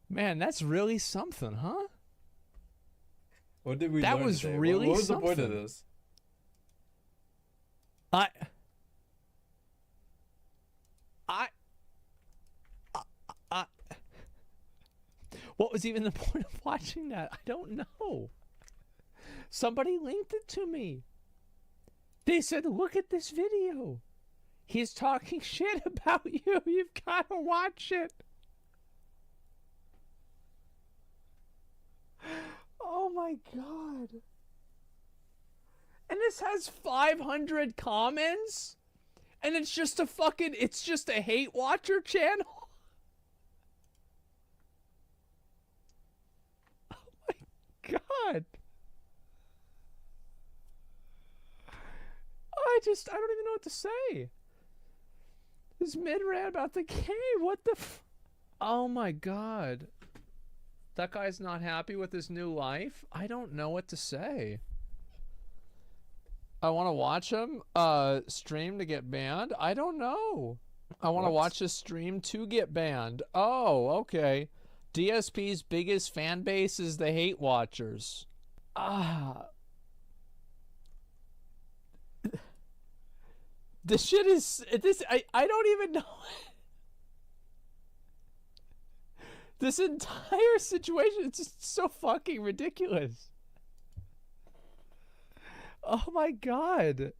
Man, that's really something, huh? What did we That learn was today? really what was something. the point of this? What was even the point of watching that? I don't know. Somebody linked it to me. They said, look at this video. He's talking shit about you. You've got to watch it. Oh my God. And this has 500 comments? And it's just a hate watcher channel? Oh my God. I don't even know what to say. This mid-rant about the game, what the oh my God. That guy's not happy with his new life? I don't know what to say. I want to watch him stream to get banned? I don't know. I want to watch his stream to get banned. Oh, okay. DSP's biggest fan base is the hate watchers. This shit is I don't even know. This entire situation is just so fucking ridiculous. Oh my God.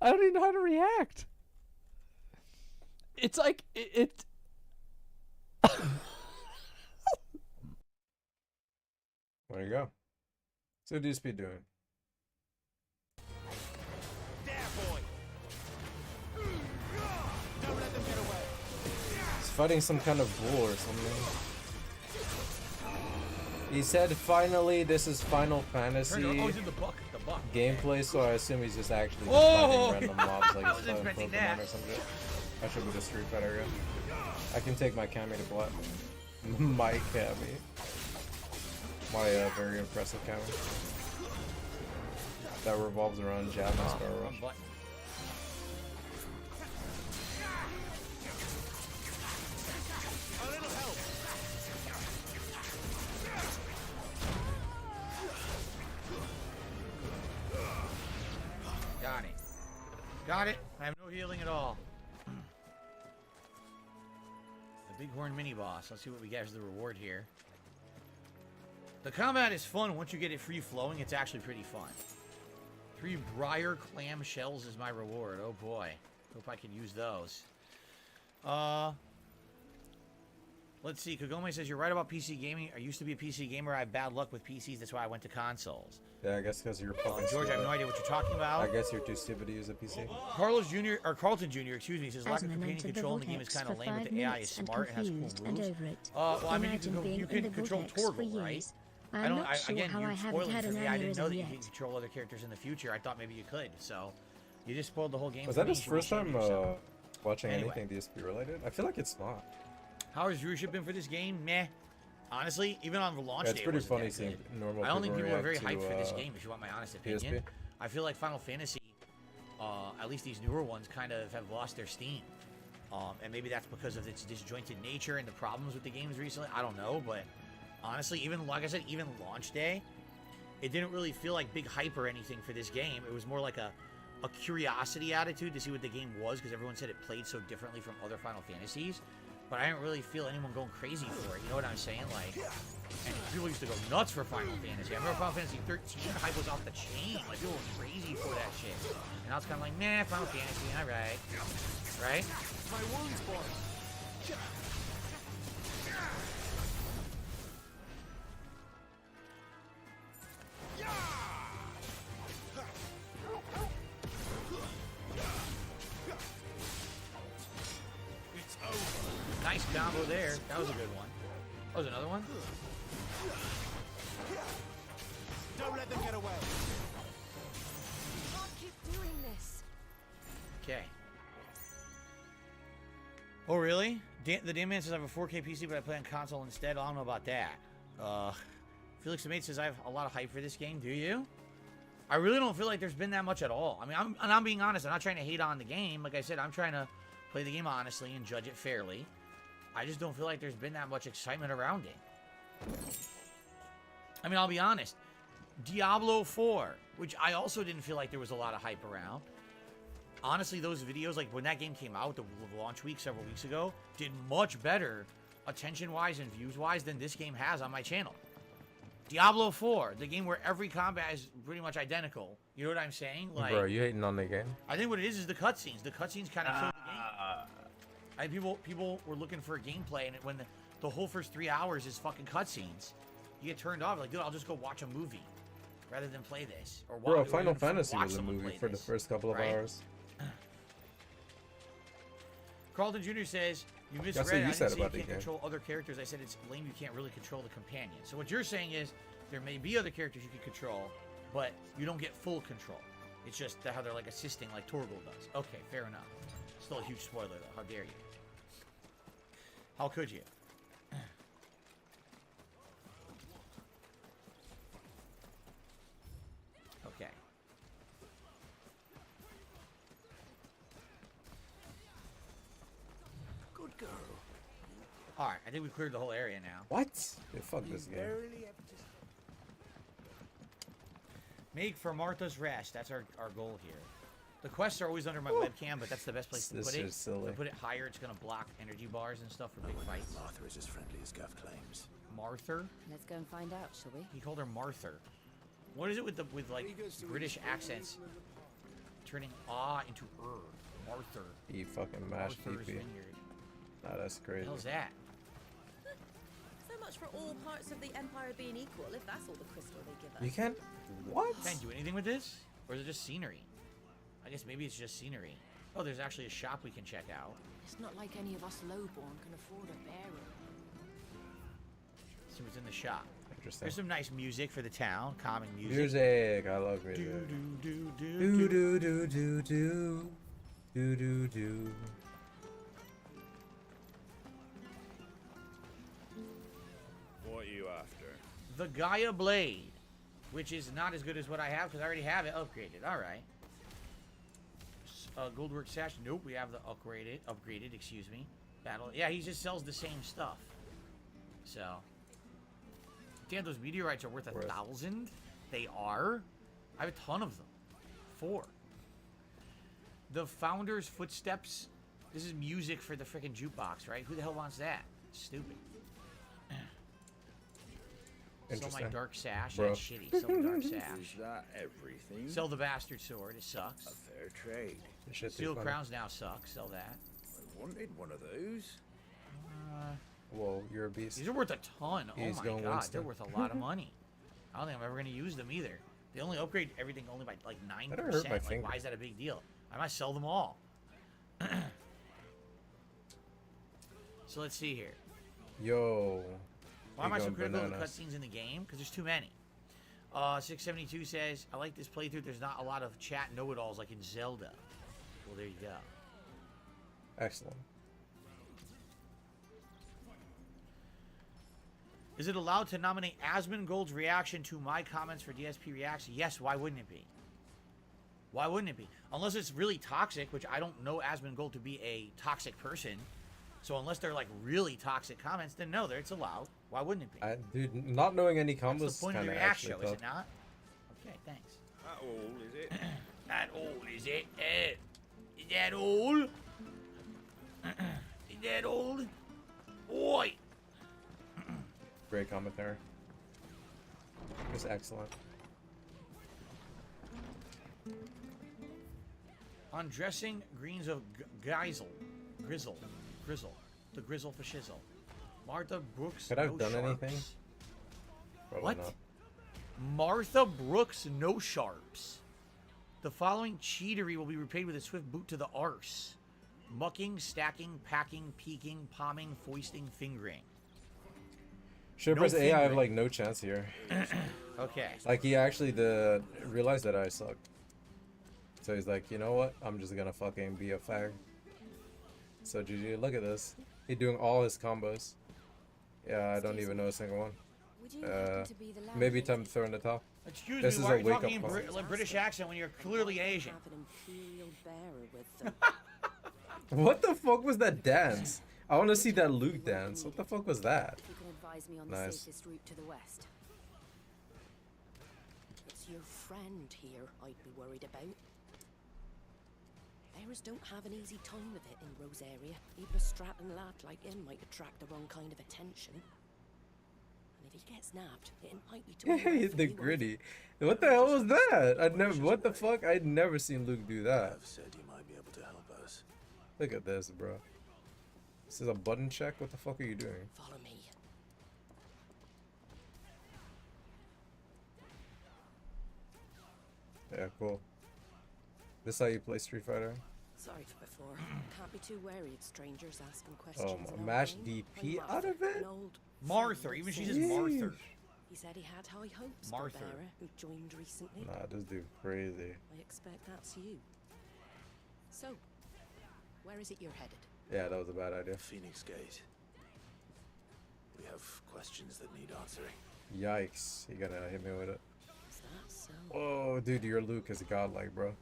I don't even know how to react. It's like it There you go. So DSP doing? He's fighting some kind of bull or something. He said finally this is Final Fantasy gameplay, so I assume he's just actually fighting random mobs like he's fighting Pokemon or something. I should be the Street Fighter guy. I can take my Cammy to black. My Cammy. My very impressive Cammy. That revolves around jab and Star Rush. Got it. Got it. I have no healing at all. The Bighorn mini boss. Let's see what we get as the reward here. The combat is fun. Once you get it free flowing, it's actually pretty fun. 3 Briar Clam Shells is my reward. Oh boy. Hope I can use those. Let's see. Kagome says, you're right about PC gaming. I used to be a PC gamer. I have bad luck with PCs. That's why I went to consoles. Yeah, I guess because you're probably George, I have no idea what you're talking about. I guess you're too stupid to use a PC. Carlton Jr., excuse me, says lack of companion control in the game is kind of lame, but the AI is smart and has cool moves. Well, I mean, you can control Torgal, right? Again, you're spoiling for me. I didn't know that you can control other characters in the future. I thought maybe you could, so you just spoiled the whole game. Was that his first time watching anything DSP related? I feel like it's not. How has viewership been for this game? Meh. Honestly, even on the launch day, it's pretty funny seeing normal. I don't think people are very hyped for this game, if you want my honest opinion. PSP? I feel like Final Fantasy, at least these newer ones, kind of have lost their steam. And maybe that's because of its disjointed nature and the problems with the games recently. I don't know, but honestly, even, like I said, even launch day, it didn't really feel like big hype or anything for this game. It was more like a curiosity attitude to see what the game was, because everyone said it played so differently from other Final Fantasies. But I didn't really feel anyone going crazy for it. You know what I'm saying? Like, and people used to go nuts for Final Fantasy. I remember Final Fantasy 13, hype was off the chain. Like, people were crazy for that shit. And now it's kind of like, nah, Final Fantasy, alright. Right? My wounds, boss. Nice combo there. That was a good one. That was another one. Don't let them get away. Can't keep doing this. Okay. Oh, really? The Dan Man says I have a 4K PC, but I play on console instead. I don't know about that. Felix the Mate says I have a lot of hype for this game. Do you? I really don't feel like there's been that much at all. I mean, I'm being honest. I'm not trying to hate on the game. Like I said, I'm trying to play the game honestly and judge it fairly. I just don't feel like there's been that much excitement around it. I mean, I'll be honest. Diablo 4, which I also didn't feel like there was a lot of hype around. Honestly, those videos, like when that game came out, the launch week several weeks ago, did much better attention-wise and views-wise than this game has on my channel. Diablo 4, the game where every combat is pretty much identical. You know what I'm saying? Like, Bro, you hating on the game? I think what it is the cutscenes. The cutscenes kind of killed the game. People were looking for gameplay, and when the whole first 3 hours is fucking cutscenes, you get turned off. Like, dude, I'll just go watch a movie rather than play this. Or Bro, watch, Final or Fantasy watch was a someone movie play for the this, first couple of right? hours. Carlton Jr. says, you misread. That's what you I said didn't say you about the can't game. control other characters. I said it's lame you can't really control the companion. So what you're saying is there may be other characters you can control, but you don't get full control. It's just how they're like assisting like Torgal does. Okay, fair enough. Still a huge spoiler though. How dare you? How could you? Okay. Good girl. Alright, I think we cleared the whole area now. What? Yeah, fuck this game. Make for Martha's Rest. That's our goal here. The quests are always under my webcam, but that's the best place to This put it. is silly. If I put it higher, it's gonna block energy bars and stuff for big fights. Martha is as friendly as Gav claims. Martha? Let's go and find out, shall we? He called her Martha. What is it with like British accents turning into Martha? You fucking mashed Martha's TP. Vineyard. Nah, that's What crazy. the hell's that? So much for all parts of the Empire being equal, if that's all the crystal they give us. You can't. What? Can't do anything with this? Or is it just scenery? I guess maybe it's just scenery. Oh, there's actually a shop we can check out. It's not like any of us lowborn can afford a bearer. See what's in the shop. Interesting. There's some nice music for the town, calming music. Music. I love music. Do Do do do do do do do do. What are you after? The Gaia Blade, which is not as good as what I have because I already have it upgraded. All right. Goldwork Sash. Nope, we have the upgraded. Excuse me. Battle. Yeah, he just sells the same stuff. So, damn, those meteorites are worth 1,000. They are. I have a ton of them. 4. The Founder's Footsteps. This is music for the freaking jukebox, right? Who the hell wants that? Stupid. Sell my Interesting. dark sash. Bro. That's shitty. Sell the dark sash. Is that everything? Sell the bastard sword. It sucks. A fair trade. This shit's too Steel funny. crowns now suck. Sell that. I wanted one of those. Whoa, you're a beast. These are worth a ton. He's Oh my going god, Winston. they're worth a lot of money. I don't think I'm ever going to use them either. They only upgrade everything only by like 9%. That hurt my Like, finger. why is that a big deal? I might sell them all. So let's see here. Yo. Why am I so going critical of the bananas. cutscenes in the game? Because there's too many. 672 says, I like this playthrough. There's not a lot of chat know-it-alls like in Zelda. Well, there you go. Excellent. Is it allowed to nominate Asmongold's reaction to my comments for DSP Reacts? Yes, why wouldn't it be? Why wouldn't it be? Unless it's really toxic, which I don't know Asmongold to be a toxic person. So unless they're like really toxic comments, then no, it's allowed. Why wouldn't it be? Dude, not knowing any combos That's the point of kind the of React actually show, is tough. it not? Okay, thanks. That all, is it? That all, is it? Is that all? Is that all? Oi! Great commentary. It was excellent. Undressing greens of Grizzle. The Grizzle for shizzle. Martha Brooks. Could I have no done sharps. anything? Probably What? not. Martha Brooks no sharps. The following cheatery will be repaid with a swift boot to the arse. Mucking, stacking, packing, peeking, palming, foisting, fingering. Should No press A, I have fingering. like no chance here. Okay. Like he actually realized that I suck. So he's like, you know what? I'm just gonna fucking be a fag. So GG, look at this. He's doing all his combos. Yeah, I don't even know a single one. Maybe time to throw in the top. Excuse This me, is why a are you wake-up talking in call. British accent when you're clearly Asian? Have an imperial bearer with them. What the fuck was that dance? I want to see that Luke dance. What the fuck was that? You can advise me on the Nice. safest route to the west. It's your friend here I'd be worried about. Bearers don't have an easy time of it in Rosaria. Even a strapping lad like him might attract the wrong kind of attention. And if he gets nabbed, it might be to The gritty. What the hell was that? I never. What the fuck? I'd never seen Luke do that. I've said you might be able to help us. Look at this, bro. This is a button check. What the fuck are you doing? Follow me. Yeah, cool. This how you play Street Fighter? Sorry for before. Can't be too wary of strangers asking questions. Oh, in our mash game. DP I'm out of Martha, it? an old Martha, friend even of she says Satan's. Martha. He said he had high hopes Martha. for Bearer, who joined recently. Nah, this dude crazy. I expect that's you. So, where is it you're headed? Yeah, that was a bad idea. Phoenix Gate. We have questions that need answering. Yikes. You gotta hit me with it. Is that so? Oh, dude, your Luke is godlike, bro.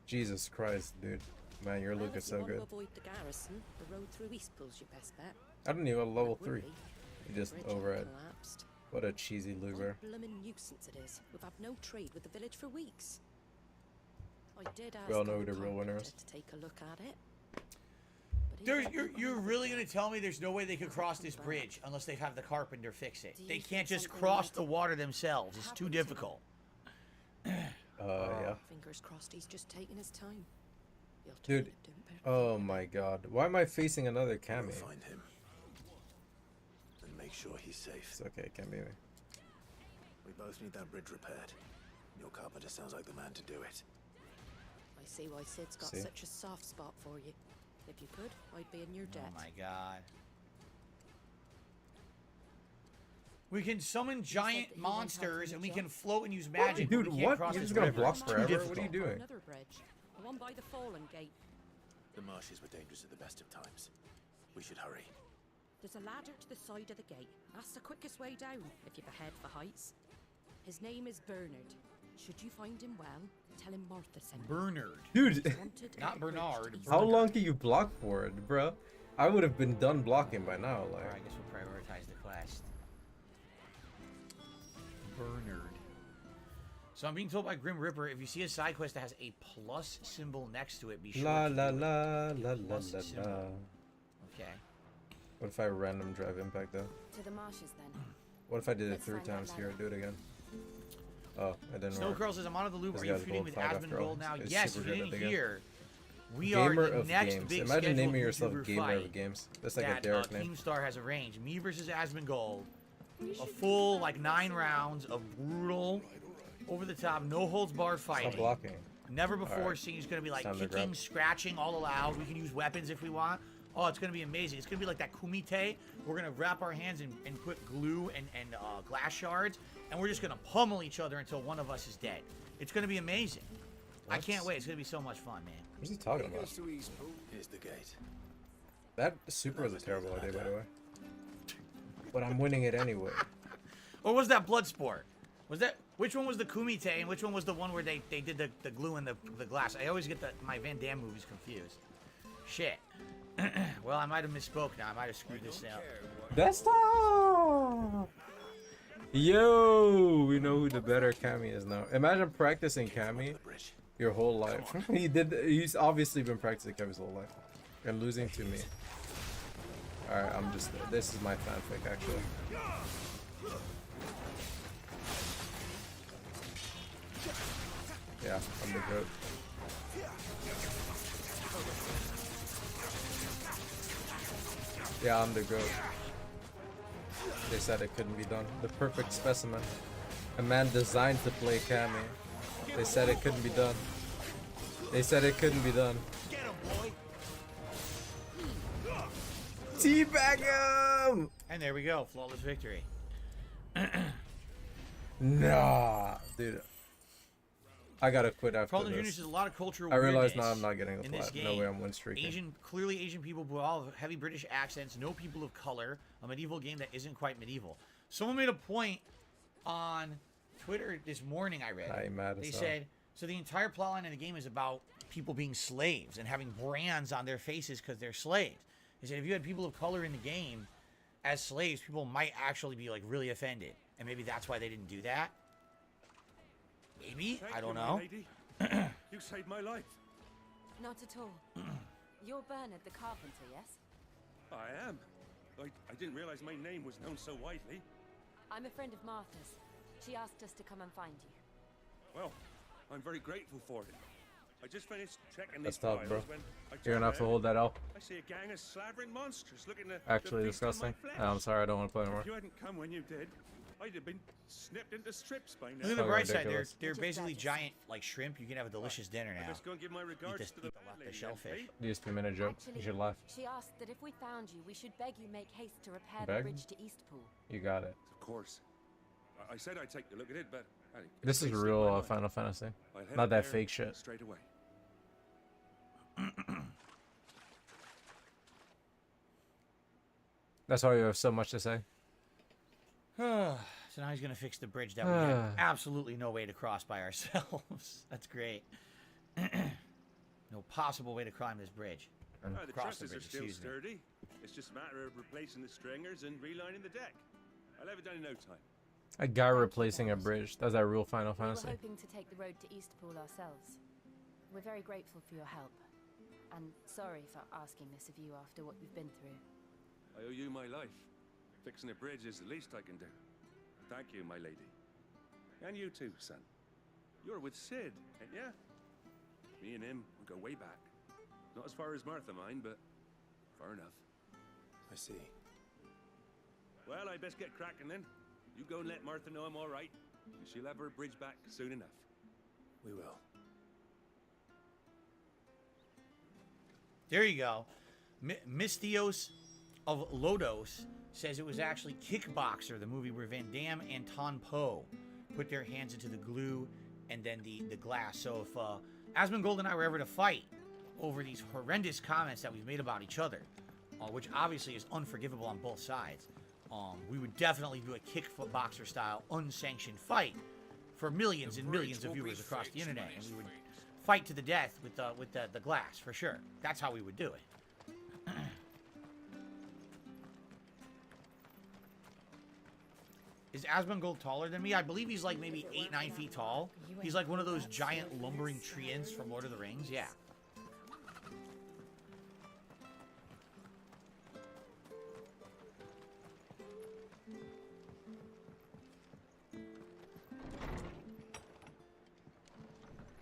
Jesus Christ, dude. Man, your Luke Well, is if so you want good. to avoid the garrison, the road through Eastpool's your best bet. I don't even have level It would 3. be, You if just the bridge had overhead. collapsed. What a cheesy Luke, bro. What a bloomin' nuisance it is. We've had no trade with the village for weeks. I did ask We all know who the the real winner carpenter is. to take a look at it. But he There's, let you're me you're have really it. gonna tell me there's no way they could cross this bridge unless they have the carpenter fix it? Do you They think can't just something cross like the water themselves. It's too happened to him? difficult. Yeah. Fingers crossed he's just taking his time. The Dude. alternative didn't bear Oh my god. Why am I facing another Cammy? We'll find him. And make sure he's safe. It's okay, can't be me. We both need that bridge repaired. Your carpenter sounds like the man to do it. I see why Sid's got See? such a soft spot for you. If you could, I'd be in your debt. Oh my god. We can summon giant that he went out monsters on and the we can jump. float and use magic. but Dude, we can't what? cross You're this just gonna river. block It's too forever? difficult. What are you Or doing? another bridge. The one by the Fallen Gate. The marshes were dangerous at the best of times. We should hurry. There's a ladder to the side of the gate. That's the quickest way down if you've a head for heights. His name is Bernard. Should you find him well, tell him Martha sent him. Bernard. Dude, He's wanted at Not the bridge to Bernard, East- how long can you block for it, bro? I would have been done blocking by now. Alright, I Like, guess we'll prioritize the quest. Bernard. So I'm being told by Grim Ripper, if you see a side quest that has a plus symbol next to it, be sure la to la do it. la la la Plus la symbol. la. Okay. What if I random drive impact though? To the marshes then. What if I did it Let's 3 find that times here? ladder. Do it again. Oh, it didn't Snow work. Curl says, I'm on the loop. This Are you guy's feuding gold with fight Asmon after all. Gold now? It's Yes, super if you good didn't at the game. hear, we are Gamer the of next games. big Imagine naming scheduled yourself YouTuber Gamer fight of Games. That's like a that Derek name. Keemstar has arranged. Me versus Asmongold. A full, like, 9 rounds of brutal, over-the-top, no-holds-barred Stop fighting. blocking. Never before Alright. seen. It's going to be like Time to kicking, grab. scratching, all allowed. We can use weapons if we want. Oh, it's going to be amazing. It's going to be like that kumite. We're going to wrap our hands and put glue and glass shards, and we're just going to pummel each other until one of us is dead. It's going to be amazing. I What? can't wait. It's going to be so much fun, man. What's he talking about? Here's the gate. That super was a terrible idea, by the way. But I'm winning it anyway. Or was that Bloodsport? Was that which one was the kumite and which one was the one where they did the glue in the glass? I always get my Van Damme movies confused. Shit. Well, I might have misspoke now. I might have screwed this up. Desktop! Yo, we know who the better Cammy is now. Imagine practicing Cammy your whole life. He's obviously been practicing Cammy his whole life. And losing to me. Alright, this is my fanfic actually. Yeah, I'm the goat. Yeah, I'm the goat. They said it couldn't be done. The perfect specimen. A man designed to play Cammy. They said it couldn't be done. They said it couldn't be done. Get him, boy. Teabag him! And there we go. Flawless victory. Nah, dude. I gotta quit after Carlton Jr. this. says a lot of cultural I realize now weirdness I'm not getting a in this flat. No game. way I'm win streaking. Clearly Asian people with all heavy British accents, no people of color, a medieval game that isn't quite medieval. Someone made a point on Twitter this morning, I read. I ain't mad as They hell. said, so the entire plotline in the game is about people being slaves and having brands on their faces because they're slaves. They said if you had people of color in the game as slaves, people might actually be like really offended. And maybe that's why they didn't do that. Maybe? I don't know. You saved my life. Not at all. You're Bernard the carpenter, yes? I am. I didn't realize my name was known so widely. I'm a friend of Martha's. She asked us to come and find you. Well, I'm very grateful for it. I just finished checking That's these tough, files bro. when I You're gonna have to turned hold that L. around. I see a gang of slavering monsters looking to Actually feast on my disgusting. flesh. I'm sorry, I don't want to play anymore. If you hadn't come when you did, I'd have been snipped into strips by now. Look at the bright side. ridiculous. They're basically giant like shrimp. You can have a delicious dinner I now. best go and give my regards Eat to the the shellfish. These 2-minute joke. You should laugh. She asked that if we found you, we should beg you make haste to repair Beg? the bridge to Eastpool. You got it. Of course. I said I'd take a look at it, but This is they real slipped my mind. Final Fantasy. I'll head Not up that there fake shit. straight away. That's why you have so much to say. So now he's gonna fix the bridge that we have absolutely no way to cross by ourselves. That's great. No possible way to climb this bridge. The Cross trusses are still excuse me. sturdy. It's just a matter of replacing the stringers and relining the deck. I'll have it done in no time. A guy replacing a bridge. That's that real Final We were Fantasy. hoping to take the road to Eastpool ourselves. We're very grateful for your help. And sorry for asking this of you after what you've been through. I owe you my life. Fixing a bridge is the least I can do. Thank you, my lady. And you too, son. You're with Sid, ain't ya? Me and him, we go way back. Not as far as Martha, mind, but far enough. I see. Well, I best get cracking then. You go and let Martha know I'm all right. And she'll have her bridge back soon enough. We will. There you go. Mystios of Lodos says it was actually Kickboxer, the movie where Van Damme and Ton Po put their hands into the glue and then the glass. So if Asmongold and I were ever to fight over these horrendous comments that we've made about each other, which obviously is unforgivable on both sides, we would definitely do a kickboxer style unsanctioned fight for millions and millions of viewers across the internet, and we would fight to the death with the glass for sure. That's how we would do it. Is Asmongold taller than me? I believe he's like maybe 8-9 feet tall. He's like one of those giant lumbering treants from Lord of the Rings. Yeah.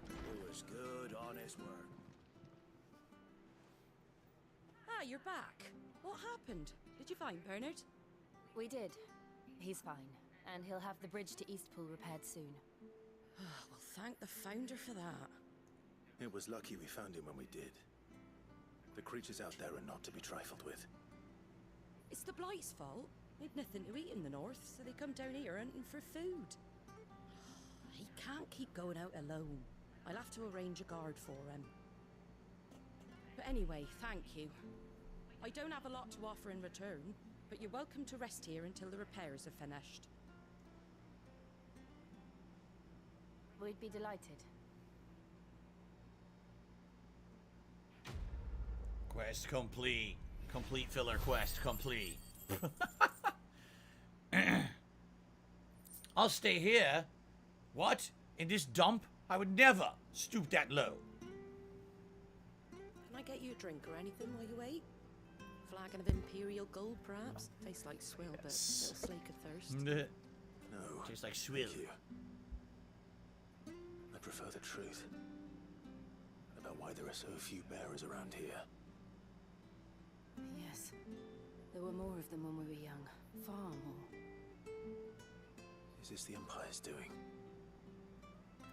It was good, honest work. Ah, you're back. What happened? Did you find Bernard? We did. He's fine, and he'll have the bridge to Eastpool repaired soon. Well, thank the founder for that. It was lucky we found him when we did. The creatures out there are not to be trifled with. It's the Blight's fault. They've nothing to eat in the north, so they come down here hunting for food. He can't keep going out alone. I'll have to arrange a guard for him. But anyway, thank you. I don't have a lot to offer in return, but you're welcome to rest here until the repairs are finished. We'd be delighted. Quest complete. Complete filler quest complete. I'll stay here. What? In this dump? I would never stoop that low. Can I get you a drink or anything while you wait? Flagon of Imperial Gold, perhaps? Tastes like swill, but it'll slake a thirst. No. Tastes like swill. Thank you. I prefer the truth about why there are so few bearers around here. Yes. There were more of them when we were young. Far more. Is this the Empire's doing?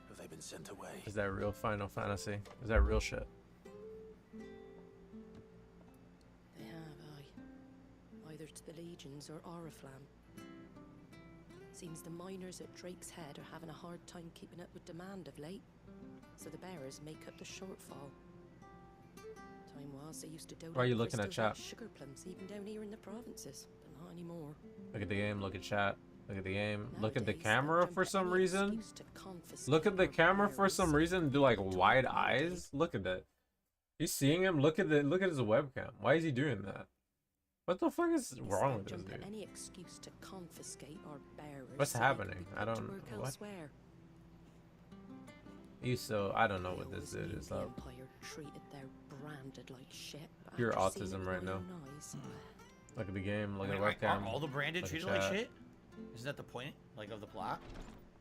Have they been sent away? Is that real Final Fantasy? Is that real shit? They have, either to the Legions or Oriflamme. Seems the miners at Drake's Head are having a hard time keeping up with demand of late, so the bearers make up the shortfall. Time was they used to donate Why are you looking at crystals like chat? sugar plums even down here in the provinces, but not anymore. Look at the game, look at chat, look at the game, look at the Nowadays, camera they'll for jump at some any reason. excuse to confiscate Look at the our camera for bearers. some reason, do like wide eyes. Look at that. You seeing him? Look at his webcam. Why is he doing that? What the fuck is wrong with this Jump at dude? any excuse to confiscate our bearers. What's so they can happening? be I put to don't- work what? elsewhere. He's so I don't know what They this always dude need is the up. Empire treated there, branded like shit. But Pure after seeing it autism with right my now. own eyes, Look at the game. Look at Wait, the webcam. are all the branded look at treated like chat. shit? Isn't that the point, like, of the plot?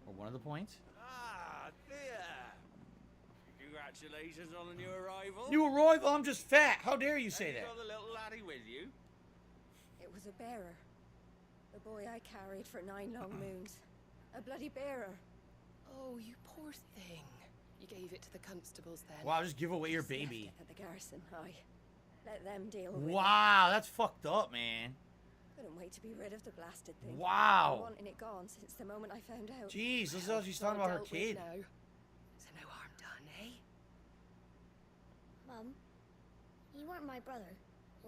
Or one of the points? Ah, dear. Congratulations on the new arrival. New arrival? I'm just fat. How dare you say Have you that? got the little laddie with you? It was a bearer. The boy I carried for 9 long moons. A bloody bearer. Oh, you poor thing. You gave it to the constables then. Wow, just give away your Just left baby. it at the garrison, aye. Let them deal with it. Wow, that's fucked up, man. Couldn't wait to be rid of the blasted thing. Wow. Been wanting it gone since the moment I found out. Jeez, this is how she's talking about her Dealt with kid. now. So no harm done, eh? Mum, he weren't my brother,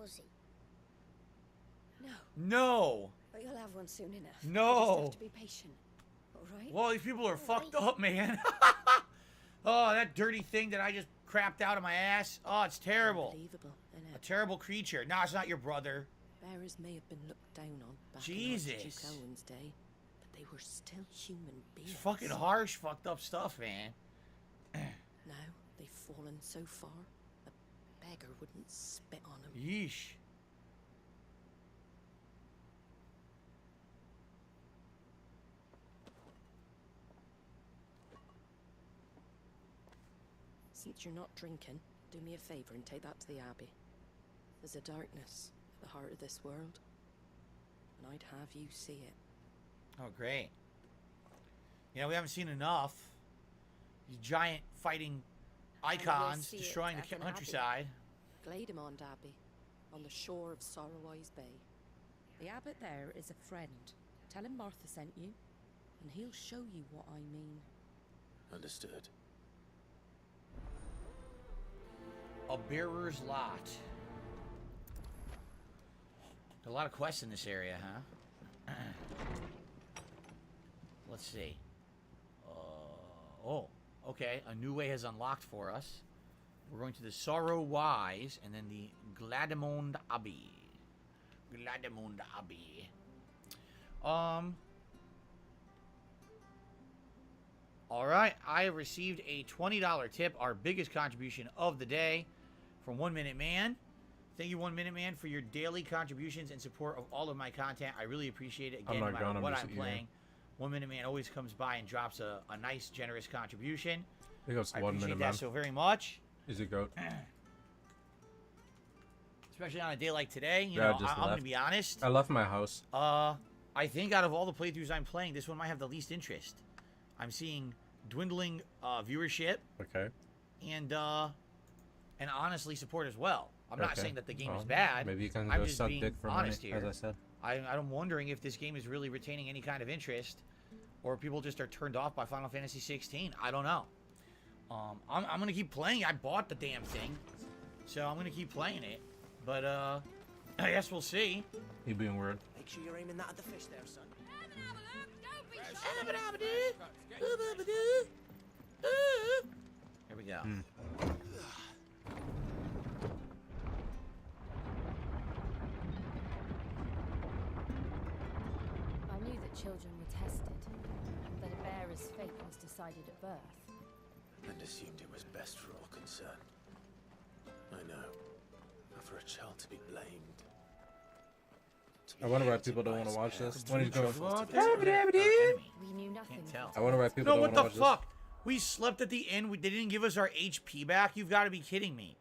was he? No. No. But you'll have one soon enough. No. You just have to be patient. All right? Well, these people are fucked up, man. Oh, that dirty thing that I just crapped out of my ass. Oh, it's terrible. Unbelievable, innit? A terrible creature. No, it's not your brother. Bearers may have been looked down on back Jesus. in Archduke Owen's day, but they were still human beings. It's fucking harsh, fucked up stuff, man. Now they've fallen so far, a beggar wouldn't spit on them. Yeesh. Since you're not drinking, do me a favor and take that to the Abbey. There's a darkness at the heart of this world, and I'd have you see it. Oh, great. You know, we haven't seen enough. These giant fighting icons see it destroying at the an countryside. Glaidemont Abbey, on the shore of Sorrowwise Bay. The abbot there is a friend. Tell him Martha sent you, and he'll show you what I mean. Understood. A bearer's lot. A lot of quests in this area, huh? Let's see. Oh, okay. A new way has unlocked for us. We're going to the Sorrow Wise and then the Glademond Abbey. Glademond Abbey. Alright, I have received a $20 tip, our biggest contribution of the day, from 1 Minute Man. Thank you, 1 Minute Man, for your daily contributions and support of all of my content. I really appreciate it. Again, no matter what I'm playing, 1 Minute Man always comes by and drops a nice, generous contribution. It goes I 1 appreciate minute, that man. so very much. Is it goat? Especially on a day like today. You Yeah, know, I'm going to be honest. I left my house. I think out of all the playthroughs I'm playing, this one might have the least interest. I'm seeing dwindling viewership. Okay. And honestly support as well. I'm not Okay. saying that the game is Well, bad. maybe you can I'm go just suck being dick for honest money, here. as I said. I'm wondering if this game is really retaining any kind of interest, or people just are turned off by Final Fantasy 16. I don't know. I'm gonna keep playing it. I bought the damn thing, so I'm gonna keep playing it. But I guess we'll see. You being weird. Make sure you're aiming that at the fish there, son. Here we go. I knew that children were tested, that a bearer's fate was decided at birth. And assumed it was best for all concerned. I know. But for a child to be blamed. I wonder why people don't want to watch this. When he's going. We knew nothing. I wonder why people No, don't what want to the watch this. fuck? We slept at the inn. They didn't give us our HP back. You've got to be kidding me.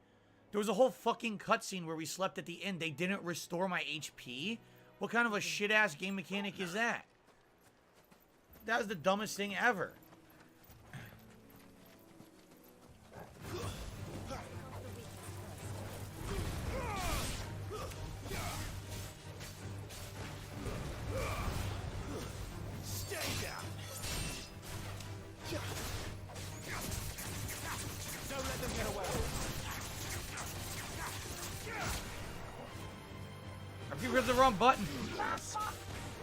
There was a whole fucking cutscene where we slept at the inn. They didn't restore my HP. What kind of a shit ass game mechanic is that? That was the dumbest thing ever. Stay down. Don't let them get away. I keep pressing the wrong button.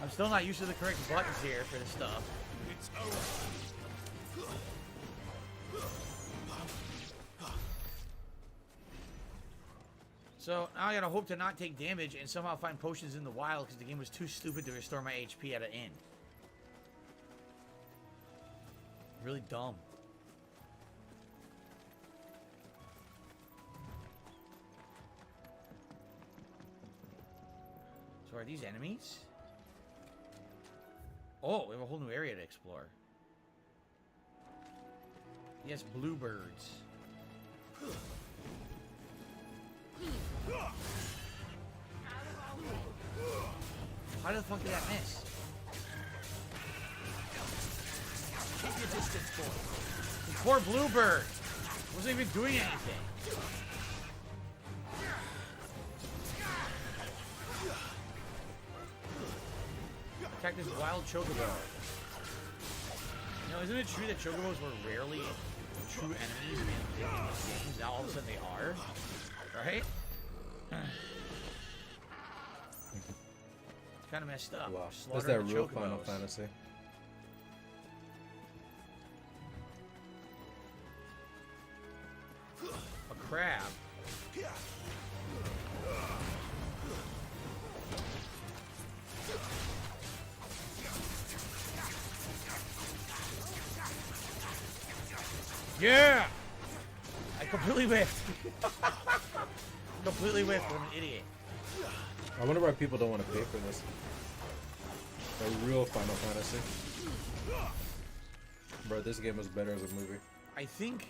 I'm still not used to the correct buttons here for this stuff. It's over. So now I gotta hope to not take damage and somehow find potions in the wild because the game was too stupid to restore my HP at an inn. Really dumb. Are these enemies? Oh, we have a whole new area to explore. Yes, bluebirds. How the fuck did that miss? Keep your distance, boy. The poor bluebird wasn't even doing anything. Attack this wild chocobo. You know, isn't it true that chocobos were rarely true enemies in these games? Now all of a sudden they are, right? Kind of messed up. Wow. Is Slaughter that the real chocobos. Final Fantasy? A crab. Yeah! I completely whiffed. Completely whiffed. I'm an idiot. I wonder why people don't want to pay for this. A real Final Fantasy. Bro, this game was better as a movie. I think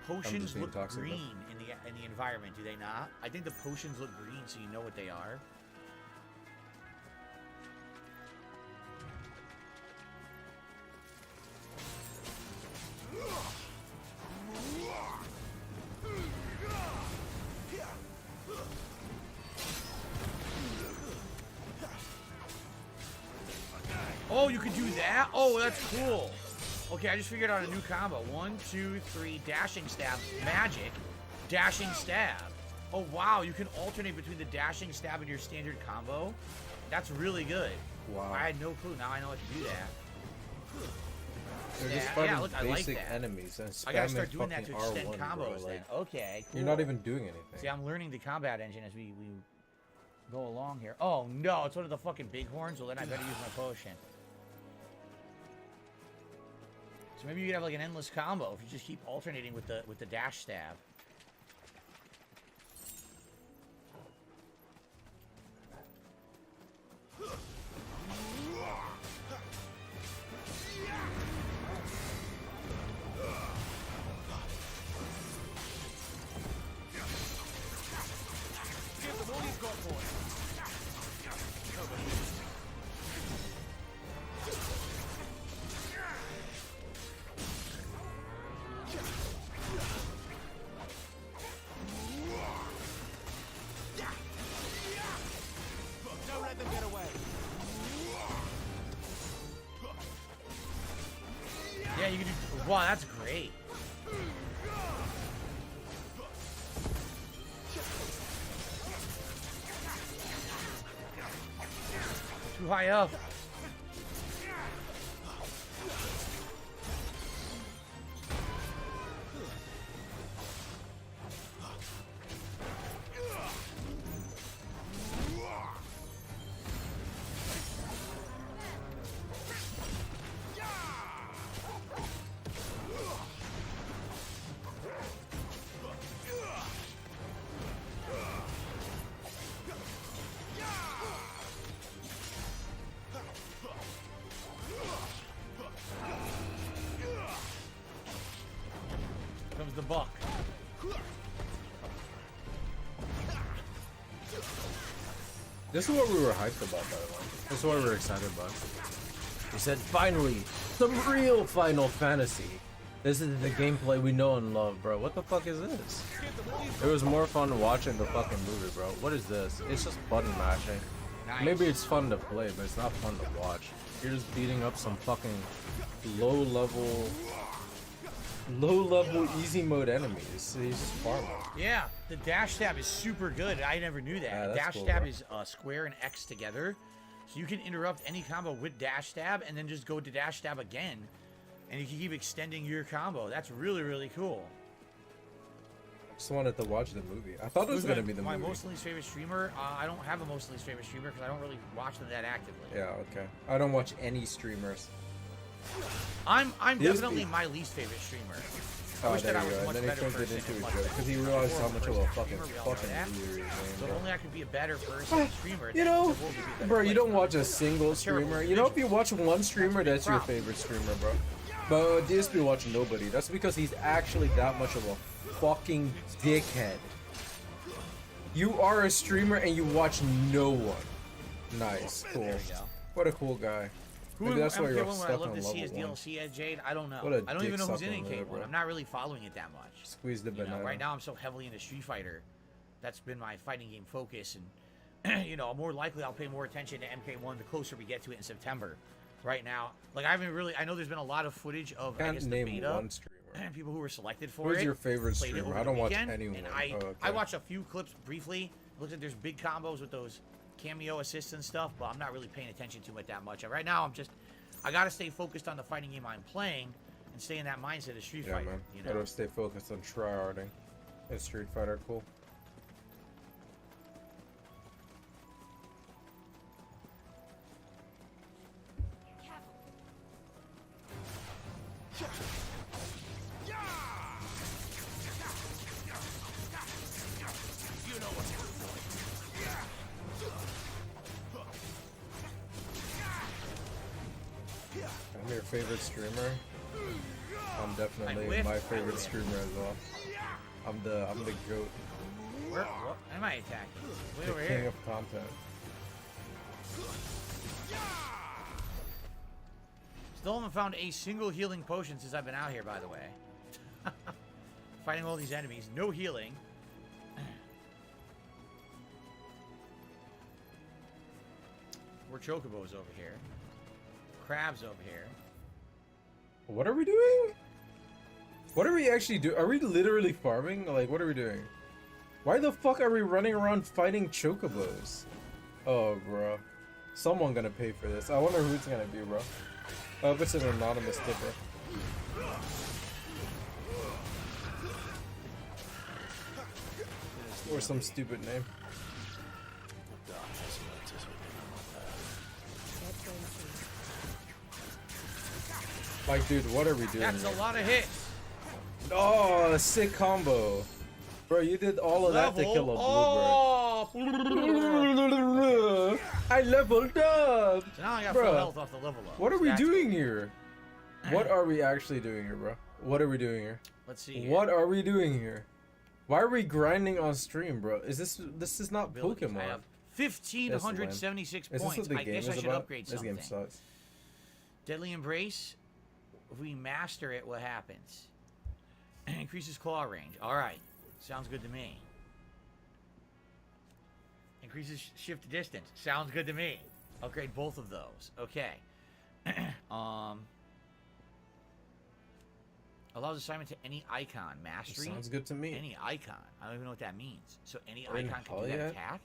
I'm potions just being look toxic, green in the environment, do they not? I think the potions look green so you know what they are. Oh, you can do that? Oh, that's cool. Okay, I just figured out a new combo. 1, 2, 3, dashing stab, magic, dashing stab. Oh, wow, you can alternate between the dashing stab and your standard combo. That's really good. Wow. I had no clue. Now I know how to do that. They're just Yeah, fighting look, I like basic that. enemies and I gotta spamming start doing that to fucking extend R1, combos bro. then. Like, Okay, cool. you're not even doing anything. See, I'm learning the combat engine as we go along here. Oh, no, it's one of the fucking bighorns. Well, then I better use my potion. So maybe you could have like an endless combo if you just keep alternating with the dash stab. Don't let them get away. Yeah, you can do. Wow, that's great. Too high up. Comes the buck. This is what we were hyped about, by the way. This is what we were excited about. We said, finally, some real Final Fantasy. This is the gameplay we know and love, bro. What the fuck is this? It was more fun watching the fucking movie, bro. What is this? It's just button mashing. Nice. Maybe it's fun to play, but it's not fun to watch. You're just beating up some fucking low-level easy mode enemies. He's just farming. Yeah, the dash stab is super good. I never knew that. Yeah, The that's dash cool, stab bro. is square and X together. So you can interrupt any combo with dash stab and then just go to dash stab again. And you can keep extending your combo. That's really, really cool. Just wanted to watch the movie. I thought it was gonna be the my movie. most least favorite streamer. I don't have a most least favorite streamer because I don't really watch them that actively. Yeah, okay. I don't watch any streamers. I'm Here's definitely the- my least favorite streamer. I Oh, wish there that I you was go. a much And then he better turned it person into and a much joke better because he realized how more much of a person fucking streamer, we all know fucking that. loser he is, So if bro. only I could be a better person and streamer. You then know, the world would be a better bro, you place. don't watch a single terrible streamer. You know, if you individual. watch one streamer, that's your problem. favorite streamer, bro. But DSP watch nobody. That's because he's actually that much of a fucking dickhead. You are a streamer and you watch no one. Nice, cool. There you go. What a cool guy. Who Maybe that's why you're MK1 would I stuck love on to see as level 1. DLC at Jade? I don't know. What a I don't even know who's in dick-sucking NK1. little bro. I'm not really following it that much. Squeeze the You know, banana. right now I'm so heavily into Street Fighter. That's been my fighting game focus, and you know, more likely I'll pay more attention to MK1 the closer we get to it in September. Right now, like I haven't really. I know there's been a lot of footage of I Can't guess the name beta. one streamer. People who were selected for Who's it. your favorite played it streamer? over I the don't watch weekend, anyone. And Oh, okay. I watched a few clips briefly. It looks like there's big combos with those cameo assists and stuff, but I'm not really paying attention to it that much. Right now, I gotta stay focused on the fighting game I'm playing and stay in that mindset of Street Yeah, Fighter. man. You know? Gotta stay focused on tryharding. It's Street Fighter, cool. I'm your favorite streamer. I'm definitely whiffed. my favorite streamer as well. I'm the goat. Where am I attacking? Way The over king here. of content. Still haven't found a single healing potion since I've been out here, by the way. Fighting all these enemies, no healing. More chocobos over here. Crabs over here. What are we doing? What are we actually doing? Are we literally farming? Like, what are we doing? Why the fuck are we running around fighting chocobos? Oh, bro. Someone gonna pay for this. I wonder who it's gonna be, bro. Oh, if it's an anonymous tipper. Or some stupid name. Like, dude, what are we doing? That's a here? lot of hits. Oh, a sick combo. Bro, you did all of that to kill a bluebird. I leveled up. So now I got Bro, full health off the level up. what are we That's doing here? What are we actually doing here, bro? What are we doing here? Let's see here. What are we doing here? Why are we grinding on stream, bro? Is this is not Abilities. Pokemon? I have 1,576 Is this points. what the I game guess I is should about? upgrade This something. game sucks. Deadly Embrace. If we master it, what happens? Increases claw range. Alright. Sounds good to me. Increases shift distance. Sounds good to me. Upgrade both of those. Okay. Allows assignment to any icon. Mastery. Sounds good to me. Any icon. I don't even know what that means. So any We're in icon can hell do that yet? attack?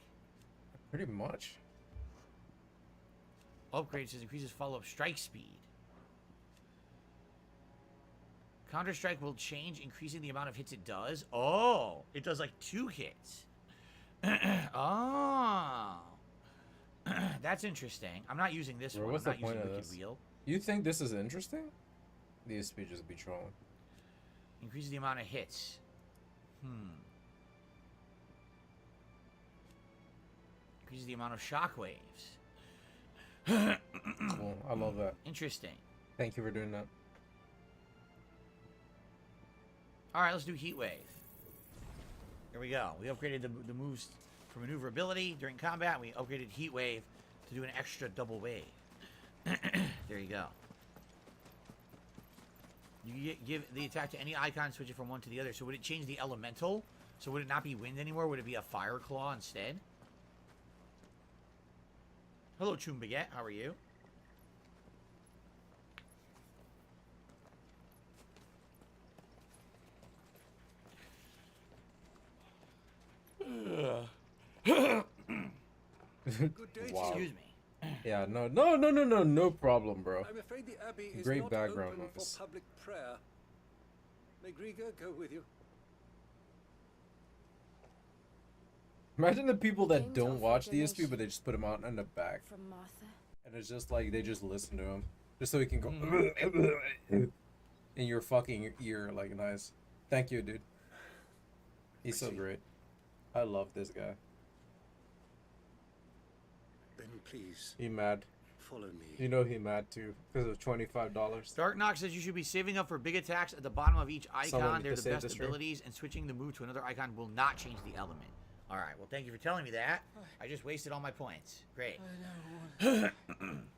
Pretty much. Upgrade says increases follow-up strike speed. Counter-Strike will change, increasing the amount of hits it does. Oh, it does like 2 hits. Oh. That's interesting. I'm not using this Bro, one. what's I'm the not point using of Wicked this? Wheel. You think this is interesting? These speeches be trolling. Increases the amount of hits. Increases the amount of shockwaves. Cool. I love that. Interesting. Thank you for doing that. Alright, let's do Heat Wave. Here we go. We upgraded the moves for maneuverability during combat. We upgraded Heat Wave to do an extra double wave. There you go. You give the attack to any icon, switch it from one to the other. So would it change the elemental? So would it not be wind anymore? Would it be a fire claw instead? Hello, Choom Baguette. How are you? Wow. Excuse me. Yeah, no problem, bro. I'm afraid the Abbey is Great not background open noise. for public prayer. May Griga go with you. Imagine the people that Games don't of watch DSP, donation. but they just put him out in the back. From Martha. And it's just like, they just listen to him. Just so he can go in your fucking ear, like, nice. Thank you, dude. He's so great. I love this guy. Then please, He mad. follow me. You know he mad too because of $25. Dark Knox says you should be saving up for big attacks at the bottom of each Someone icon. They're to the save best the stream. abilities, and switching the move to another icon will not change the element. All right. Well, thank you for telling me that. I just wasted all my points. Great.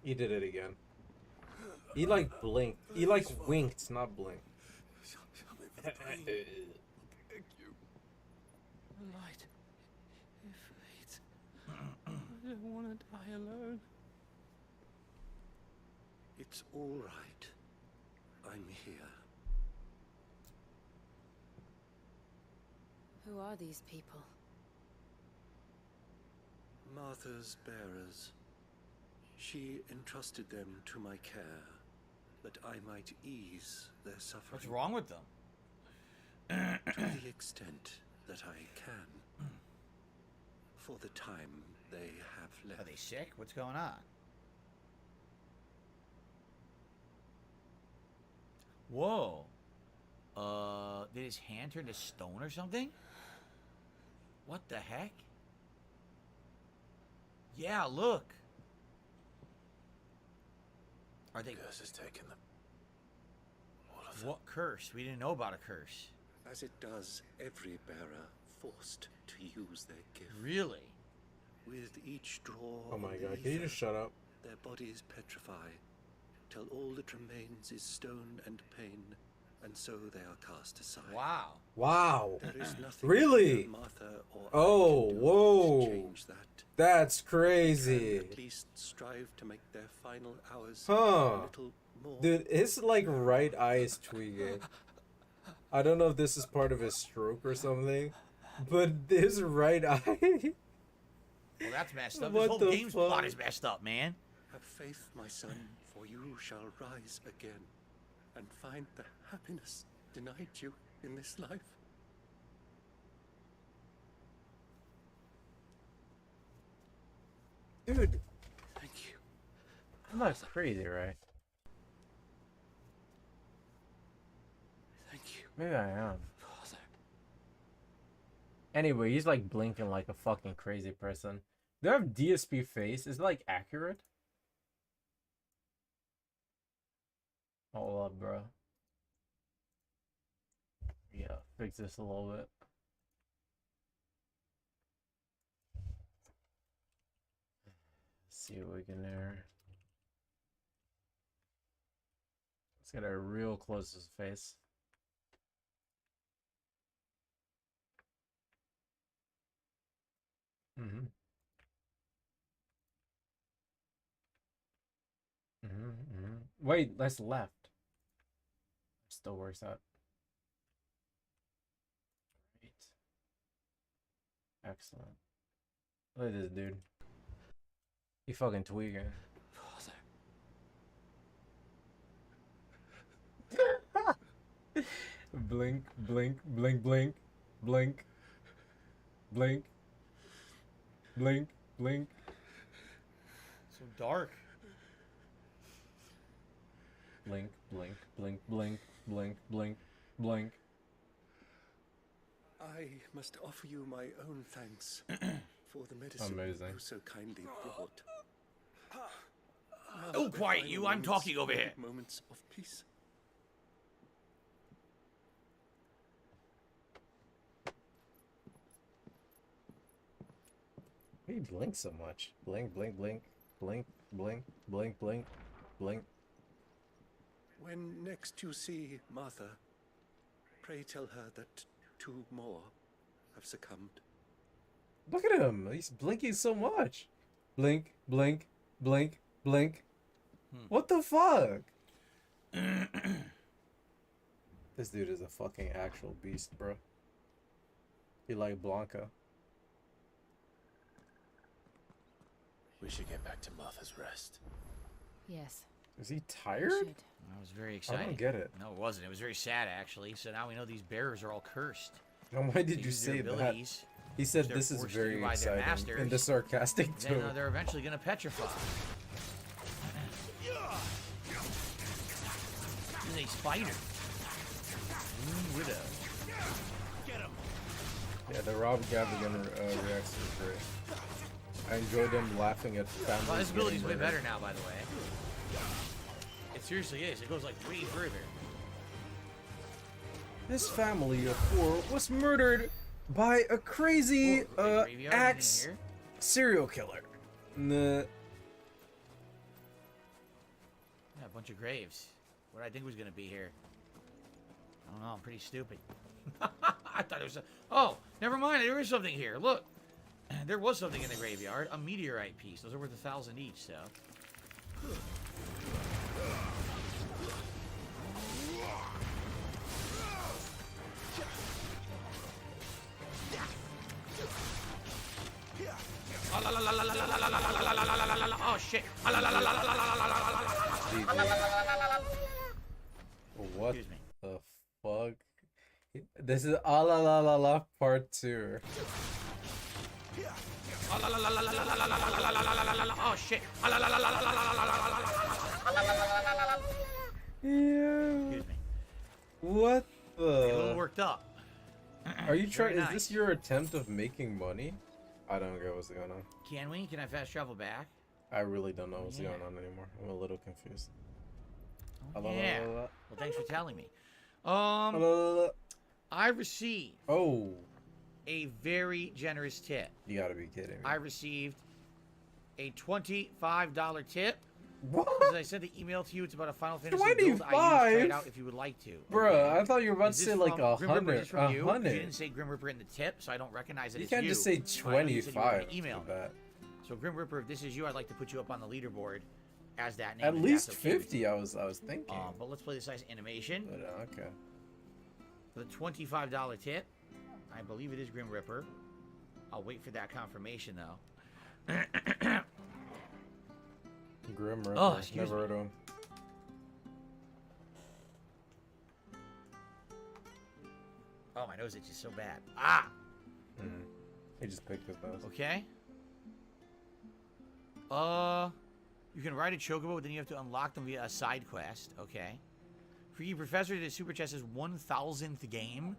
He did it again. He like blinked. He like winked, not blinked. Light, your fate. I don't want to die alone. It's all right. I'm here. Who are these people? Martha's bearers. She entrusted them to my care, that I might ease their suffering. What's wrong with them? To the extent that I can. For the time they have left. Are they sick? What's going on? Whoa. Did his hand turn to stone or something? What the heck? Yeah, look. Are they... Curse has taken them. All of them. What curse? We didn't know about a curse. As it does every bearer forced to use their gift. Really? With each draw Oh my of the god, can you ether, just shut up? their bodies petrify, till all that remains is stone and pain, and so they are cast aside. Wow. Wow. There is nothing Really? that Martha or I Oh, can do whoa. to change that. That's Can crazy. at least strive to make their final hours Huh. a little more. Dude, his like right eye is tweaking. I don't know if this is part of his stroke or something, but his right eye. Well, that's messed up. What This whole the game's plot fuck? is messed up, man. Have faith, my son, for you shall rise again, and find the happiness denied you in this life. Dude, Thank you. I'm not crazy, right? Thank you. Maybe I am. Father. Anyway, he's like blinking like a fucking crazy person. Do I have DSP face? Is it like accurate? Hold up, bro. Yeah, fix this a little bit. See what we can there. Let's get a real close to his face. Mm-hmm. Wait, that's left. Still works out. Great. Excellent. Look at this dude. He fucking tweaking. Blink, blink, blink, blink, blink, blink, blink, blink. So dark. Blink, blink, blink, blink, blink, blink, blink. I must offer you my own thanks for the medicine Amazing. you so kindly brought. Oh, quiet you, I'm talking over here. Moments of peace. Why do you blink so much? Blink, blink, blink, blink, blink, blink, blink, blink. When next you see Martha, pray tell her that 2 more have succumbed. Look at him. He's blinking so much. Blink, blink, blink, blink. What the fuck? This dude is a fucking actual beast, bro. He like Blanca. We should get back to Martha's Rest. Yes. Is he we tired? should. That was very I exciting. don't get it. No, it wasn't. It was very sad, actually. So now we know these bearers are all cursed. Now, why They did you use their say that? abilities, He said they're this is forced to very by their exciting in masters, the sarcastic Then tone. they're eventually going to petrify. This is a spider. Moon Widow. Get him. Yeah, the Rob Gavigan reaction is great. I enjoy them laughing at families. Well, his ability's getting way murdered. better now, by the way. It seriously is. It goes like way further. This family of four was murdered by a crazy axe serial killer. Nah. Yeah, a bunch of graves. What did I think was gonna be here? I don't know. I'm pretty stupid. I thought it was. Oh, never mind. There is something here. Look, there was something in the graveyard. A meteorite piece. Those are worth 1,000 each. So. Oh shit! What the fuck? This is ah la la la la part 2. Oh shit! Yeah. What A little the? worked up. Are you Very trying? nice. Is this your attempt of making money? I don't get what's going on. Can we? Can I fast travel back? I really don't know what's Yeah. going on anymore. I'm a little confused. Yeah. Well, thanks for telling me. I received a very generous tip. You gotta be kidding me. I received a $25 tip. What? As I sent the email to you, it's about a Final Fantasy build. I used. Try it out if you would like to. Bruh, I thought you were about Is to this say like from Grim Reaper? Is 100. this from you? 'Cause 100. You didn't say Grim Reaper in the tip, so I don't recognize it. You It's can't just say So I know you said you were gonna 25 email for me. that. So Grim Reaper, if this is you, I'd like to put you up on the leaderboard as that name. At if least that's okay with 50, you. I was thinking. But let's play this nice animation. But, okay. For the $25 tip, I believe it is Grim Reaper. I'll wait for that confirmation though. Grim Reaper. Oh, excuse Never me. heard of him. Oh, my nose itches so bad. Ah! He just picked his nose. Okay. You can ride a chocobo, but then you have to unlock them via a side quest. Okay. Freaky Professor did Super Chess' 1,000th game.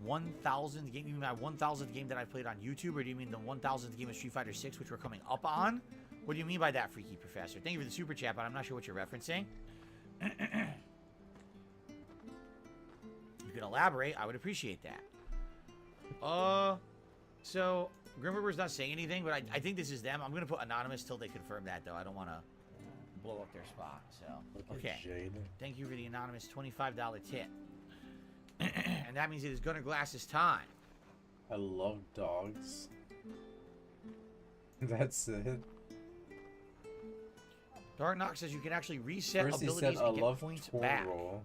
1,000th game? You mean my 1,000th game that I played on YouTube, or do you mean the 1,000th game of Street Fighter 6, which we're coming up on? What do you mean by that, Freaky Professor? Thank you for the super chat, but I'm not sure what you're referencing. You can elaborate. I would appreciate that. So Grim Reaper's not saying anything, but I think this is them. I'm gonna put anonymous till they confirm that, though. I don't want to blow up their spot. So okay. Thank you for the anonymous $25 tip. And that means it is Gunnar Glass's time. I love dogs. That's it. Dark Knox says you can actually reset First he abilities said, I and get love points back. Toro.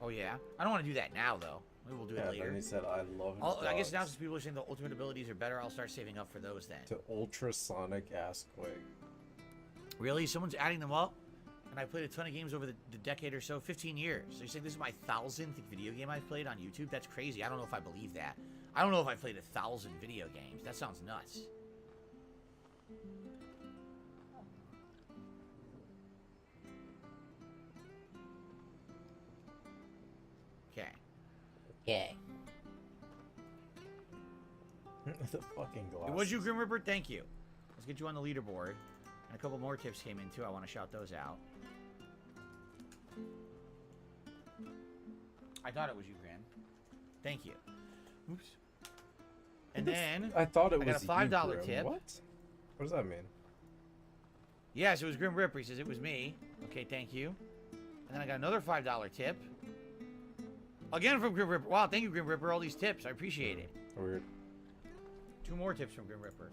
Oh yeah, I don't want to do that now though. Maybe we'll do it later. Then he said, I love I guess now dogs. since people are saying the ultimate abilities are better, I'll start saving up for those then. To ultrasonic Assquake. Really? Someone's adding them up? And I played a ton of games over the decade or so, 15 years. So you're saying this is my 1,000th video game I've played on YouTube? That's crazy. I don't know if I believe that. I don't know if I played 1,000 video games. That sounds nuts. Okay. Okay. The fucking glass. It was you, Grim Reaper? Thank you. Let's get you on the leaderboard. And a couple more tips came in too. I want to shout those out. I thought it was you, Gran. Thank you. Oops. And then I thought it I got was a $5 you, tip. What? What does that mean? Yes, it was Grim Reaper. He says it was me. Okay, thank you. And then I got another $5 tip. Again from Grim Reaper. Wow, thank you, Grim Reaper. All these tips. I appreciate it. Weird. 2 more tips from Grim Reaper.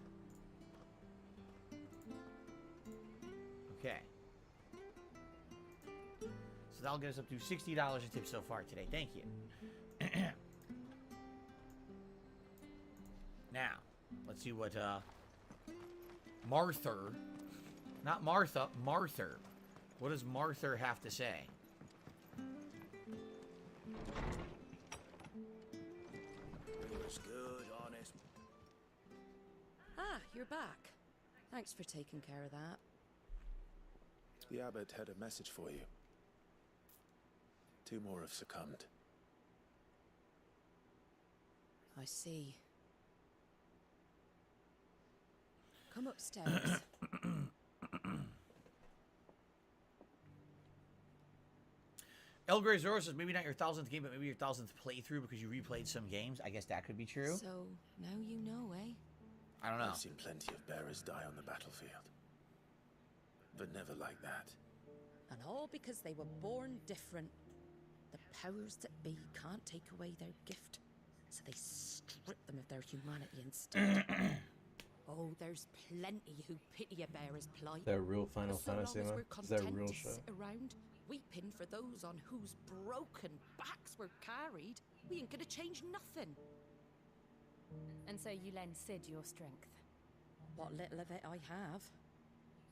Okay. So that'll get us up to $60 a tip so far today. Thank you. Now, let's see what Martha, not Martha, Martha. What does Martha have to say? It was good, honest. Ah, you're back. Thanks for taking care of that. The abbot had a message for you. 2 more have succumbed. I see. Come upstairs. El Grey Zoro says maybe not your 1000th game, but maybe your 1000th playthrough because you replayed some games. I guess that could be true. So, now you know, eh? I don't know. I've seen plenty of bearers die on the battlefield. But never like that. And all because they were born different. The powers that be can't take away their gift, so they strip them of their humanity instead. Oh, there's plenty who pity a bearer's plight. That real Final So Fantasy, long as man? we're Is that content real to shit? sit around, weeping for those on whose broken backs were carried, we ain't gonna change nothing. And so you lend Sid your strength. What little of it I have.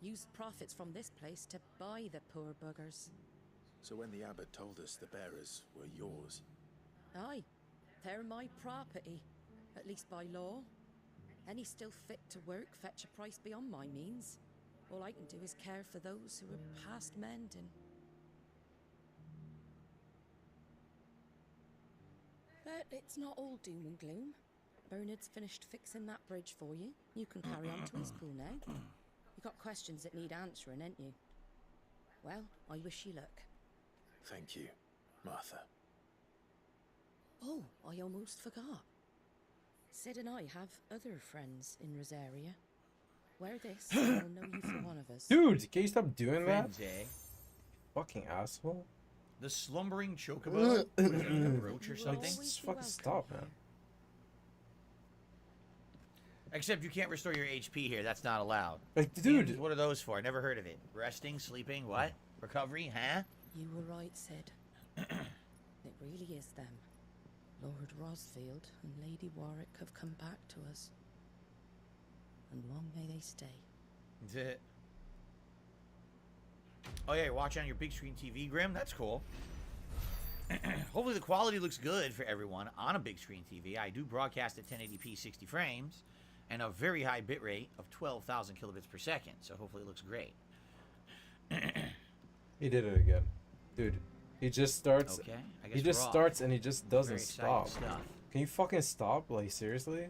Used profits from this place to buy the poor buggers. So when the abbot told us the bearers were yours, Aye, they're my property, at least by law. Any still fit to work fetch a price beyond my means. All I can do is care for those who are past mending. But it's not all doom and gloom. Bernard's finished fixing that bridge for you. You can carry on to his school now. You got questions that need answering, ain't you? Well, I wish you luck. thank you, Martha. Oh, I almost forgot. Sid and I have other friends in Rosaria. Wear this, and I'll know you for one of us. Dude, can you stop doing that? Friends, eh? Fucking asshole. The slumbering chocobo? What is it, like a roach or something? Just fucking stop, man. Except you can't restore your HP here. That's not allowed. Like, dude. Games, what are those for? I never heard of it. Resting, sleeping, what? Recovery, huh? You were right, Sid. It really is them. Lord Rosfield and Lady Warwick have come back to us. And long may they stay. That's it. Oh yeah, you're watching on your big screen TV, Grim? That's cool. Hopefully the quality looks good for everyone on a big screen TV. I do broadcast at 1080p 60 frames and a very high bitrate of 12,000 kilobits per second, so hopefully it looks great. He did it again. Dude, he just starts. Okay, I guess He just we're off. starts and he just doesn't Very exciting stop. stuff. Can you fucking stop? Like, seriously?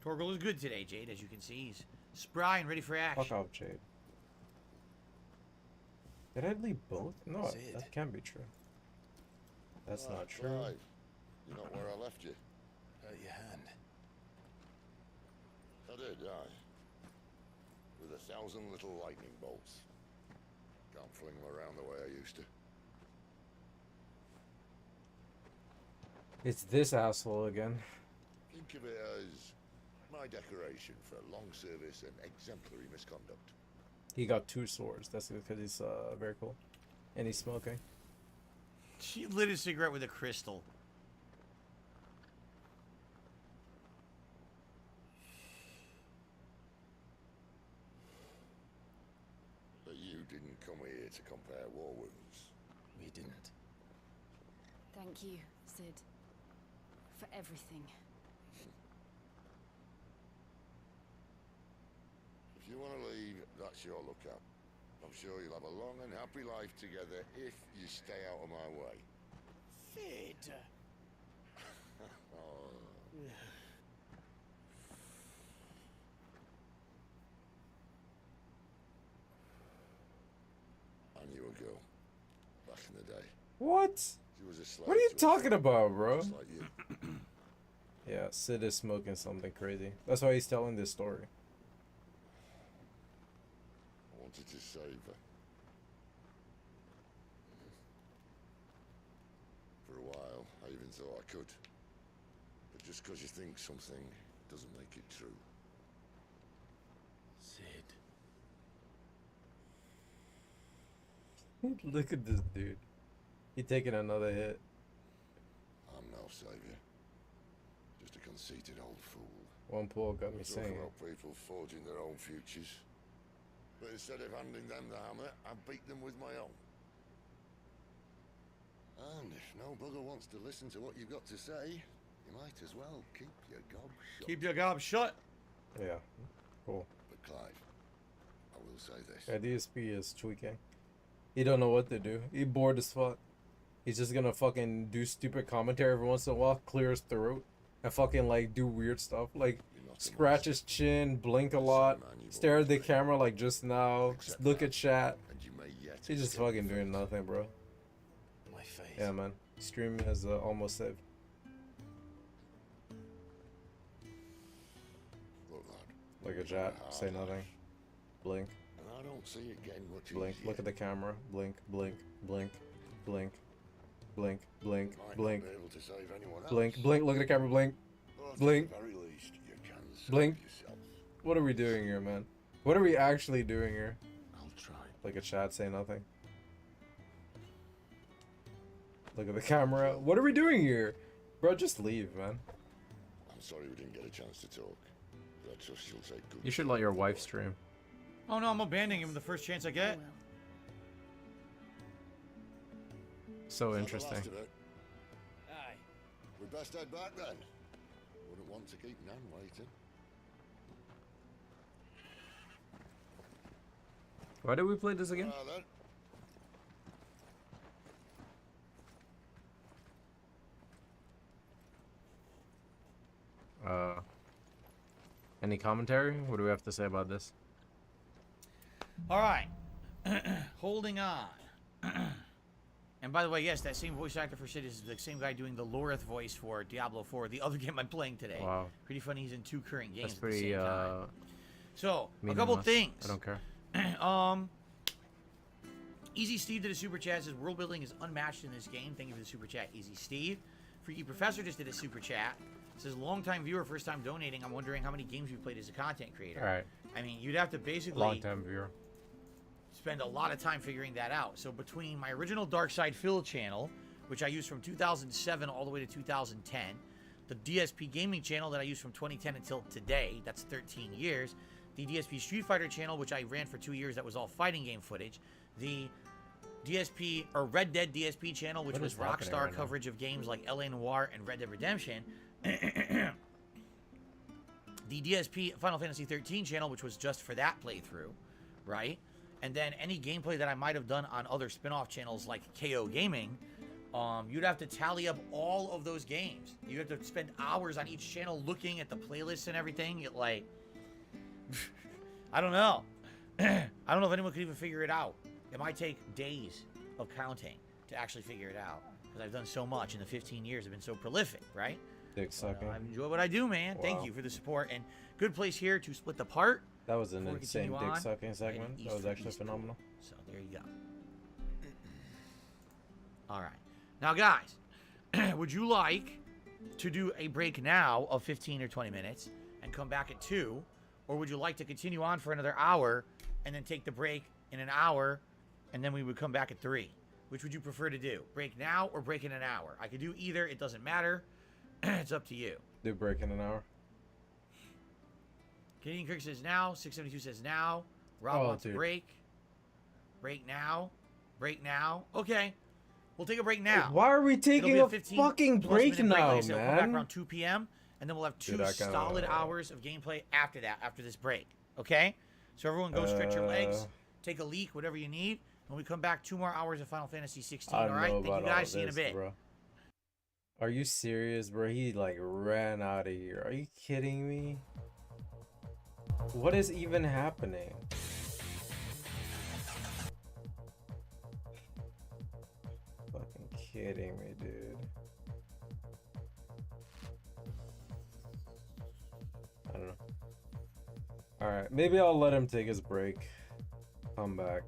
Torgal is good today, Jade, as you can see. He's spry and ready for action. Fuck off, Jade. Did I leave both? No, Sid. that can't be true. That's not true. Clive, you're not where I left you. Hurt your hand. I did, aye. With 1,000 little lightning bolts. Can't fling them around the way I used to. It's this asshole again. Think of it as my decoration for long service and exemplary misconduct. He got 2 swords. That's because he's very cool. And he's smoking. She lit his cigarette with a crystal. But you didn't come here to compare war wounds. We didn't. Thank you, Sid. For everything. If you want to leave, that's your lookout. I'm sure you'll have a long and happy life together if you stay out of my way. Sid. Oh. I knew a girl back in the day. What? She was a slave What are you to a talking friend, about, bro? just like you. Yeah, Sid is smoking something crazy. That's why he's telling this story. I wanted to save her. For a while, I even thought I could. But just because you think something doesn't make it true. Sid. Look at this dude. He taking another hit. I'm no savior. Just a conceited old fool. One pull got me Talk saying. about people forging their own futures. But instead of handing them the hammer, I beat them with my own. And if no bugger wants to listen to what you've got to say, you might as well keep your gob shut. Keep your gob shut. Yeah. Cool. But Clive, I will say this. Yeah, DSP is tweaking. He don't know what to do. He bored as fuck. He's just gonna fucking do stupid commentary every once in a while, clear his throat. and fucking like do weird stuff, like scratch his chin, blink a lot, stare at the camera like just now, look at chat. He's just fucking doing nothing, bro. My face. Yeah, man. Stream has almost saved. Look at chat, say nothing, blink. And I don't see it getting much Blink, easier. look at the camera, blink, blink, blink, blink, blink, blink, Might blink, not be able to save anyone else. blink, blink, look at the camera, blink, But blink, at the very least, you can save blink. yourself. What are we doing here, man? What are we actually doing here? I'll try. Look at chat, say nothing. Look at the camera. What are we doing here? Bro, just leave, man. I'm sorry we didn't get a chance to talk. But I trust you'll take good You should let your wife stream. Oh no, I'm abandoning him the first chance I get. So That's the interesting. last of it. Aye. We best head back then. Wouldn't want to keep Nan waiting. Why did we play this again? Then. Any commentary? What do we have to say about this? All right. Holding on. And by the way, yes, that same voice actor for Sid is the same guy doing the Lorith voice for Diablo 4, the other game I'm playing today. Wow. Pretty funny. He's in 2 current games That's pretty, at the same time. So, a couple meaningless. things. I don't care. Easy Steve did a super chat. Says world building is unmatched in this game. Thank you for the super chat, Easy Steve. Freaky Professor just did a super chat. Says longtime viewer, first time donating. I'm wondering how many games you played as a content creator. All right. I mean, you'd have to basically Long time viewer. spend a lot of time figuring that out. So between my original Dark Side Phil channel, which I used from 2007 all the way to 2010, the DSP Gaming channel that I used from 2010 until today, that's 13 years, the DSP Street Fighter channel, which I ran for 2 years, that was all fighting game footage, the DSP or Red Dead DSP channel, which What was is happening Rockstar right now? coverage of games like LA Noire and Red Dead Redemption. The DSP Final Fantasy 13 channel, which was just for that playthrough, right? And then any gameplay that I might have done on other spin-off channels like KO Gaming, you'd have to tally up all of those games. You have to spend hours on each channel looking at the playlists and everything. It like, I don't know. I don't know if anyone could even figure it out. It might take days of counting to actually figure it out because I've done so much in the 15 years. I've been so prolific, right? Dick sucking. I enjoy what I do, man. Thank Wow. you for the support and good place here to split the part. That was an before we insane continue dick on. sucking Right, segment. East That was for actually East. phenomenal. So there you go. All right. Now, guys, would you like to do a break now of 15 or 20 minutes and come back at 2? Or would you like to continue on for another hour and then take the break in an hour and then we would come back at 3? Which would you prefer to do? Break now or break in an hour? I could do either. It doesn't matter. It's up to you. Do break in an hour. Canadian Kirk says now. 672 says now. Rob Oh, wants a dude. break. Break now. Break now. Okay. We'll take a break now. Why are we It'll taking be a 15 fucking plus break minute now, Like I said, we'll come back man? around 2 p.m. and then we'll have 2 Dude, I kinda- solid hours of gameplay after that, after this break. Okay? So everyone go stretch your legs, take a leak, whatever you need. When we come back, 2 more hours of Final Fantasy 16. I All don't right? know Thank about you all guys. See you in a this, bit. bro. Are you serious, bro? He like ran out of here. Are you kidding me? What is even happening? Fucking kidding me, dude. I don't know. Alright, maybe I'll let him take his break. Come back.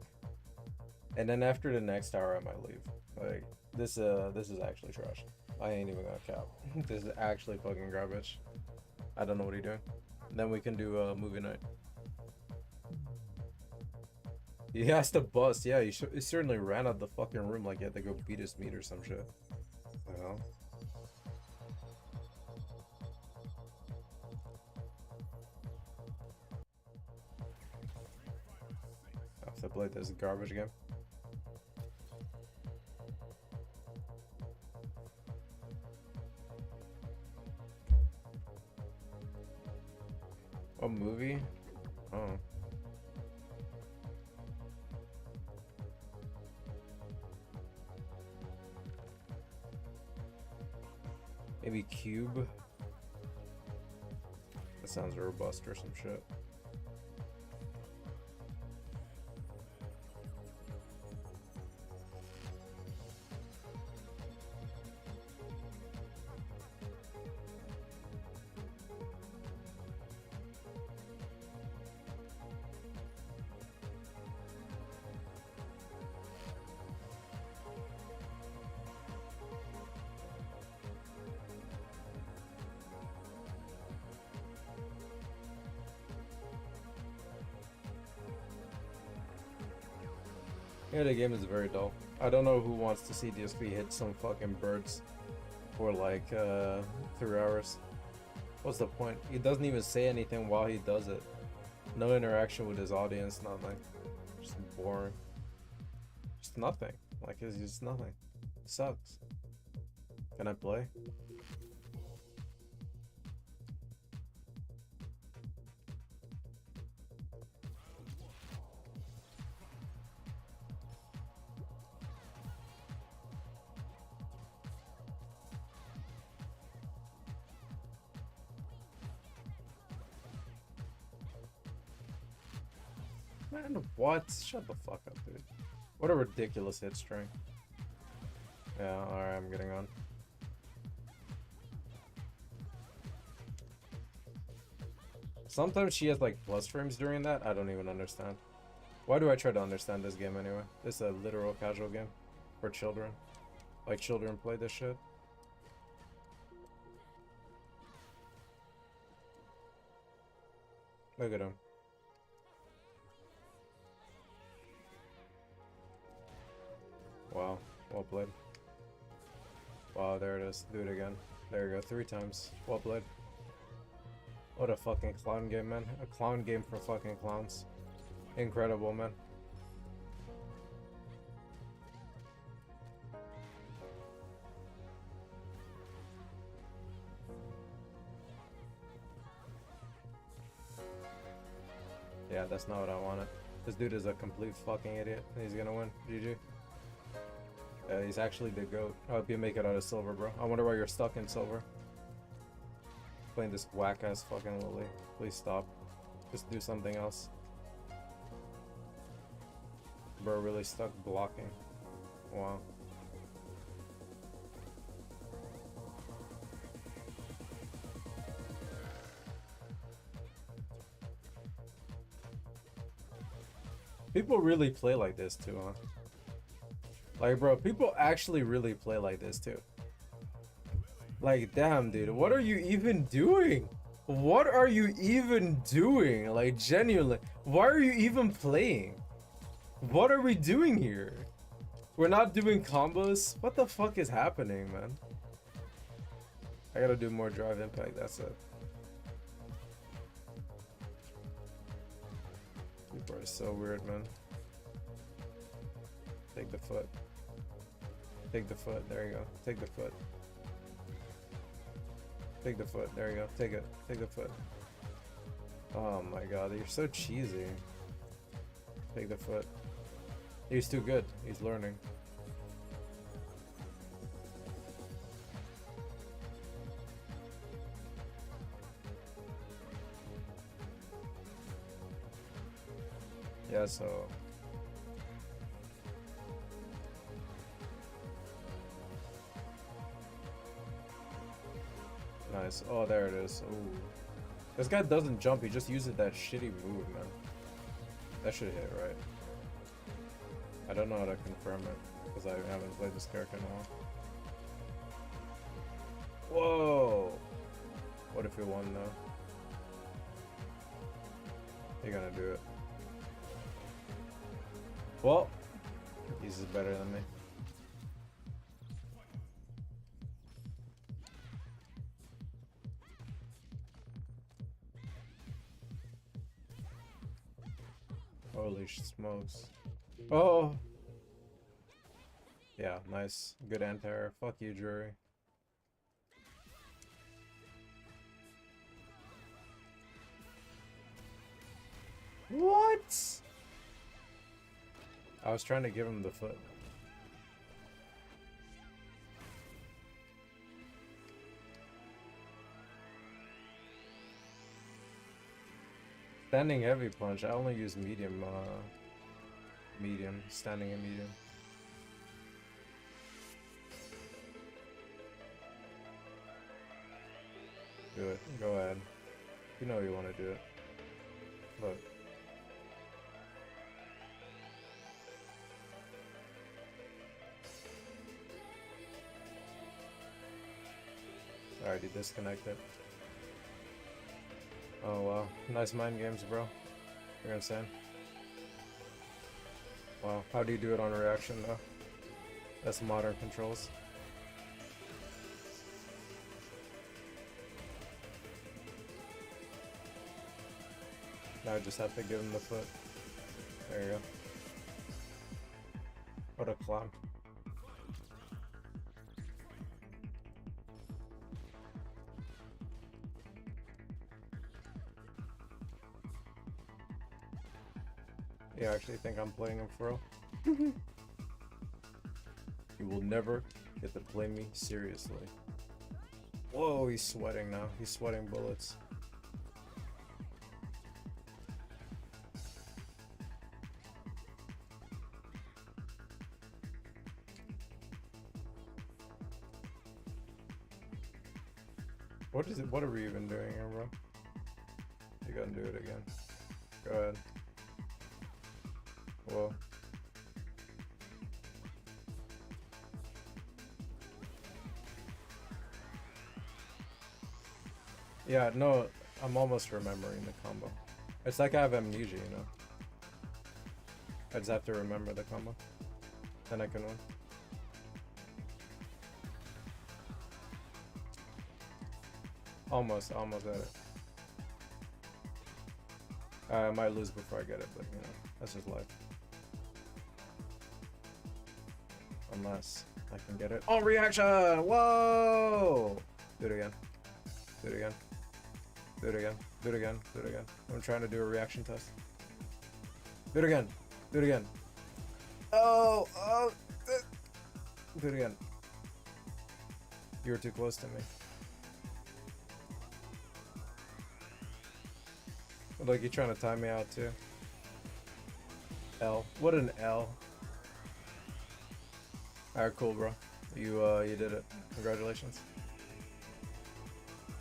And then after the next hour I might leave. Like this is actually trash. I ain't even gonna cap. This is actually fucking garbage. I don't know what he's doing. Then we can do a movie night. He has to bust. Yeah, he certainly ran out the fucking room like he had to go beat his meat or some shit. Well. I have to play this garbage game. A movie? Oh. Maybe Cube? Sounds robust or some shit. Yeah, the game is very dull. I don't know who wants to see DSP hit some fucking birds for like 3 hours. What's the point? He doesn't even say anything while he does it. No interaction with his audience, nothing. Just boring. Just nothing. Like, it's just nothing. Sucks. Can I play? Man, what? Shut the fuck up, dude. What a ridiculous hit string. Yeah, alright, I'm getting on. Sometimes she has like plus frames during that. I don't even understand. Why do I try to understand this game anyway? This is a literal casual game for children. Like, children play this shit. Look at him. Wow, well played. Wow, there it is. Do it again. There you go, 3 times. Well played. What a fucking clown game, man. A clown game for fucking clowns. Incredible, man. Yeah, that's not what I wanted. This dude is a complete fucking idiot. He's gonna win. GG. He's actually the GOAT. I hope you make it out of silver, bro. I wonder why you're stuck in silver. Playing this whack-ass fucking Lily. Please stop. Just do something else. Bro, really stuck blocking. Wow. People really play like this too, huh? Like, bro, people actually really play like this too. Like, damn, dude, what are you even doing? What are you even doing? Like, genuinely, why are you even playing? What are we doing here? We're not doing combos? What the fuck is happening, man? I gotta do more drive impact, that's it. People are so weird, man. Take the foot. Take the foot, there you go. Take the foot. Take the foot, there you go. Take it. Take the foot. Oh my god, you're so cheesy. Take the foot. He's too good. He's learning. Yeah, so... Nice. Oh, there it is. Ooh. This guy doesn't jump, he just uses that shitty move, man. That should hit, right? I don't know how to confirm it, because I haven't played this character in a while. Whoa! What if he won, though? You're gonna do it. Well, he's better than me. Holy smokes. Oh! Yeah, nice. Good anti-air. Fuck you, Drury. What? I was trying to give him the foot. Standing heavy punch. I only use medium. Medium. Standing and medium. Do it. Go ahead. You know you want to do it. Look. Alright, you disconnected. Oh wow. Nice mind games, bro. You're insane. Wow. How do you do it on reaction though? That's modern controls. Now I just have to give him the foot. There you go. What a clown. You actually think I'm playing him for real? You will never get to play me seriously. Whoa, he's sweating now. He's sweating bullets. What is it? What are we even doing here, bro? You gotta do it again. Go ahead. Whoa. Yeah, no, I'm almost remembering the combo. It's like I have amnesia, you know? I just have to remember the combo. Then I can win. Almost at it. I might lose before I get it, but you know, that's just life. Unless I can get it. Oh, reaction! Whoa! Do it again. Do it again. Do it again. Do it again. Do it again. I'm trying to do a reaction test. Do it again. Do it again. Oh! Oh! Do it again. You were too close to me. Like you're trying to time me out too. L. What an L. Alright, cool, bro. You did it. Congratulations.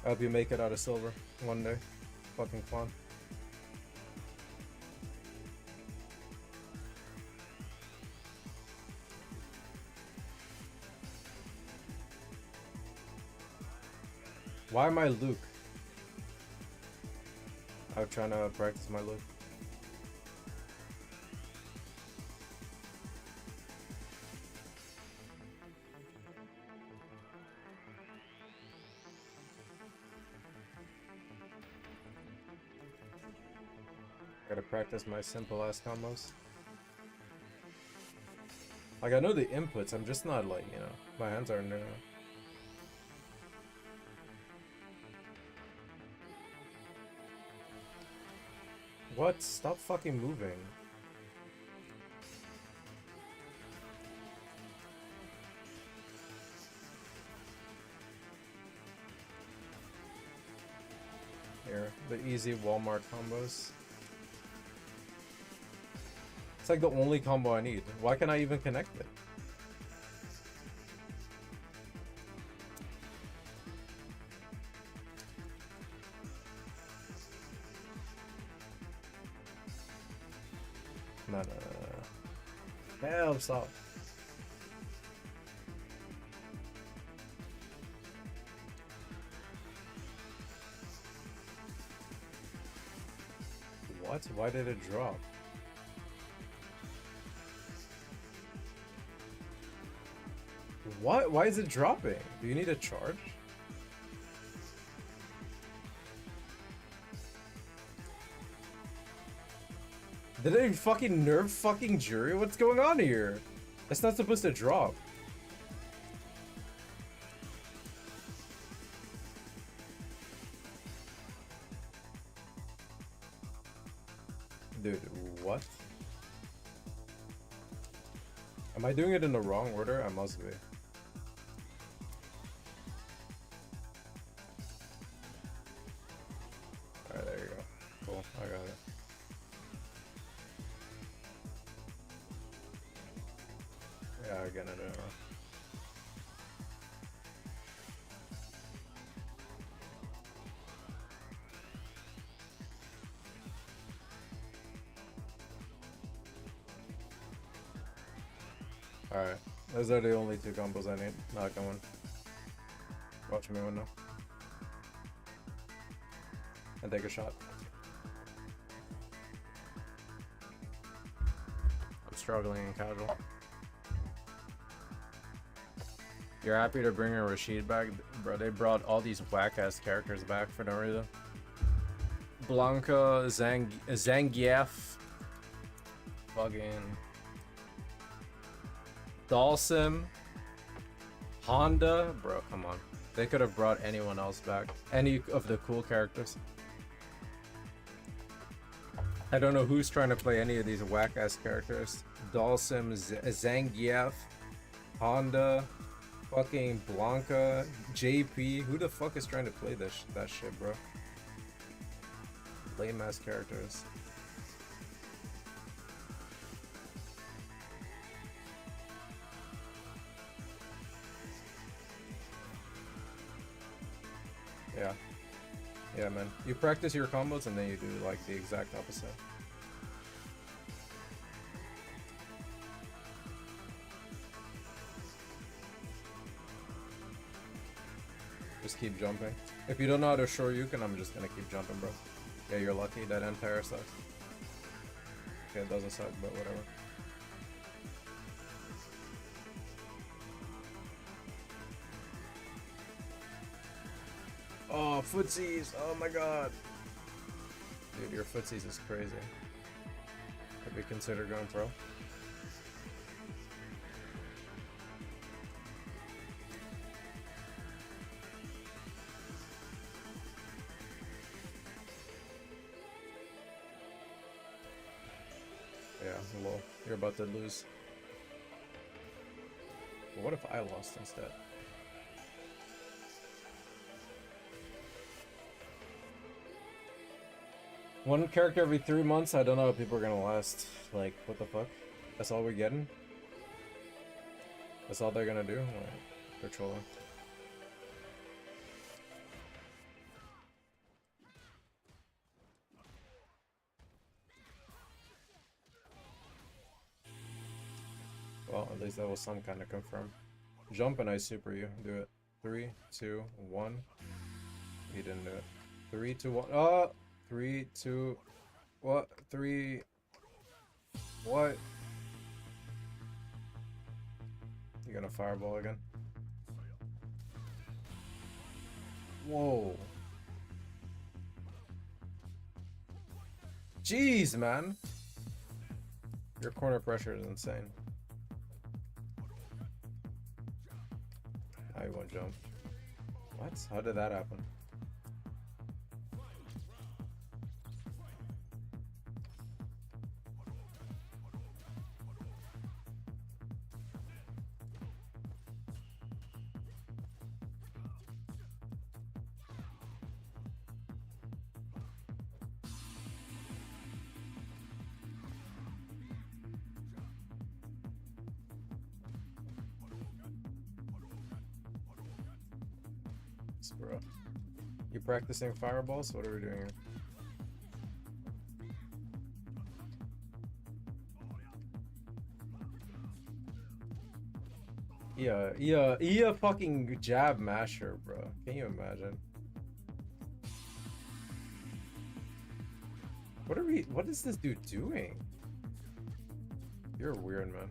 I hope you make it out of silver one day. Fucking fun. Why am I Luke? I'm trying to practice my Luke. Gotta practice my simple ass combos. Like I know the inputs, I'm just not like, you know, my hands aren't new. What? Stop fucking moving. Here, the easy Walmart combos. It's like the only combo I need. Why can't I even connect it? No. Hell, stop. What? Why did it drop? What? Why is it dropping? Do you need a charge? Did they fucking nerf fucking jury? What's going on here? That's not supposed to drop. Dude, what? Am I doing it in the wrong order? I must be. Alright, there you go. Cool. I got it. Yeah, I get it. Alright, those are the only two combos I need. Not going. Watch me window. And take a shot. I'm struggling in casual. You're happy to bring a Rashid back? Bro, they brought all these whack-ass characters back for no reason. Blanca, Zangief, fucking Dalsim, Honda. Bro, come on. They could have brought anyone else back. Any of the cool characters. I don't know who's trying to play any of these whack-ass characters. Dalsim, Zangief, Honda, fucking Blanca, JP. Who the fuck is trying to play that shit, bro? Lame-ass characters. Yeah. Yeah, man. You practice your combos and then you do like the exact opposite. Just keep jumping. If you don't know how to Shoryuken, I'm just gonna keep jumping, bro. Yeah, you're lucky. That Empire sucks. Okay, it doesn't suck, but whatever. Oh, footsies! Oh my god! Dude, your footsies is crazy. Could we consider going pro? Yeah, lol. You're about to lose. But what if I lost instead? One character every 3 months? I don't know if people are gonna last. Like, what the fuck? That's all we're getting? That's all they're gonna do? Alright, they're trolling. Well, at least that was some kind of confirm. Jump and I super you. Do it. 3, 2, 1. He didn't do it. 3, 2, 1. Oh! 3, 2, what? 3, what? You gonna fireball again? Whoa. Jeez, man. Your corner pressure is insane. Now you won't jump. What? How did that happen? Bro, you practicing fireballs? What are we doing here? Yeah, fucking jab masher, bro. Can you imagine? What is this dude doing? You're weird, man.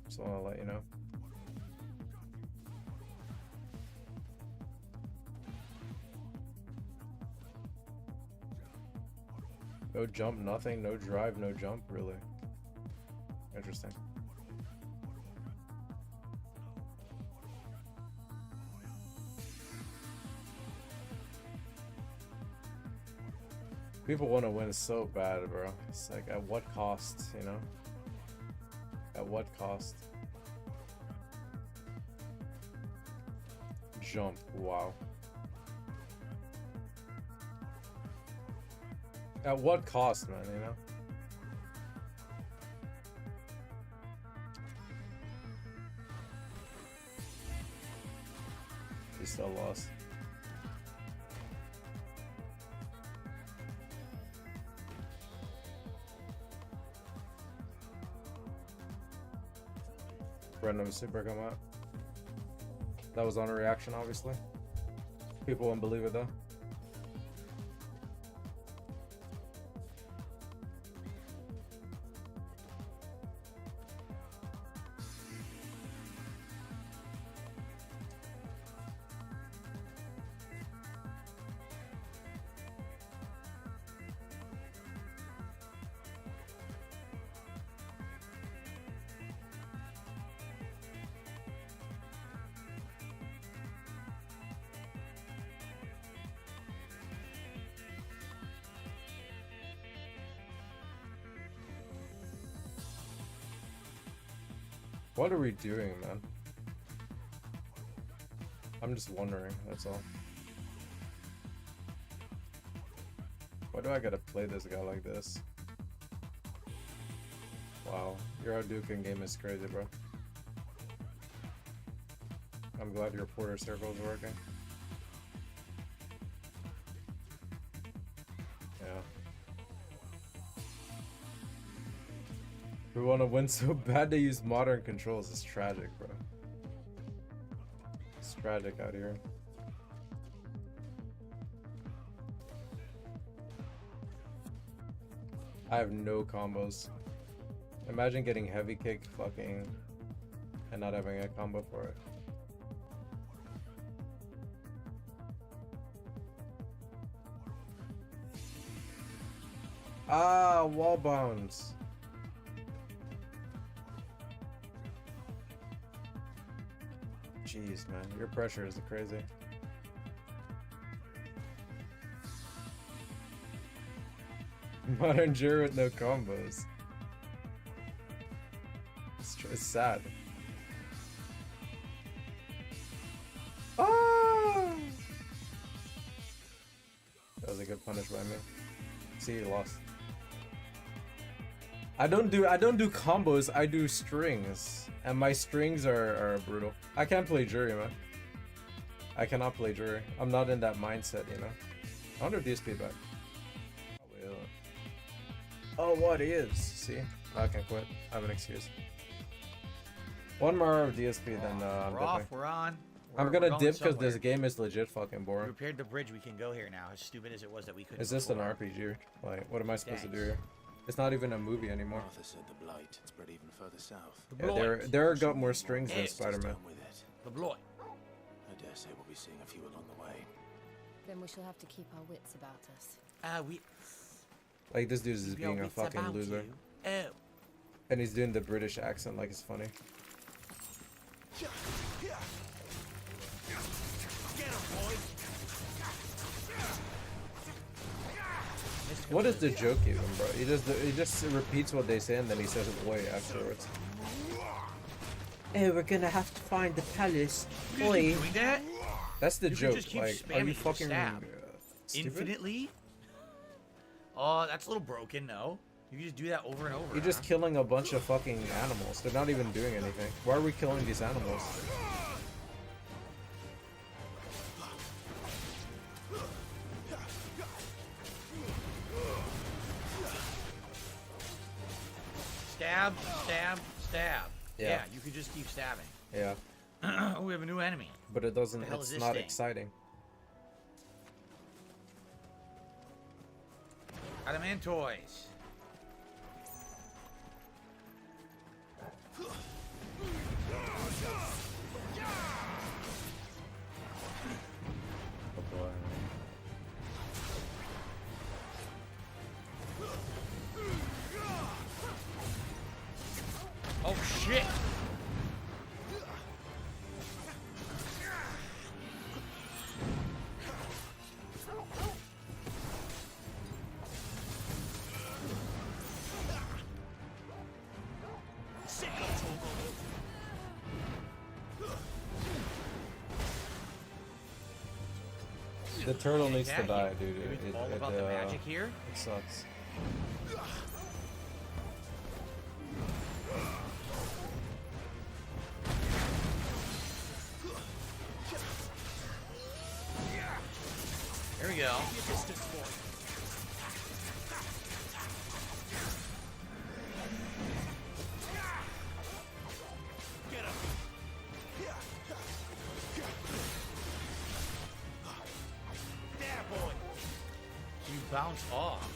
Just wanna let you know. No jump, nothing, no drive, no jump, really. Interesting. People want to win so bad, bro. It's like, at what cost, you know? At what cost? Jump, wow. At what cost, man, you know? He's still lost. Random super come out. That was on a reaction, obviously. People won't believe it though. What are we doing, man? I'm just wondering, that's all. Why do I gotta play this guy like this? Wow, your Hadouken game is crazy, bro. I'm glad your Porter circle is working. Yeah. We want to win so bad they use modern controls. It's tragic, bro. It's tragic out here. I have no combos. Imagine getting heavy kick fucking and not having a combo for it. Ah, wall bounds. Jeez, man, your pressure is crazy. Modern Jiro with no combos. It's sad. Oh! That was a good punish by me. See, you lost. I don't do combos. I do strings, and my strings are brutal. I can't play Jury, man. I cannot play Jury. I'm not in that mindset, you know. I wonder if DSP back. Oh, what is? See, I can quit. I have an excuse. One more of DSP, then I'm We're dipping. off. We're on. I'm We're gonna going dip because somewhere. this game is legit fucking We boring. repaired the bridge. We can go here now. As stupid as it was that we couldn't. Is this an before. RPG? Like, what am I supposed to do Thanks. here? It's not even a movie anymore. Arthur said the blight had spread even further south. Yeah, there got more strings than Yes, Spider-Man. with it. The Bloy. I dare say we'll be seeing a few along the way. Then we shall have to keep our wits about us. We. Like, this dude is just Keep your being a wits fucking about loser. you. Oh. And he's doing the British accent like it's funny. What is the joke even, bro? He just repeats what they say and then he says "boy" afterwards. Hey, we're gonna have to find the palace. Boy. Doing that? That's the You joke. can just keep Like, are spamming you the fucking stab. stupid? Infinitely? Oh, that's a little broken. No, you can just do that over and over. You're just killing a bunch of fucking animals. They're not even doing anything. Why are we killing these animals? Stab, stab, stab. Yeah. You could just keep stabbing. Yeah. Oh, we have a new enemy. But it doesn't. The hell is It's this not thing? exciting. Adamantoys. Oh boy. Oh shit! The turtle Yeah, needs to exactly. die, dude. Maybe it's all about the magic here. It sucks. There we go. You bounce off.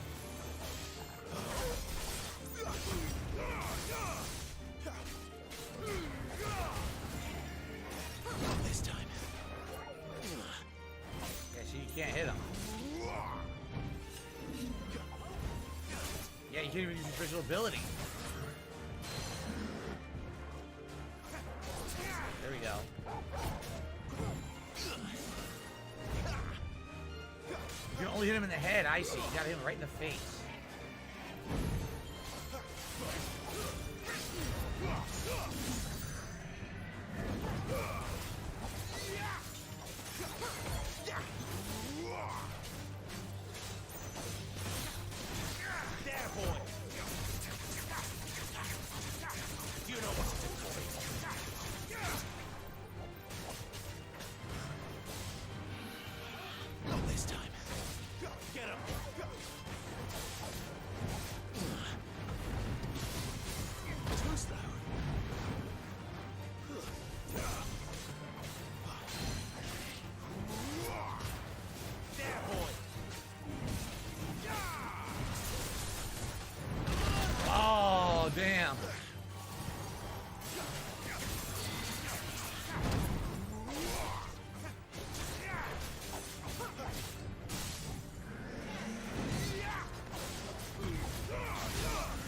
This time. Yeah, so you can't hit him. Yeah, you can't even use your special ability. There we go. You can only hit him in the head, I see. You gotta hit him right in the face. Not this time. Get him. Too slow. There, boy. Oh, damn.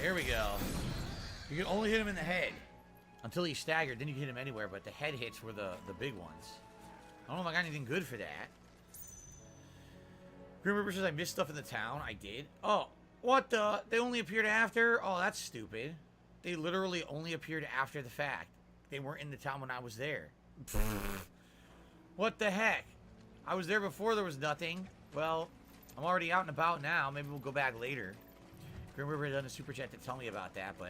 There we go. You can only hit him in the head until he's staggered. Then you can hit him anywhere, but the head hits were the big ones. I don't know if I got anything good for that. Grim Reaper says I missed stuff in the town. I did. Oh, what the? They only appeared after? Oh, that's stupid. They literally only appeared after the fact. They weren't in the town when I was there. What the heck? I was there before there was nothing. Well, I'm already out and about now. Maybe we'll go back later. Grim Reaper done a super chat to tell me about that, but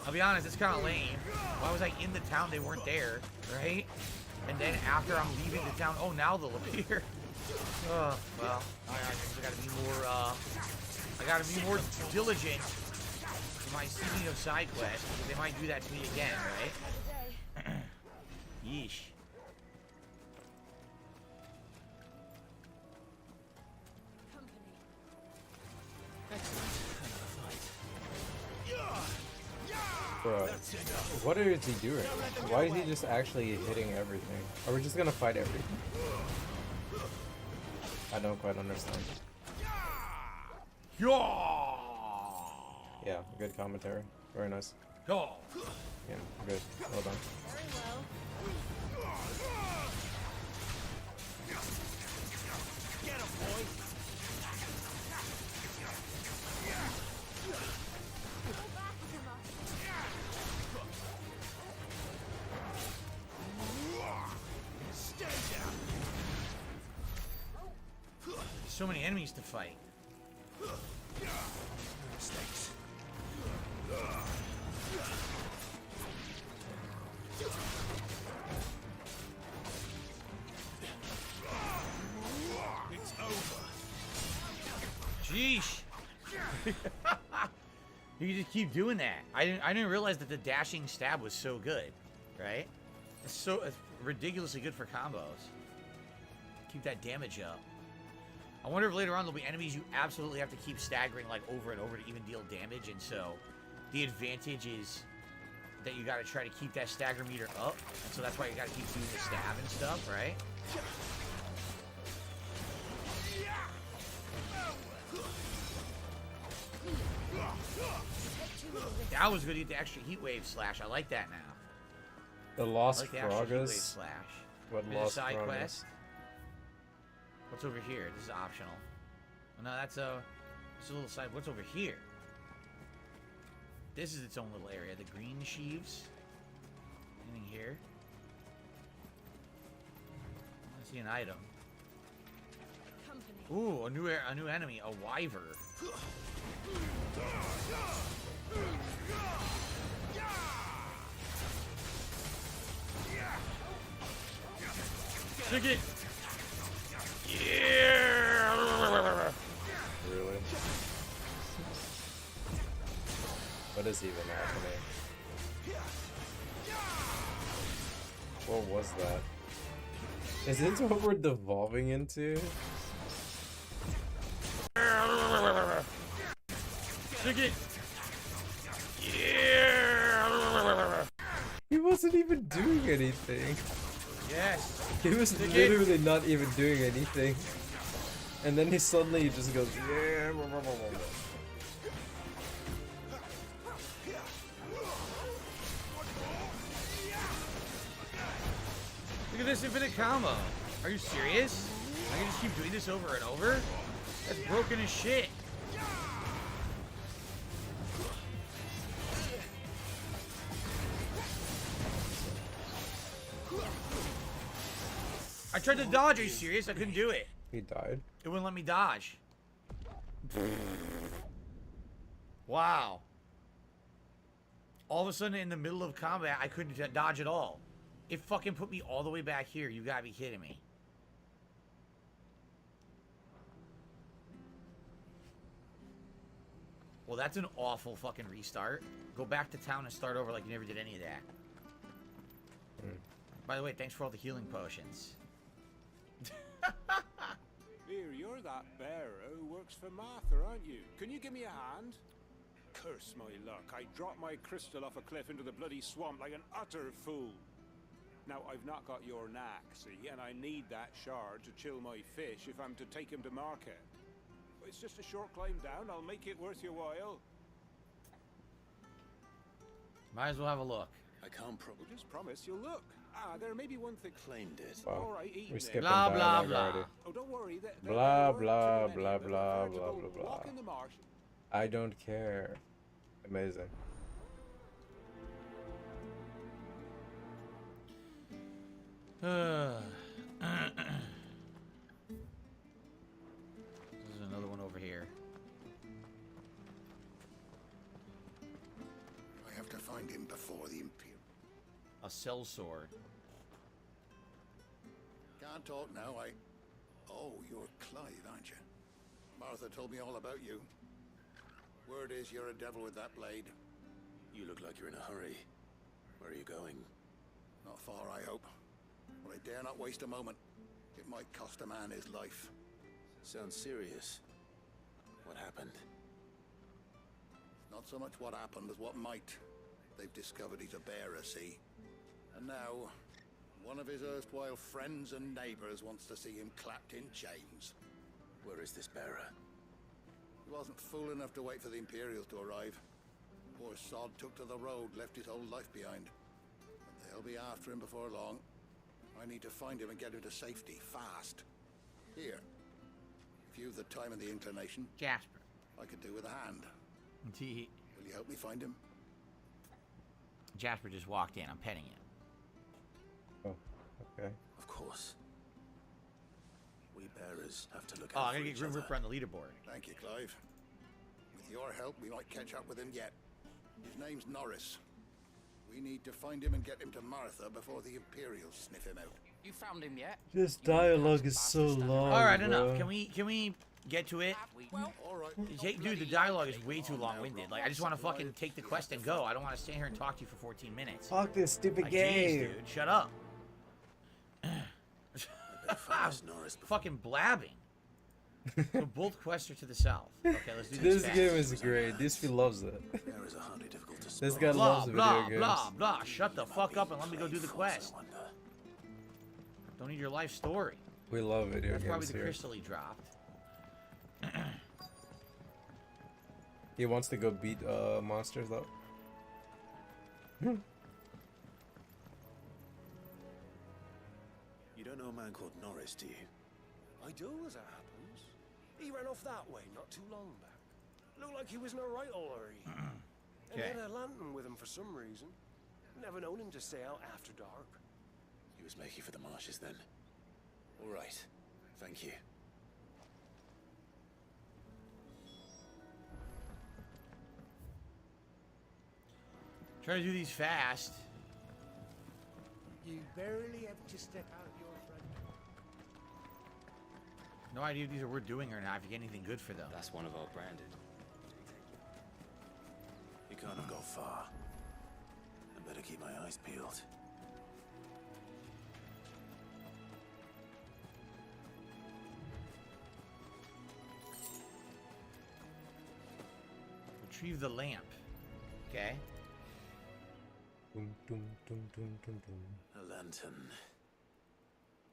I'll be honest, it's kind of lame. Why was I in the town? They weren't there, right? And then after I'm leaving the town, oh, now they'll appear. Oh, well, I gotta be more, I gotta be more diligent in my seeking of side quests, because they might do that to me again, right? Yeesh. Bro, what is he doing? Why is he just actually hitting everything? Are we just gonna fight everything? I don't quite understand. Yeah, good commentary. Very nice. Yeah, good. Well done. Get him, boy. Stay down. So many enemies to fight. Mistakes. It's over. Jeesh. You can just keep doing that. I didn't realize that the dashing stab was so good, right? It's ridiculously good for combos. Keep that damage up. I wonder if later on there'll be enemies you absolutely have to keep staggering like over and over to even deal damage, and so the advantage is that you gotta try to keep that stagger meter up, and so that's why you gotta keep doing the stab and stuff, right? That was good to get the extra heat wave slash. I like that now. The Lost I like the extra heat wave Frogus. slash. What There's a Lost side Frogus? quest. What's over here? This is optional. Oh, no, that's a little side. What's over here? This is its own little area. The green sheaves. Anything here? I see an item. Ooh, a new enemy, a wyver. Take it. Yeah. Really? What is even happening? What was that? Is this what we're devolving into? Take it. Yeah. He wasn't even doing anything. Yes. He was literally not even doing anything. And then he suddenly just goes, yeah. Look at this infinite combo. Are you serious? I can just keep doing this over and over? That's broken as shit. I tried to dodge. Are you serious? I couldn't do it. He died. It wouldn't let me dodge. Wow. All of a sudden, in the middle of combat, I couldn't dodge at all. It fucking put me all the way back here. You gotta be kidding me. Well, that's an awful fucking restart. Go back to town and start over like you never did any of that. By the way, thanks for all the healing potions. Here, you're that bearer who works for Martha, aren't you? Can you give me a hand? Curse my luck. I dropped my crystal off a cliff into the bloody swamp like an utter fool. Now, I've not got your knack, see, and I need that shard to chill my fish if I'm to take him to market. It's just a short climb down. I'll make it worth your while. Might as well have a look. I can't just promise you'll look. Ah, there may be one thing. Claimed it. Wow. All right, We're skipping blah, dialogue blah, already. Oh, don't worry. Blah, blah, blah, blah, blah, blah, blah. Walk in the marsh. I don't care. Amazing. There's another one over here. I have to find him before the Imperial. A cell sword. Can't talk now, Oh, you're Clive, aren't you? Martha told me all about you. Word is you're a devil with that blade. You look like you're in a hurry. Where are you going? Not far, I hope. But I dare not waste a moment. It might cost a man his life. Sounds serious. What happened? Not so much what happened as what might. They've discovered he's a bearer, see? And now, one of his erstwhile friends and neighbors wants to see him clapped in chains. Where is this bearer? He wasn't fool enough to wait for the Imperials to arrive. Poor sod took to the road, left his whole life behind. But they'll be after him before long. I need to find him and get him to safety, fast. Here. If you've the time and the inclination, Jasper. I could do with a hand. Will you help me find him? Jasper just walked in. I'm petting him. Oh, okay. Of course. We bearers have to look Oh, out I'm for gonna get each Grim other. Reaper on the leaderboard. Thank you, Clive. With your help, we might catch up with him yet. His name's Norris. We need to find him and get him to Martha before the Imperials sniff him out. You found him yet? This dialogue is so long. All right, bro. enough. Can we get to it? Well, all right. Dude, the dialogue is way too long-winded. Like, I just want to fucking take the quest and go. I don't want to stay here and talk to you for 14 minutes. Fuck this stupid Like, game. Jeez, dude, shut up. Fucking blabbing. So both quests are to the south. Okay, let's do this. This fast. game is great. This guy loves it. This guy Blah, loves blah, video games. blah, blah. Shut the fuck up and let me go do the quest. Don't need your life story. We love video That's probably games the here. crystal he dropped. He wants to go beat monsters though. You don't know a man called Norris, do you? I do, as it happens. He ran off that way not too long back. Looked like he was in a right hurry. And he Okay. had a lantern with him for some reason. Never known him to stay out after dark. He was making for the marshes then. All right. Thank you. Try to do these fast. You barely have to step out your front door. No idea if these are worth doing or not. If you get anything good for them. That's one of our branded. You can't have gone far. I better keep my eyes peeled. Retrieve the lamp. Okay. Dum, dum, dum, dum, dum, dum. A lantern.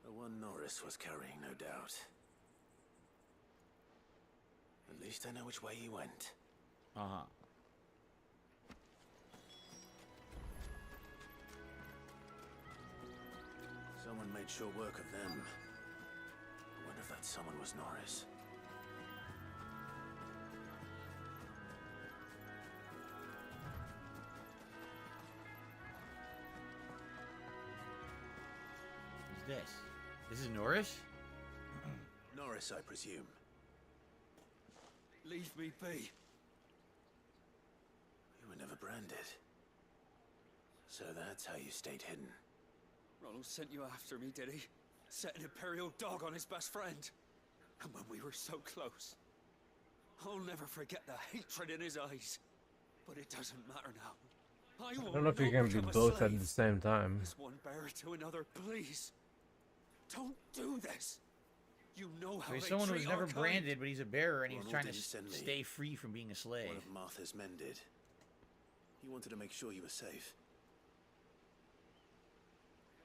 The one Norris was carrying, no doubt. At least I know which way he went. Uh-huh. Someone made short work of them. I wonder if that someone was Norris. Who's this? This is Norris? Norris, I presume. Leave me be. You were never branded. So that's how you stayed hidden. Ronald sent you after me, did he? Set an Imperial dog on his best friend. And when we were so close. I'll never forget the hatred in his eyes. But it doesn't matter now. I I don't know if you can be both at the same time. As one bearer to another, please. Don't do this. You know how There's they someone who's treat never our kind. branded, but he's a bearer and he's Ronald trying to didn't send me. stay free from being a slave. One of Martha's men did. He wanted to make sure you were safe.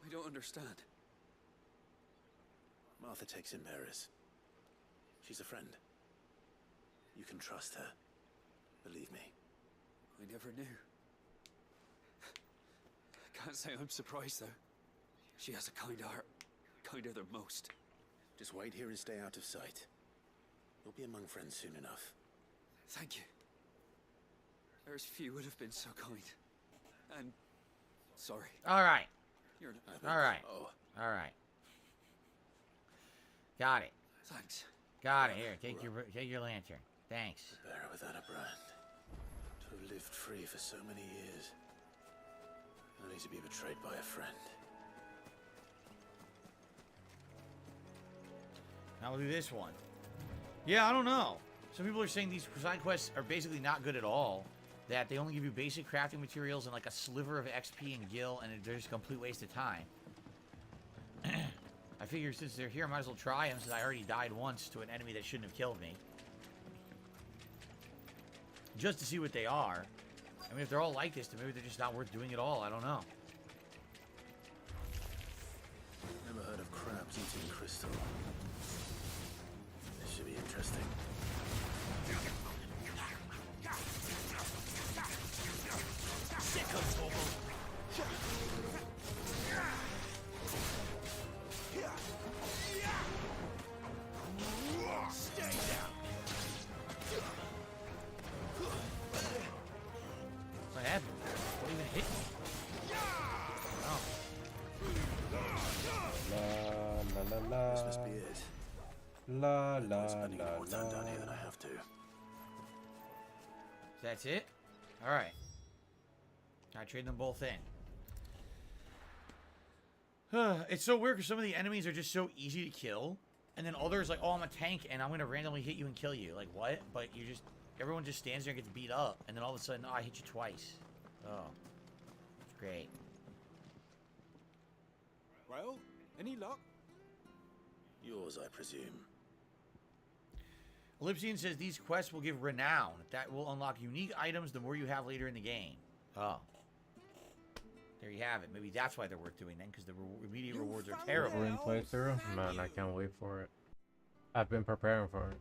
I don't understand. Martha takes in bearers. She's a friend. You can trust her. Believe me. I never knew. Can't say I'm surprised, though. She has a kind heart. Kinder than most. Just wait here and stay out of sight. You'll be among friends soon enough. Thank you. There's few would have been so kind. And sorry. All right. You're All right. Oh. All right. Got it. Thanks. Got it. Here, take your lantern. Thanks. A bearer without a brand. To have lived free for so many years. Only to be betrayed by a friend. Now we'll do this one. Yeah, I don't know. Some people are saying these side quests are basically not good at all. That they only give you basic crafting materials and like a sliver of XP and gil, and they're just a complete waste of time. I figure since they're here, I might as well try them, since I already died once to an enemy that shouldn't have killed me. Just to see what they are. I mean, if they're all like this, then maybe they're just not worth doing at all. I don't know. Never heard of crabs eating crystal. This should be interesting. Stay down. What happened? What even hit me? Oh. La la la la. This must be it. La la I'm spending la more time down here la. than I have to. That's it? Alright. I trade them both in. It's so weird because some of the enemies are just so easy to kill. And then others like, oh, I'm a tank and I'm going to randomly hit you and kill you. Like, what? But you just... Everyone just stands there and gets beat up. And then all of a sudden, oh, I hit you twice. Oh. It's great. Well, any luck? Yours, I presume. Ellipsian says these quests will give renown. That will unlock unique items the more you have later in the game. Oh. There you have it. Maybe that's why they're worth doing then, because the immediate rewards are terrible. Green playthrough? Man, I can't wait for it. I've been preparing for it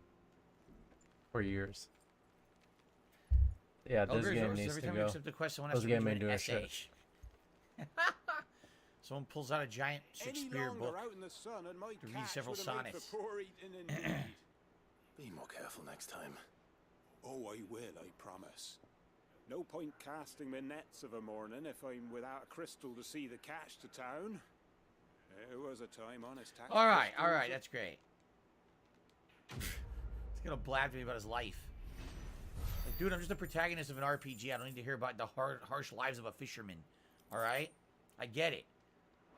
for years. Yeah, this game needs every to time go. you accept a quest, someone has This to game read ain't you an doing essay. shit. Someone pulls out a giant Any Shakespeare longer book out in the sun and my to read catch several would have made sonnets. for poor eating indeed. Be more careful next time. Oh, I will, I promise. No point casting my nets of a morning if I'm without a crystal to see the catch to town. There was a time honest tax. All right, that's great. He's gonna blab to me about his life. Dude, I'm just a protagonist of an RPG. I don't need to hear about the harsh lives of a fisherman. All right? I get it.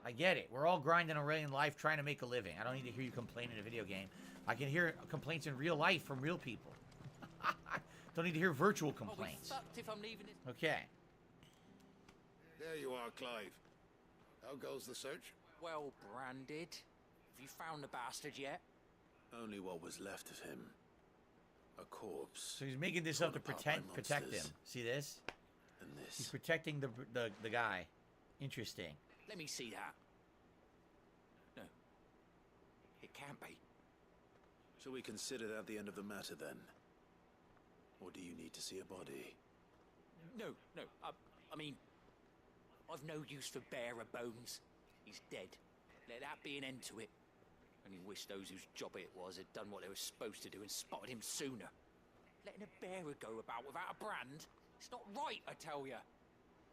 I get it. We're all grinding away in life trying to make a living. I don't need to hear you complain in a video game. I can hear complaints in real life from real people. Don't need to hear virtual complaints. If I'm leaving it. Okay. There you are, Clive. How goes the search? Well branded. Have you found the bastard yet? Only what was left of him. A corpse. So he's making this up to protect him. See this? And this. He's protecting the guy. Interesting. Let me see that. No. It can't be. Shall we consider that the end of the matter then? Or do you need to see a body? No. I mean, I've no use for bearer bones. He's dead. Let that be an end to it. Only wish those whose job it was had done what they were supposed to do and spotted him sooner. Letting a bearer go about without a brand? It's not right, I tell ya.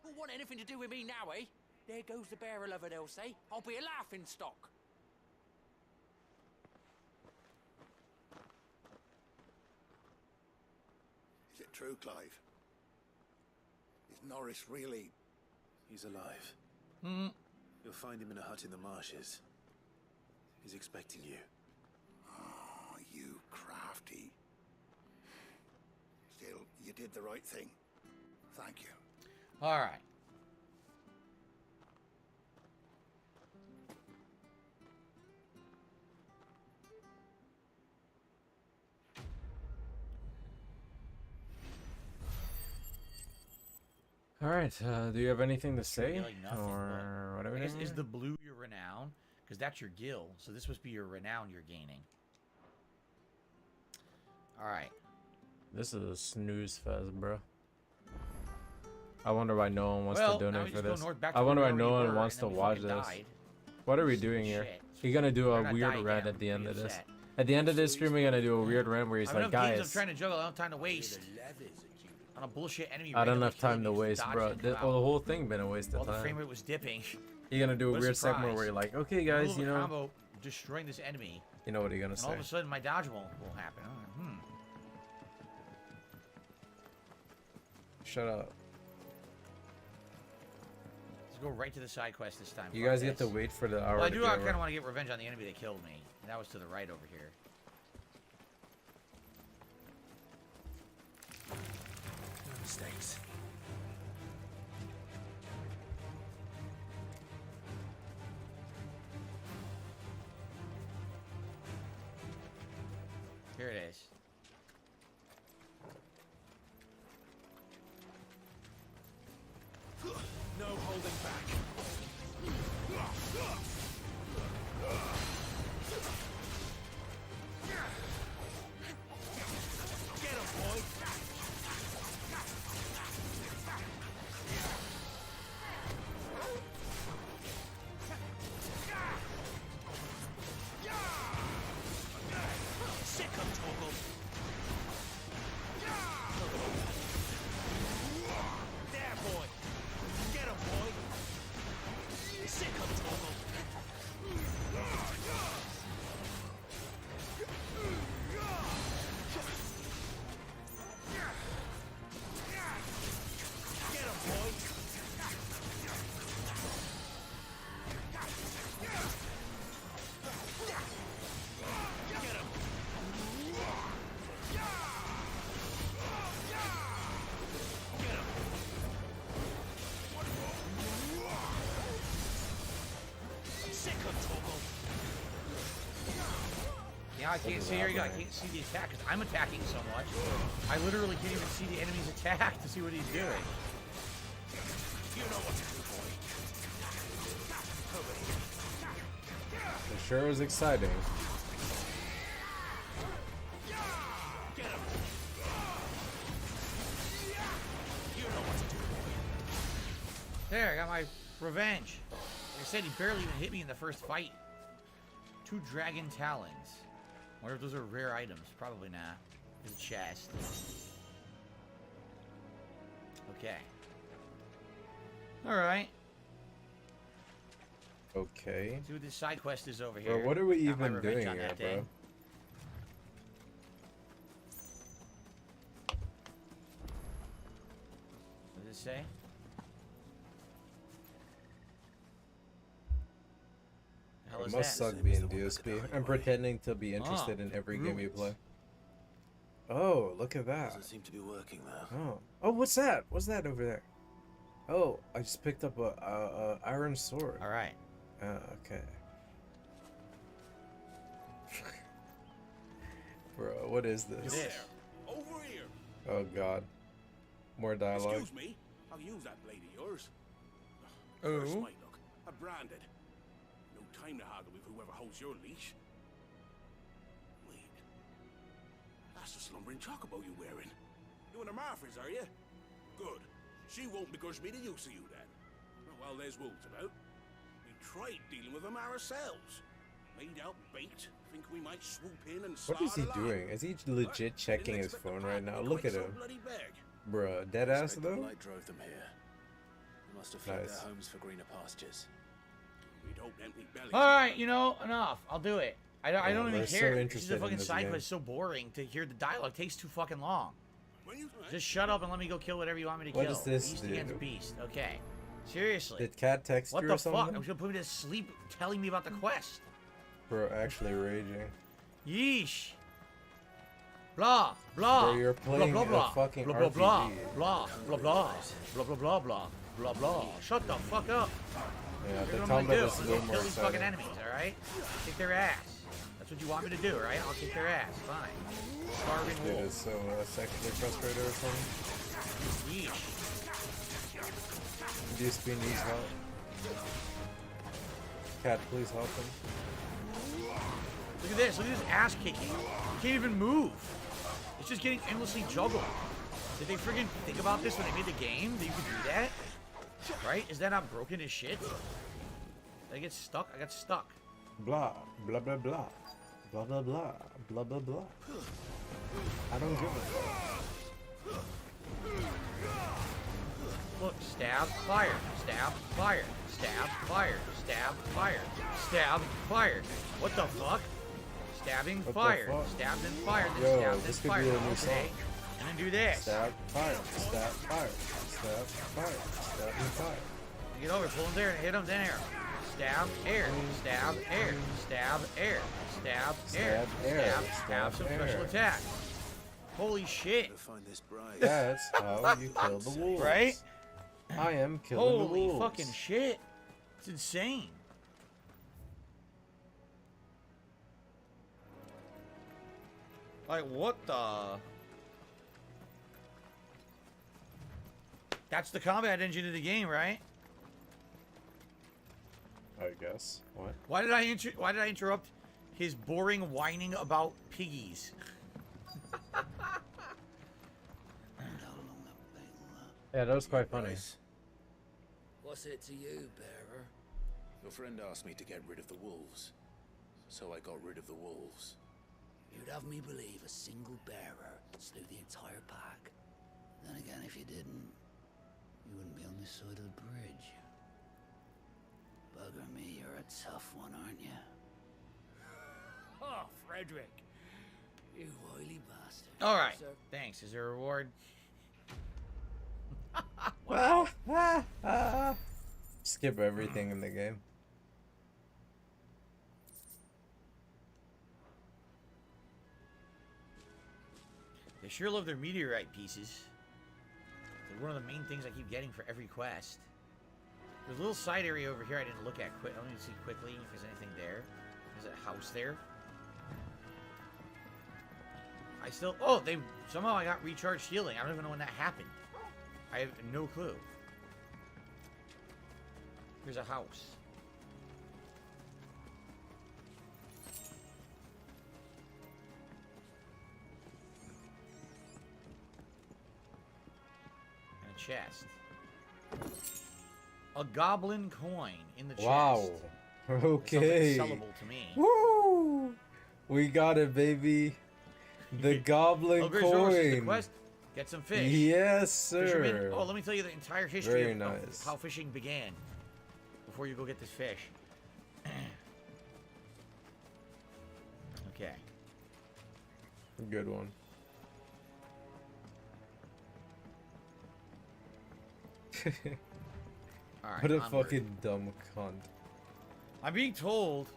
Who'll want anything to do with me now, eh? There goes the bearer lover, they'll say. I'll be a laughing stock. Is it true, Clive? Is Norris really... He's alive. You'll find him in a hut in the marshes. He's expecting you. Oh, you crafty. Still, you did the right thing. Thank you. All right. All right. Do you have anything to say, Like nothing, or but whatever? is the blue your renown? Because that's your guild. So this must be your renown you're gaining. All right. This is a snooze fest, bro. I wonder why no one wants Well, to now donate we for just go this. north back I to wonder why where no we one were, wants and to then we watch fucking this. died. What are we doing here? Shit. You're gonna do We're a gonna weird die rant again. at the end of Pretty this. upset. At the end of this stream, we're gonna do a weird rant where he's I have like, enough games I'm guys, trying to juggle. I don't have time to waste. On a bullshit enemy. I don't randomly have time killing to me, waste, dodged bro. and The come out. whole thing been a waste While of the time. frame rate was dipping. You're gonna do a What weird surprise. segment where you're like, okay, In the guys, middle you of a know, combo, destroying this enemy. you know what are you gonna And all of a say? sudden, my dodge will happen. I'm like, Shut up. Let's go right to the side quest this time. You Fuck guys get to this. wait for the hour. Well, I to do get kind over. of want to get revenge on the enemy that killed me. And that was to the right over here. No mistakes. Here it is. No holding back. Get him, boy! Sick of Toggle! There, boy! Get him, boy! Sick of Toggle! Get him, boy! Get him! Get him! Sick of Toggle! Yeah, I can't see here. I can't see the attack because I'm attacking so much. I literally can't even see the enemy's attack to see what he's doing. You know what to do, boy. Over here. It sure is exciting. Get him. You know what to do, boy. There, I got my revenge. Like I said, he barely even hit me in the first fight. 2 dragon talons. Wonder if those are rare items. Probably not. There's a chest. Okay. Alright. Okay. See what this side quest is over here. Bro, what are we Got my even revenge doing on here, that bro? thing. say? The hell It is must that? suck being DSP. I'm pretending to be interested in every game you play. Oh, look at that. Doesn't seem to be working though. Oh, oh, what's that? What's that over there? Oh, I just picked up a iron sword. All right. Okay. Bro, what is this? Over here. Oh God, more dialogue. Excuse me. I'll use that blade of yours. Oh. First, my look. I'm branded. No time to haggle with whoever holds your leash. Wait. That's the slumbering chocobo you're wearing. You and the Marthas, are you? Good. She won't begrudge me the use of you then. Well, there's wolves about. We tried dealing with them ourselves. Made out bait. Think we might swoop in and What is he slaughter the doing? Is he legit checking his phone right now? Look at him. Bruh, dead ass Suspect the though? blight drove them here. They must have fled Nice. their homes for greener pastures. We'd hope empty bellies. All right, you know, enough. I'll do it. I don't even we're so care. This is interested a in fucking this side game. quest. So boring to hear the dialogue. It takes too fucking long. Just shut up and let me go kill whatever you want me to What kill. does this Beast do? against beast. Okay. Seriously. Did Cat text What you the or fuck? something? I'm just gonna put me to sleep telling me about the quest. Bro, actually raging. Yeesh. Blah blah. Bro, you're playing blah, blah, blah. a fucking blah, blah, blah, RPG. blah blah blah blah blah blah blah blah blah. Shut the fuck up. Yeah, Here's the what I'm gonna combat do. is I'm way gonna more kill these fucking exciting. enemies. All right. Kick their ass. That's what you want me to do, right? I'll kick their ass. Fine. Starving Dude wolf. is so sexually frustrated or something. Yeesh. DSP needs help. Cat, please help him. Look at this. Look at this ass kicking. You can't even move. It's just getting endlessly juggled. Did they friggin' think about this when they made the game? That you could do that? Right? Is that not broken as shit? Did I get stuck? I got stuck. Blah, blah, blah, blah. Blah, blah, blah. Blah, blah, blah. I don't give a fuck. Look, stab, fire, stab, fire, stab, fire, stab, fire, stab, fire. What the fuck? Stabbing, What the fire, fuck? stabbed and fired, then Yo, stabbed this and could fired. be a new Okay. song. And then do this. Stab, fire, stab, fire, stab, fire, stab, and fire. Get over, pull him there and hit him there. Stab, air, stab, air, stab, air, stab, air, Stab, air, stab, have stab, some air. special attack. Holy shit. Find this bride. That's how you kill the wolves. Right? I am killing the Holy wolves. fucking shit. It's insane. Like, what the? That's the combat engine of the game, right? I guess. What? Why did I interrupt his boring whining about piggies? Yeah, that was quite funny. What's it to you, bearer? Your friend asked me to get rid of the wolves, so I got rid of the wolves. You'd have me believe a single bearer slew the entire pack. Then again, if you didn't, you wouldn't be on this side of the bridge. Bugger me, you're a tough one, aren't you? Oh, Frederick. You wily bastard. All right. Sir, Thanks. Is there a reward? Well, skip everything in the game. They sure love their meteorite pieces. They're one of the main things I keep getting for every quest. There's a little side area over here I didn't look at. Let me see quickly if there's anything there. There's a house there. I still... Oh, they somehow I got recharged healing. I don't even know when that happened. I have no clue. Here's a house. And a chest. A goblin coin in the chest. Wow. Okay. Something sellable to me. Woo! We got it, baby. The goblin Ogre's Roast is the coin. quest. Get some fish. Yes, Fisherman. sir. Oh, let me tell you the entire history Very of nice. how fishing began before you go get this fish. Okay. Good one. Alright, What a onward. fucking dumb cunt. I'm being told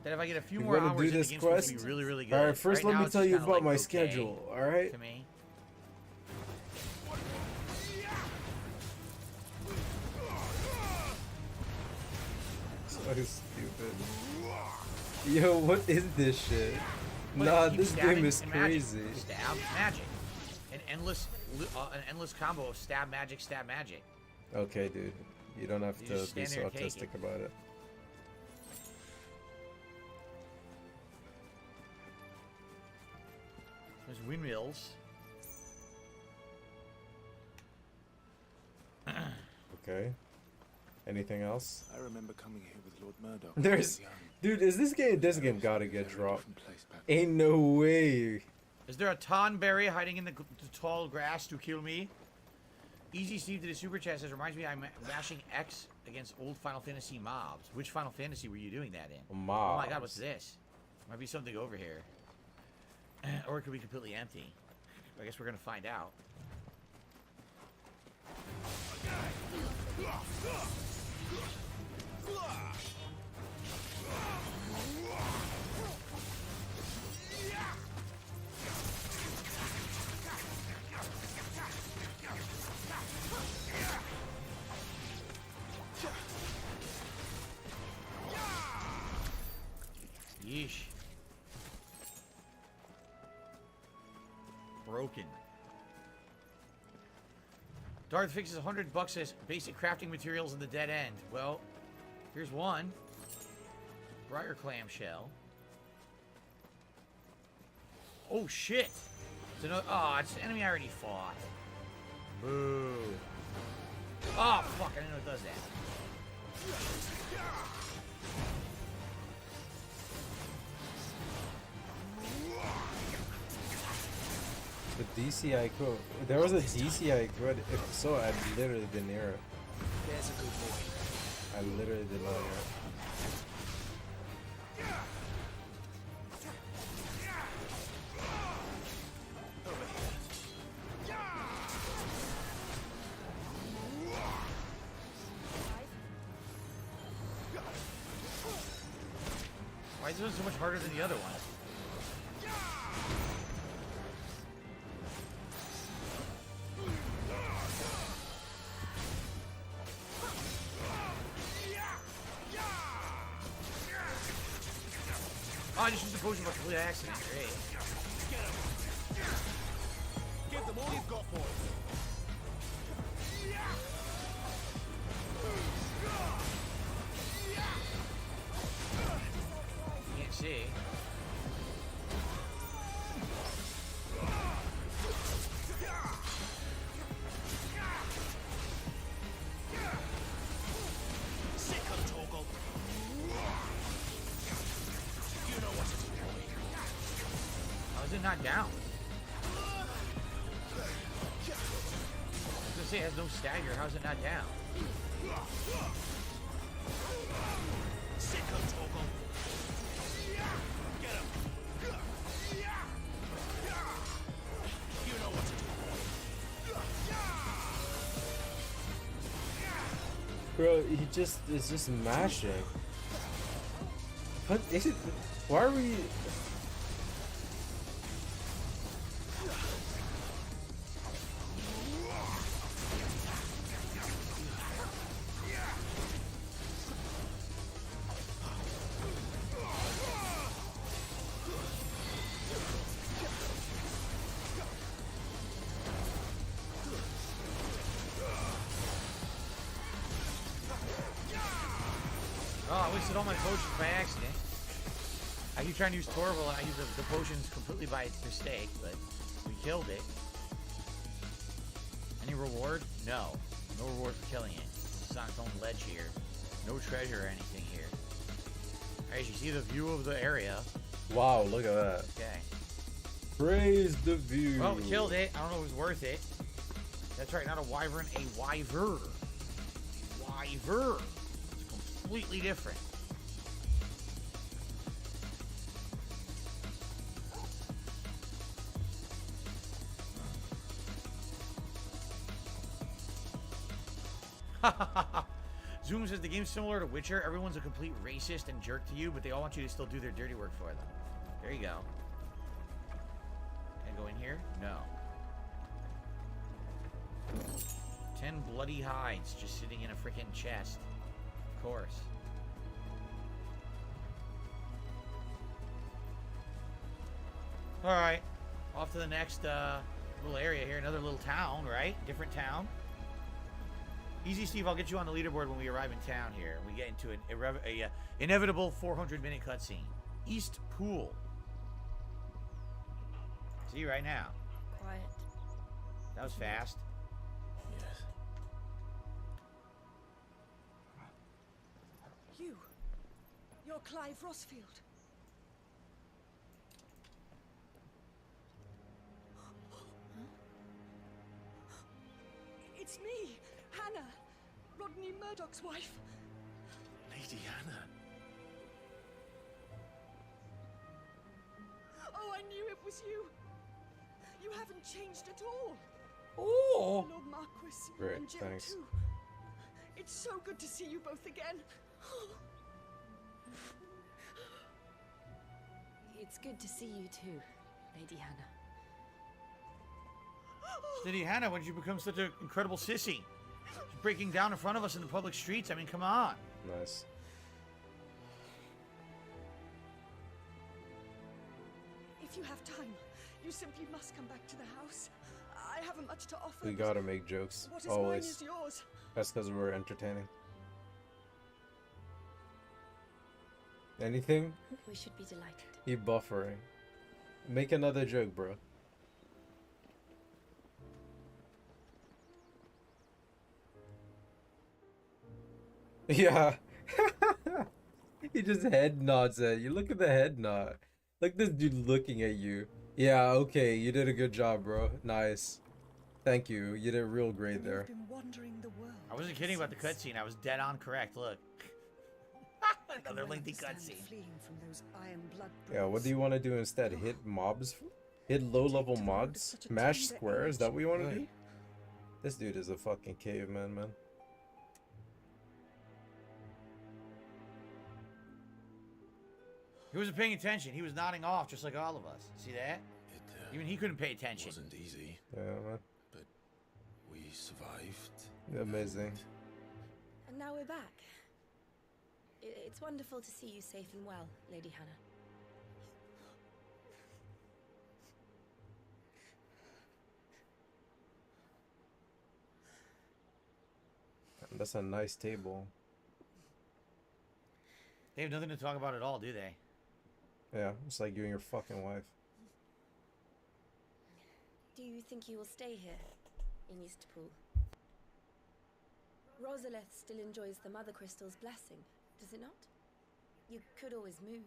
that if I get a few You more wanna hours do in the this game's supposed quest? to be really, really good. Alright, first Right let now, me it's tell just you kinda, about like, my okay schedule, alright? To me. So stupid. Yo, what is this shit? But Nah, keep this stabbing game is and magic. crazy. Stab magic. An endless combo of stab magic, stab magic. Okay, dude. You don't have You to just be stand so there and take autistic about it. There's windmills. Okay. Anything else? I remember coming here with Lord Murdoch. There's, dude, is this game gotta get dropped? Ain't no way. Is there a Tonberry hiding in the tall grass to kill me? Easy Steve did a super chat says, reminds me I'm mashing X against old Final Fantasy mobs. Which Final Fantasy were you doing that in? Oh my god, what's this? Might be something over here. Or it could be completely empty. I guess we're gonna find out. Yeesh. Broken. Darth fixes $100 as basic crafting materials in the dead end. Well, here's one. Briar clamshell. Oh shit! It's another. Oh, it's an enemy I already fought. Boo. Oh fuck! I didn't know it does that. The DCI code. There was a DCI code. If so, I literally didn't hear it. There's a good boy. I literally did not hear it. Why is this one so much harder than the other one? Oh, I just used the potion by complete accident. Great. Give them all you've got, boys. Can't see. How is it not down? I was gonna say it has no stagger. How is it not down? Bro, he just is just mashing. What is it? Why are we? Oh, I wasted all my potions by accident. I keep trying to use Torval and I use the potions completely by mistake, but we killed it. Any reward? No. No reward for killing it. It's on its own ledge here. No treasure or anything here. Alright, you see the view of the area. Wow, look at that. Okay. Praise the view. Well, we killed it. I don't know if it was worth it. That's right, not a wyvern, a wyver. Wyver. It's completely different. Zoom says the game's similar to Witcher. Everyone's a complete racist and jerk to you, but they all want you to still do their dirty work for them. There you go. Can I go in here? No. 10 bloody hides just sitting in a freaking chest. Of course. Alright. Off to the next little area here. Another little town, right? Different town. Easy, Steve. I'll get you on the leaderboard when we arrive in town here. We get into an inevitable 400-minute cutscene. East Pool. See you right now. Quiet. That was fast. Yes. You're Clive Rossfield. It's me, Hannah, Rodney Murdoch's wife. Lady Hannah. Oh, I knew it was you. You haven't changed at all. Oh, Lord Marquis Great, and Jill thanks. too. It's so good to see you both again. It's good to see you too, Lady Hannah. Lady Hannah, when did you become such an incredible sissy? Just breaking down in front of us in the public streets. I mean, come on. Nice. If you have time, you simply must come back to the house. I haven't much to offer. We gotta make jokes. What is mine Always. is yours. That's because we're entertaining. Anything? We should be delighted. He buffering. Make another joke, bro. Yeah. He just head nods at you. Look at the head nod. Look, this dude looking at you. Yeah, okay, you did a good job, bro. Nice. Thank you. You did real great there. Been wandering the world. I wasn't kidding about the cutscene. I was dead on correct. Look. Another lengthy cutscene. Fleeing from those iron blood Yeah, what do you want to do instead? Hit mobs? Hit low-level mods? Mash square? Is that what you want to do? This dude is a fucking caveman, man. He wasn't paying attention. He was nodding off just like all of us. See that? Even he couldn't pay attention. It wasn't easy, Yeah, man. but we survived. Amazing. And now we're back. It's wonderful to see you safe and well, Lady Hannah. That's a nice table. They have nothing to talk about at all, do they? Yeah, it's like you and your fucking wife. Do you think you will stay here, in Eastpool? Rosaleth still enjoys the Mother Crystal's blessing, does it not? You could always move.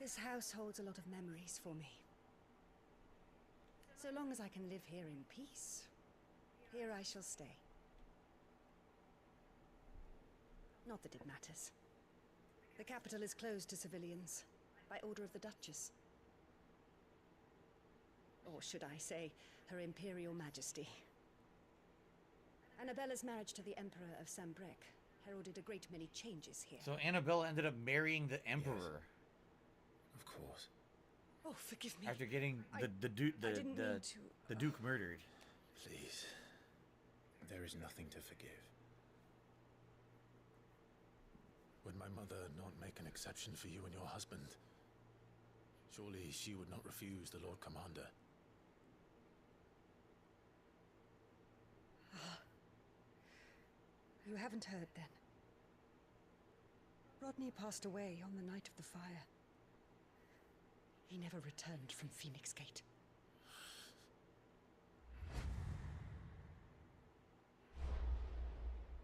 This house holds a lot of memories for me. So long as I can live here in peace, here I shall stay. Not that it matters. The capital is closed to civilians, by order of the Duchess. Or should I say, Her Imperial Majesty. Annabella's marriage to the Emperor of Sambrec heralded a great many changes here. So Annabella ended up marrying the Emperor. Of course. Oh, forgive me. After getting the Duke murdered. Please. There is nothing to forgive. Would my mother not make an exception for you and your husband? Surely she would not refuse the Lord Commander. You haven't heard then. Rodney passed away on the night of the fire. He never returned from Phoenix Gate.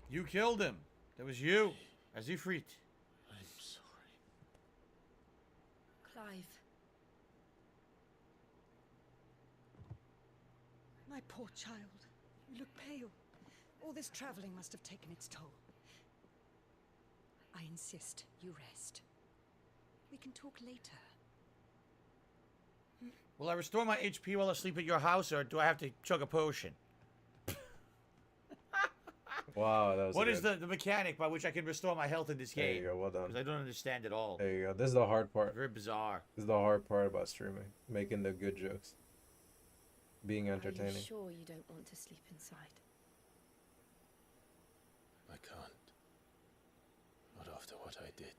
You killed him. That was you. Azifrit. I'm sorry. Clive. My poor child. You look pale. All this traveling must have taken its toll. I insist you rest. We can talk later. Will I restore my HP while I sleep at your house, or do I have to chug a potion? Wow, that was What good. is the mechanic by which I can restore my health in this There game? you go, well done. Because I don't understand at all. There you go. This is the hard part. Very bizarre. This is the hard part about streaming. Making the good jokes. Being Are entertaining. you sure you don't want to sleep inside? I can't. Not after what I did.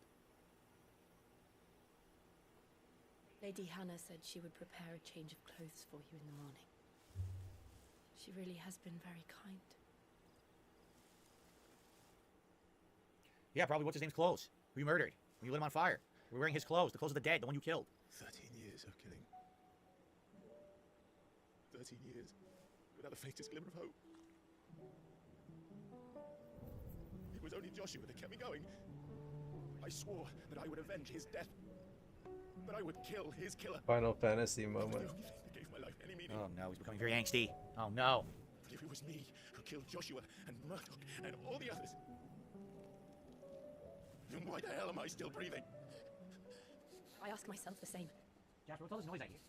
Lady Hannah said she would prepare a change of clothes for you in the morning. She really has been very kind. Yeah, probably what's his name's clothes? Who you murdered? Who you lit him on fire? We're wearing his clothes, the clothes of the dead, the one you killed. 13 years of killing. 13 years without the faintest glimmer of hope. It was only Joshua that kept me going. I swore that I would avenge his death. That I would kill his killer. Final Fantasy moment. The only thing that gave my life any meaning. Oh no, he's becoming very angsty. Oh no. But if it was me who killed Joshua and Murdoch and all the others, then why the hell am I still breathing? I ask myself the same. Jasper, what's all this noise out here?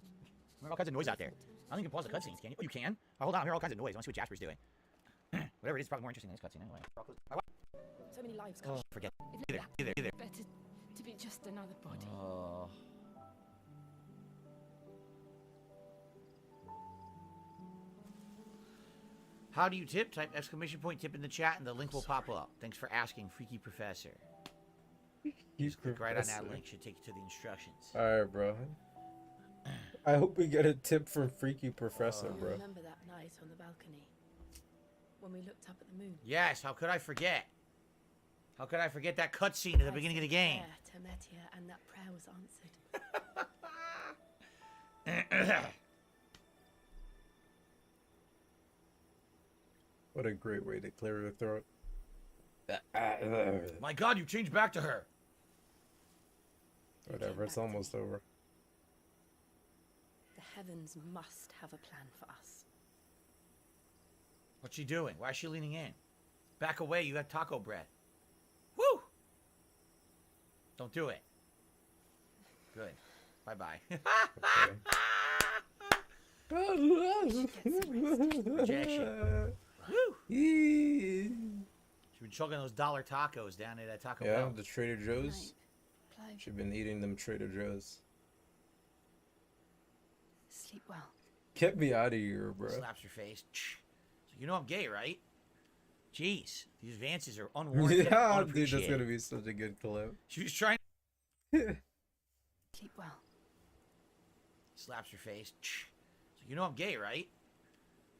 There are all kinds of noise out there. I don't think you can pause the cutscenes, can you? Oh, you can? Oh, hold on, I hear all kinds of noise. I want to see what Jasper's doing. Whatever it is, it's probably more interesting than this cutscene anyway. So many lives Oh, gone. forget. If Either. better to be just another body. Oh. How do you tip? Type exclamation point tip in the chat and the link will pop up. Thanks for asking, Freaky Professor. Just click right on that link. Should take you to the instructions. Alright, bro. I hope we get a tip from Freaky Professor, I bro. remember that night on the balcony when we looked up at the moon. Yes, how could I forget? How could I forget that cutscene at the beginning of the game? To Metia, and that prayer was answered. What a great way to clear your throat. My God, you changed back to her. Whatever, it's almost over. The heavens must have a plan for us. What's she doing? Why is she leaning in? Back away, you have taco bread. Woo! Don't do it. Good. Bye-bye. Rejection. Woo! She's been chugging those dollar tacos down at that Taco Yeah, Bell. the Trader Joe's. She's been eating them Trader Joe's. Sleep well. Get me out of here, bro. Slaps her face. So you know I'm gay, right? Jeez, these advances are unwarranted. Yeah, dude, that's gonna be such a good clip. She was trying. Sleep well. Slaps her face. So you know I'm gay, right?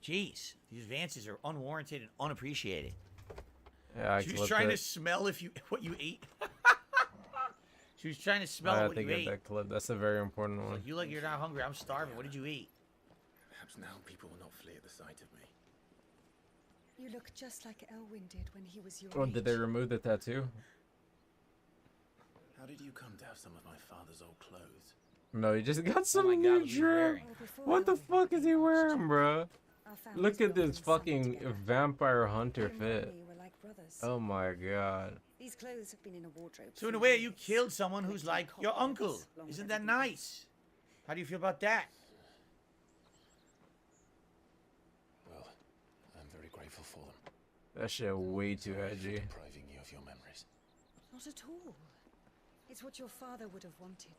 Jeez, these advances are unwarranted and unappreciated. Yeah, I She was clipped trying it. to smell what you ate. She was trying to smell I have what to you get ate. that clip. That's a very important one. You like you're not hungry. I'm starving. What did you eat? Perhaps now people will not flee at the sight of me. You look just like Elwyn did when he was your Oh, age. did they remove the tattoo? How did you come to have some of my father's old clothes? No, he just got some my God, new what are you trim. wearing? What the fuck is he wearing, bro? Our families Look were at this often sung fucking together. vampire hunter Him and fit. me were like brothers. Oh my god. These clothes have been in a wardrobe. So in for a way, you years. killed someone who's like your uncle. Long Isn't never that been. nice? How do you feel about that? Well, I'm very grateful for them. That shit way too edgy. Depriving you of your memories. Not at all. It's what your father would have wanted.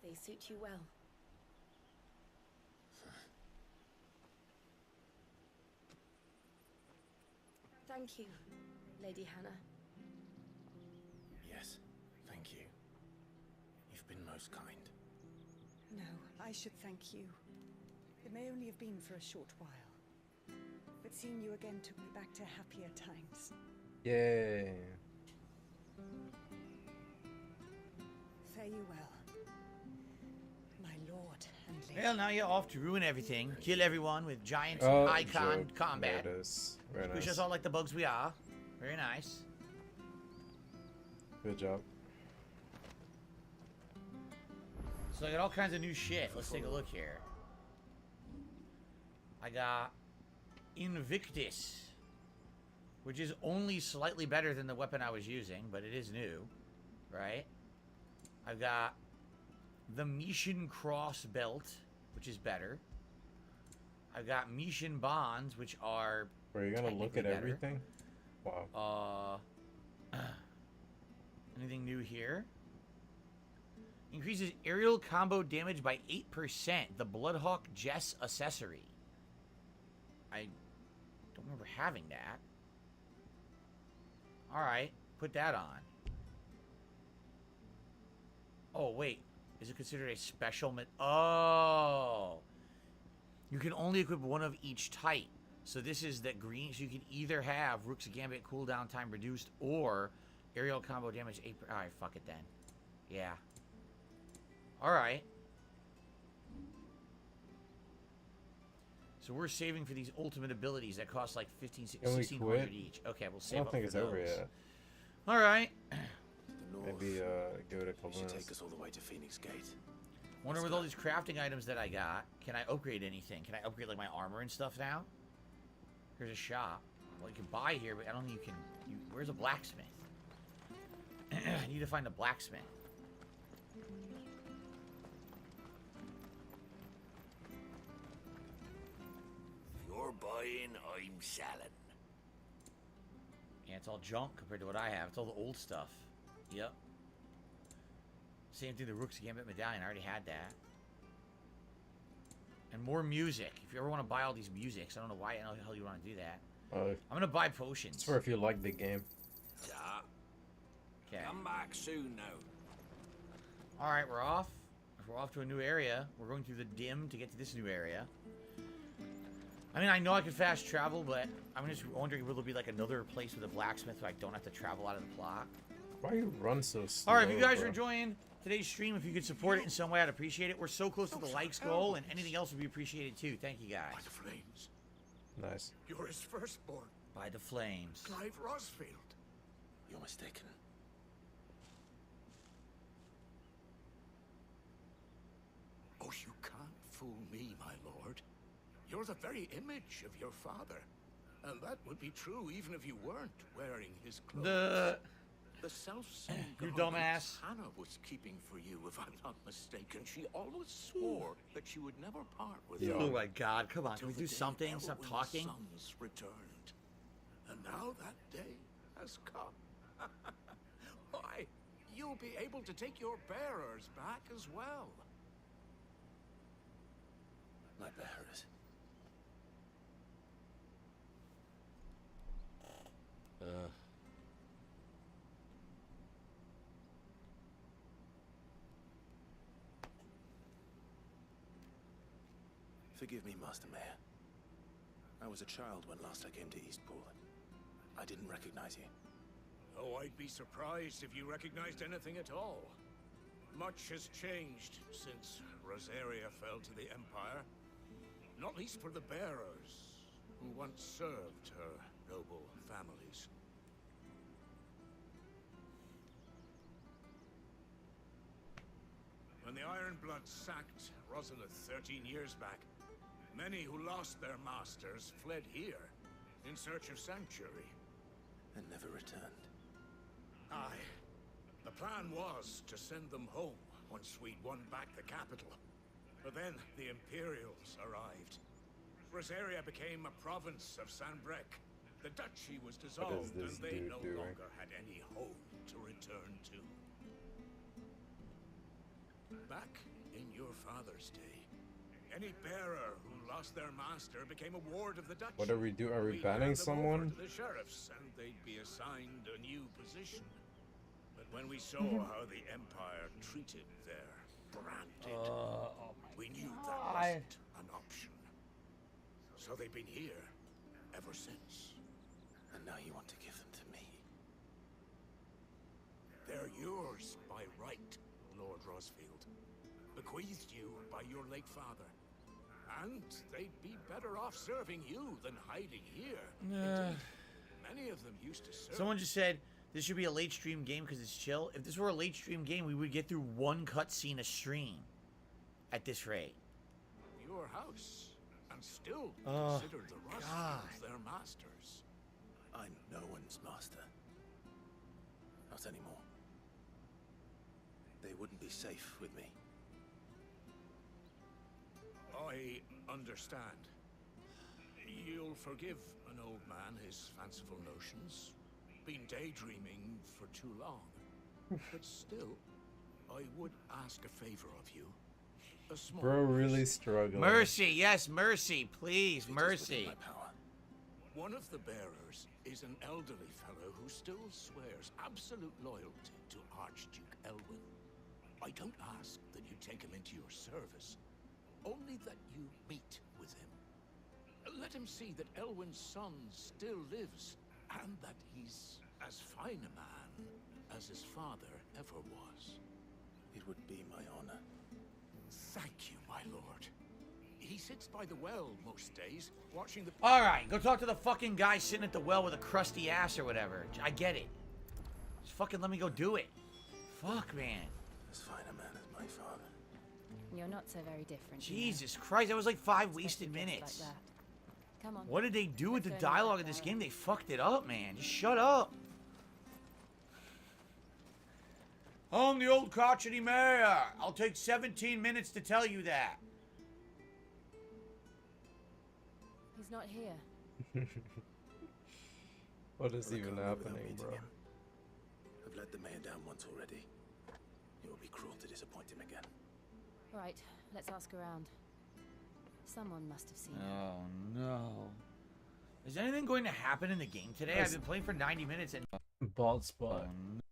They suit you well. Thank you, Lady Hannah. Yes, thank you. You've been most kind. No, I should thank you. It may only have been for a short while, but seeing you again took me back to happier times. Yay. Fare you well, my lord and lady. Well, now you're off to ruin everything, kill everyone with giant Oh, icon joke. combat. There it is. Very Push nice. us all like the bugs we are. Very nice. Good job. So I got all kinds of new shit. Let's take a look here. I got Invictus, which is only slightly better than the weapon I was using, but it is new, right? I've got the Mishan Cross Belt, which is better. I've got Mishan Bonds, which are. Are you gonna look at better. everything? Wow. Anything new here? Increases aerial combo damage by 8%. The Bloodhawk Jess accessory. I don't remember having that. Alright, put that on. Oh, wait. Is it considered a special... Oh! You can only equip one of each type. So this is that green... So you can either have Rook's Gambit cooldown time reduced or aerial combo damage 8%. Alright, fuck it then. Yeah. Alright. So we're saving for these ultimate abilities that cost like 1,600 each. Okay, we'll save I up don't think for it's those. over yet. Alright. Maybe give it a couple minutes. Take us all the way to Phoenix Gate. Wonder with all these crafting items that I got, can I upgrade anything? Can I upgrade like my armor and stuff now? Here's a shop. Well, you can buy here, but I don't think you can. Where's a blacksmith? I need to find a blacksmith. You're buying, I'm selling. Yeah, it's all junk compared to what I have. It's all the old stuff. Yep. Same thing, the Rook's Gambit Medallion. I already had that. And more music. If you ever want to buy all these musics, I don't know why the hell you want to do that. I'm going to buy potions. It's for if you like the game. Yeah. Okay. Come back soon now. Alright, we're off. If we're off to a new area, we're going through the dim to get to this new area. I mean, I know I can fast travel, but I'm just wondering, will there be like another place with a blacksmith so I don't have to travel out of the plot? Why you run so slow? Alright, if you guys bro? are enjoying today's stream, if you could support it in some way, I'd appreciate it. We're so close to the likes goal, and anything else would be appreciated too. Thank you guys. By the flames. Nice. You're his firstborn. By the flames. Clive Rosfield. You're mistaken. Oh, you can't fool me, my lord. You're the very image of your father. And that would be true even if you weren't wearing his clothes. The self-same You garments dumbass. Hannah was keeping for you, if I'm not mistaken. She always swore that she would never part with them. Oh my god, come on, can we Till do the day something? ever Stop when talking. The sons returned. And now that day has come. Why, you'll be able to take your bearers back as well. My bearers. Forgive me, Master Mayor. I was a child when last I came to Eastpool. I didn't recognize you. Oh, I'd be surprised if you recognized anything at all. Much has changed since Rosaria fell to the Empire. Not least for the bearers, who once served her noble families. When the Ironbloods sacked Rosalith 13 years back, many who lost their masters fled here in search of sanctuary. And never returned. Aye. The plan was to send them home once we'd won back the capital. But then the Imperials arrived. Rosaria became a province of Sanbreque. The duchy was dissolved, and they no longer had any home to return to. Back in your father's day, any bearer who lost their master became a ward of the duchy. What do we do? Are we We'd banning hand them someone? over to the sheriffs, and they'd be assigned a new position. But when we saw how the Empire treated their branded, we knew that wasn't an option. So they've been here ever since. And now you want to give them to me. They're yours by right, Lord Rosfield. Bequeathed you by your late father. And they'd be better off serving you than hiding here. Indeed, many of them used to serve. Someone just said this should be a late stream game because it's chill. If this were a late stream game, we would get through one cutscene a stream at this rate. Your house, and still Oh, consider the God. Rosfields their masters. I'm no one's master. Not anymore. They wouldn't be safe with me. I understand. You'll forgive an old man his fanciful notions. Been daydreaming for too long. But still, I would ask a favor of you. A small Bro, really struggling. Mercy, yes, mercy, please, mercy. One of the bearers is an elderly fellow who still swears absolute loyalty to Archduke Elwyn. I don't ask that you take him into your service, only that you meet with him. Let him see that Elwyn's son still lives, and that he's as fine a man as his father ever was. It would be my honor. Thank you, my lord. He sits by the well most days, watching the... Alright, go talk to the fucking guy sitting at the well with a crusty ass or whatever. I get it. Just fucking let me go do it. Fuck, man. As fine a man as my father. You're not so very different. you know. Jesus Christ, that was like 5 wasted minutes. Like that. Come on. What did they do with the Let's go and dialogue get of this that game? They fucked it up, man. Just shut up. I'm the old crotchety mayor. I'll take 17 minutes to tell you that. He's not here. What is Well, I even can't live without happening, meeting bro? him. I've let the mayor down once already. It would be cruel to disappoint him again. Right, let's ask around. Someone must have seen him. Oh, no. Is anything going to happen in the game today? I've been playing for 90 minutes and... Bald spot.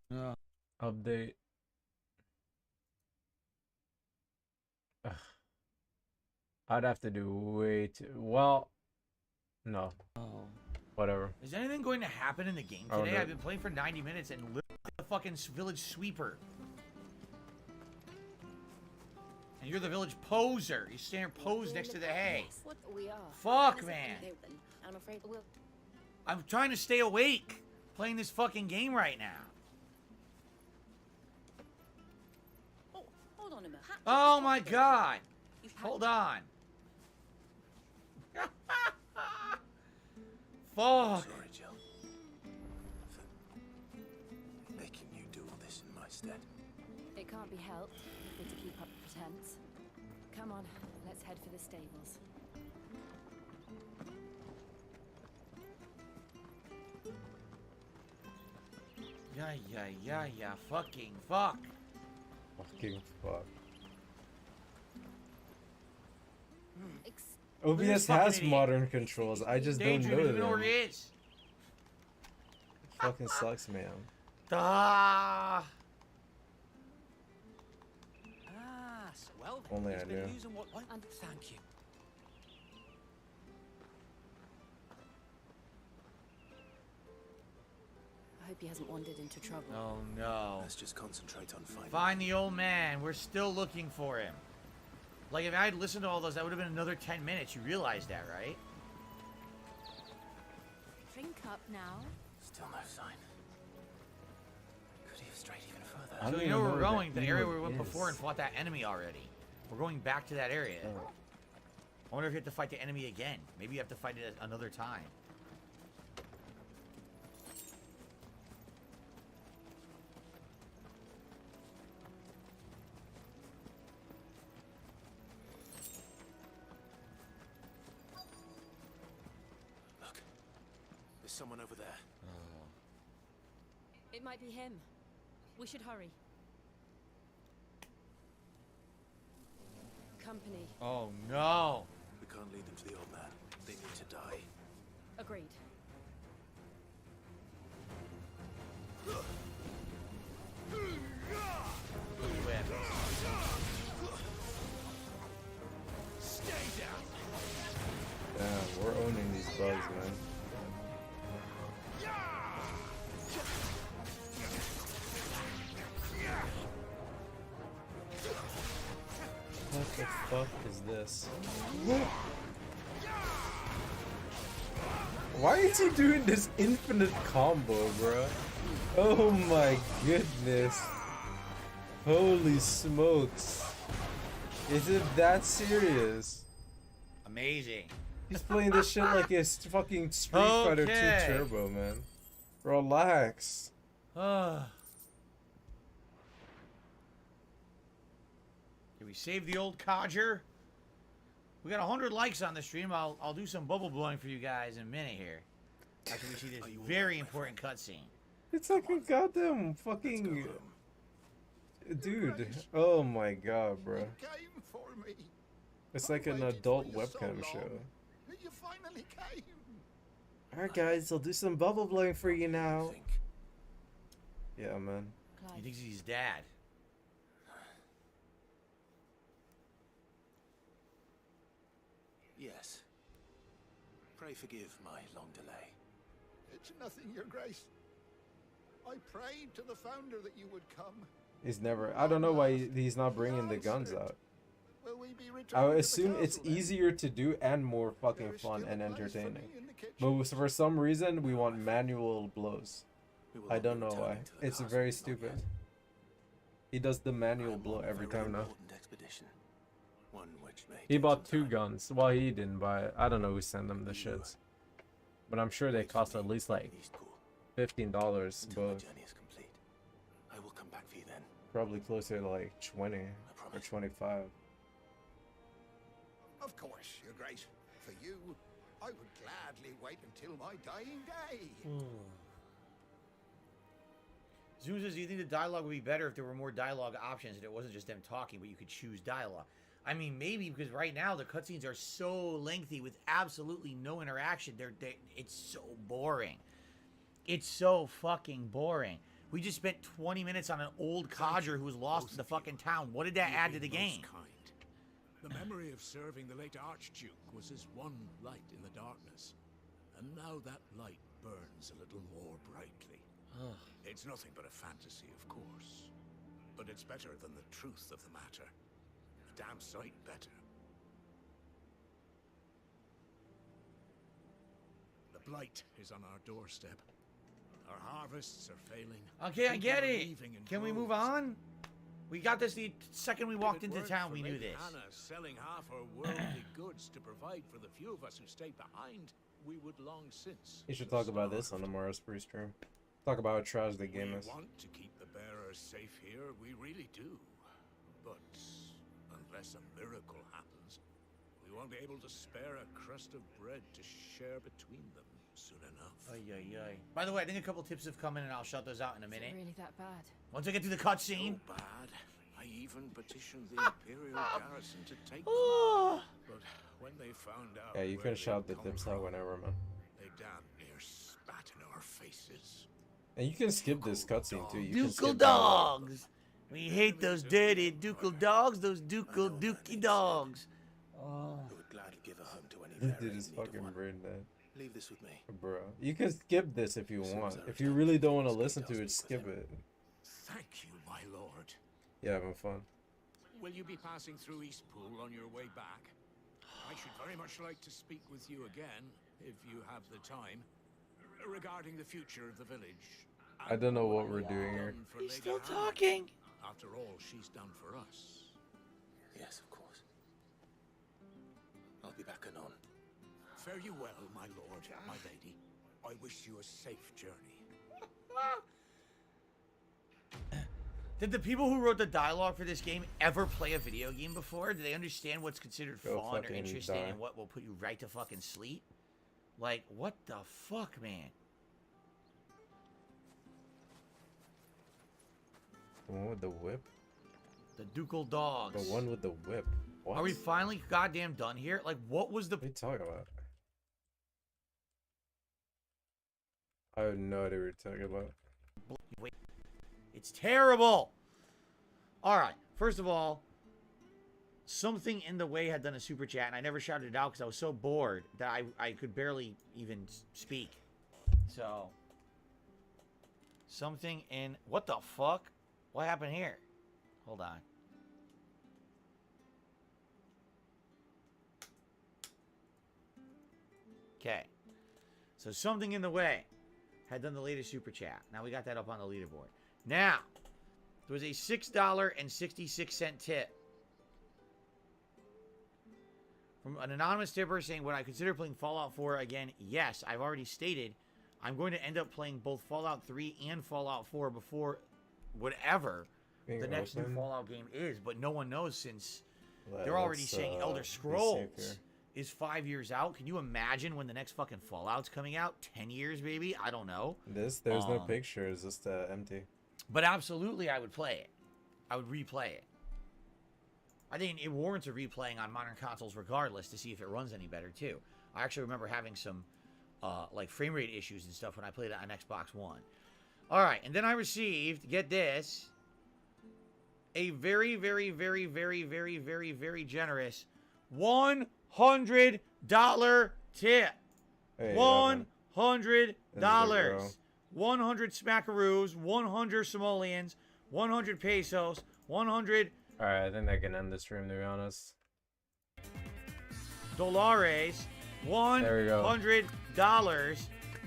no. Update. Ugh. I'd have to do way too... Well... No. Whatever. Is anything going to happen in the game Oh, today? no. I've been playing for 90 minutes and literally the fucking village sweeper. And you're the village poser. You stand there posed next to the hay. What we are. Fuck, man. I'm afraid we'll... I'm trying to stay awake playing this fucking game right now. Oh, hold on a minute. Oh my god. Hold on. Fuck. Sorry, Jill. For making you do all this in my stead. It can't be helped if we're to keep up pretense. Come on, let's head for the stables. Yeah. Fucking fuck. Fucking fuck. Look at this OBS fucking has idiot. modern controls. I just don't Daydream, know you know where them. he is. Fucking sucks, man. Ah. Well then, Only he's I been knew. using what... And thank you. I hope he hasn't wandered into trouble. Oh no. Let's just concentrate on finding. Find the old man. We're still looking for him. Like, if I had listened to all those, that would have been another 10 minutes. You realize that, right? Drink up now. Still no sign. Could he have strayed even further? I So don't you know even where we're know going? that The area where we Emo went before and is. fought that enemy already. We're going back to that area. Oh. I wonder if you have to fight the enemy again. Maybe you have to fight it at another time. Look, there's someone over there. It might be him. We should hurry. Company. Oh no. We can't lead them to the old man. They need to die. Agreed. Stay down! Damn, we're owning these bugs, man. What the fuck is this? Why is he doing this infinite combo, bro? Oh my goodness. Holy smokes. Is it that serious? Amazing. He's playing this shit like it's fucking Street Fighter 2 Okay. Turbo, man. Relax. Did we save the old codger? We got 100 likes on the stream. I'll do some bubble blowing for you guys in a minute here. After we see this very important cutscene. It's like a goddamn fucking dude. Oh my god, bro. Came for me. It's like an adult webcam show. You finally came. Alright guys, I'll do some bubble blowing for you now. Yeah, man. He thinks he's dad. Yes. Pray forgive my long delay. It's nothing, Your Grace. I prayed to the Founder that you would come. He's never. I don't know why he's not bringing the guns out. Will we be I returning would to the assume it's castle, then? easier to do and more fucking fun and entertaining. But for some reason, we want manual blows. I don't know why. It's very stupid. He does the manual blow every time now. He bought 2 guns. Well, he didn't buy it. I don't know who sent him the shits. But I'm sure they cost at least like $15 both. I will come back for you then. Probably closer to like 20 or 25. Of course, Your Grace. For you, I would gladly wait until my dying day. Zoom says, do you think the dialogue would be better if there were more dialogue options and it wasn't just them talking, but you could choose dialogue? I mean, maybe, because right now the cutscenes are so lengthy with absolutely no interaction. It's so boring. It's so fucking boring. We just spent 20 minutes on an old codger who was lost in the fucking town. What did that add to the game? The memory of serving the late Archduke was as one light in the darkness. And now that light burns a little more brightly. It's nothing but a fantasy, of course. But it's better than the truth of the matter. A damn sight better. The blight is on our doorstep. Our harvests are failing. Okay, I get People are it. leaving in Can we move droves. on? We got this the second we walked into town, we knew Lady this. Hannah selling half her worldly goods to provide for the few of us who stayed behind, we would long since. You should talk about this on the Mars Free stream. Talk about how trash the game is. We want to keep the bearers safe here, we really do. But unless a miracle happens, we won't be able to spare a crust of bread to share between them soon enough. Ay, ay, ay. By the way, I think a couple tips have come in, and I'll shut those out in a Is it minute. really that bad? Once I get through the cutscene. So bad. I even petitioned the Imperial garrison to take them. But when they found out, Yeah, you where can they'd shout the come tips from, out whenever, man. they damn near spat in our faces. And you can skip this cutscene too. You can Ducal skip dialogue. dogs. We hate those dirty ducal dogs. Those ducal dookie dogs. I would gladly give a home to any This bearer dude in is need of fucking one. brain dead. Leave this with me. Bro, you can skip this if you want. If you really don't want to listen to it, skip it. Thank you, my lord. Yeah, having fun. Will you be passing through Eastpool on your way back? I should very much like to speak with you again, if you have the time, regarding the future of the village. I don't know what we're doing here. He's still talking. After all she's done for us. Yes, of course. I'll be back anon. Fare you well, my lord, my lady. I wish you a safe journey. Did the people who wrote the dialogue for this game ever play a video game before? Do they understand what's considered Go fun or fucking interesting die. and what will put you right to fucking sleep? Like, what the fuck, man? The one with the whip? The ducal dogs. The one with the whip. What? Are we finally goddamn done here? Like, what was the... What are you talking about? I have no idea what you're talking about. Wait. It's terrible! Alright, first of all, something in the way had done a super chat, and I never shouted it out because I was so bored that I could barely even speak. So, something in... What the fuck? What happened here? Hold on. Okay. So something in the way had done the latest super chat. Now we got that up on the leaderboard. Now, there was a $6.66 tip from an anonymous tipper saying, would I consider playing Fallout 4 again? Yes, I've already stated I'm going to end up playing both Fallout 3 and Fallout 4 before whatever the next new Fallout game is, but no one knows since They're already saying Elder be safe Scrolls here. is 5 years out. Can you imagine when the next fucking Fallout's coming out? 10 years, maybe? I don't know. There's no pictures, just empty. But absolutely, I would play it. I would replay it. I think it warrants a replaying on modern consoles regardless to see if it runs any better, too. I actually remember having some, like, frame rate issues and stuff when I played it on Xbox One. All right, and then I received, get this, a very, very, very, very, very, very, very generous $100 tip. Hey, $100. bro. 100 smackaroos, 100 simoleons, 100 pesos, 100 Alright, I think I can end the stream, to be honest. dólares, $100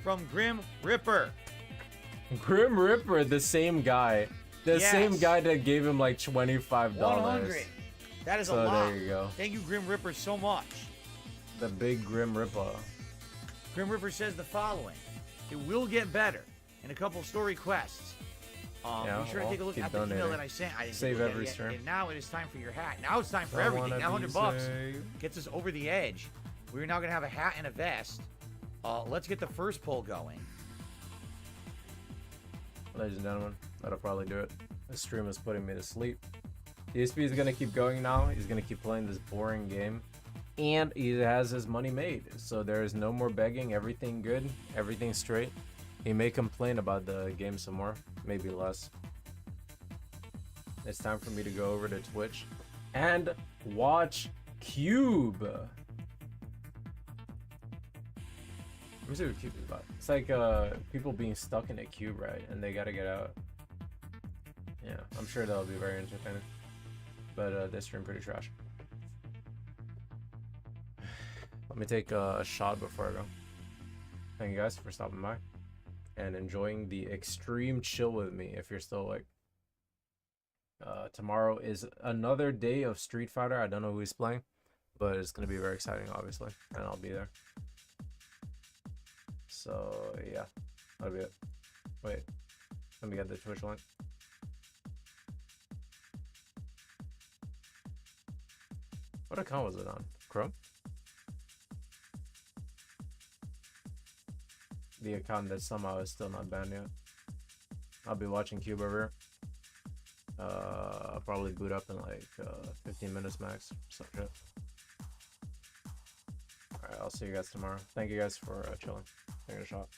from Grim Ripper. Grim Ripper, the same guy. The same guy that gave him like $25. 100. That is a So lot. there you go. Thank you, Grim Ripper, so much. The big Grim Ripper. Grim Ripper says the following. It will get better in a couple story quests. Yeah, be sure to take a look keep at the email donating. that I sent. I didn't Save take a look every at it yet. stream. And now it is time for your hat. Now it's time for I everything. wanna Now be $100 saved. gets us over the edge. We're now going to have a hat and a vest. Let's get the first poll going. Ladies and gentlemen, that'll probably do it. This stream is putting me to sleep. DSP is going to keep going now. He's going to keep playing this boring game. And he has his money made. So there is no more begging. Everything good. Everything straight. He may complain about the game some more. Maybe less. It's time for me to go over to Twitch and watch Cube. Let me see what Cube is about. It's like people being stuck in a cube, right? And they gotta get out. Yeah, I'm sure that'll be very entertaining. But this stream pretty trash. Let me take a shot before I go. Thank you guys for stopping by and enjoying the extreme chill with me if you're still awake. Tomorrow is another day of Street Fighter. I don't know who he's playing, but it's going to be very exciting, obviously, and I'll be there. So, yeah, that'll be it. Wait, let me get the Twitch link. What account was it on? Chrome? The account that somehow is still not banned yet. I'll be watching Cube over here. I'll probably boot up in like 15 minutes max. Some shit. Alright, I'll see you guys tomorrow. Thank you guys for chilling. Taking a shot.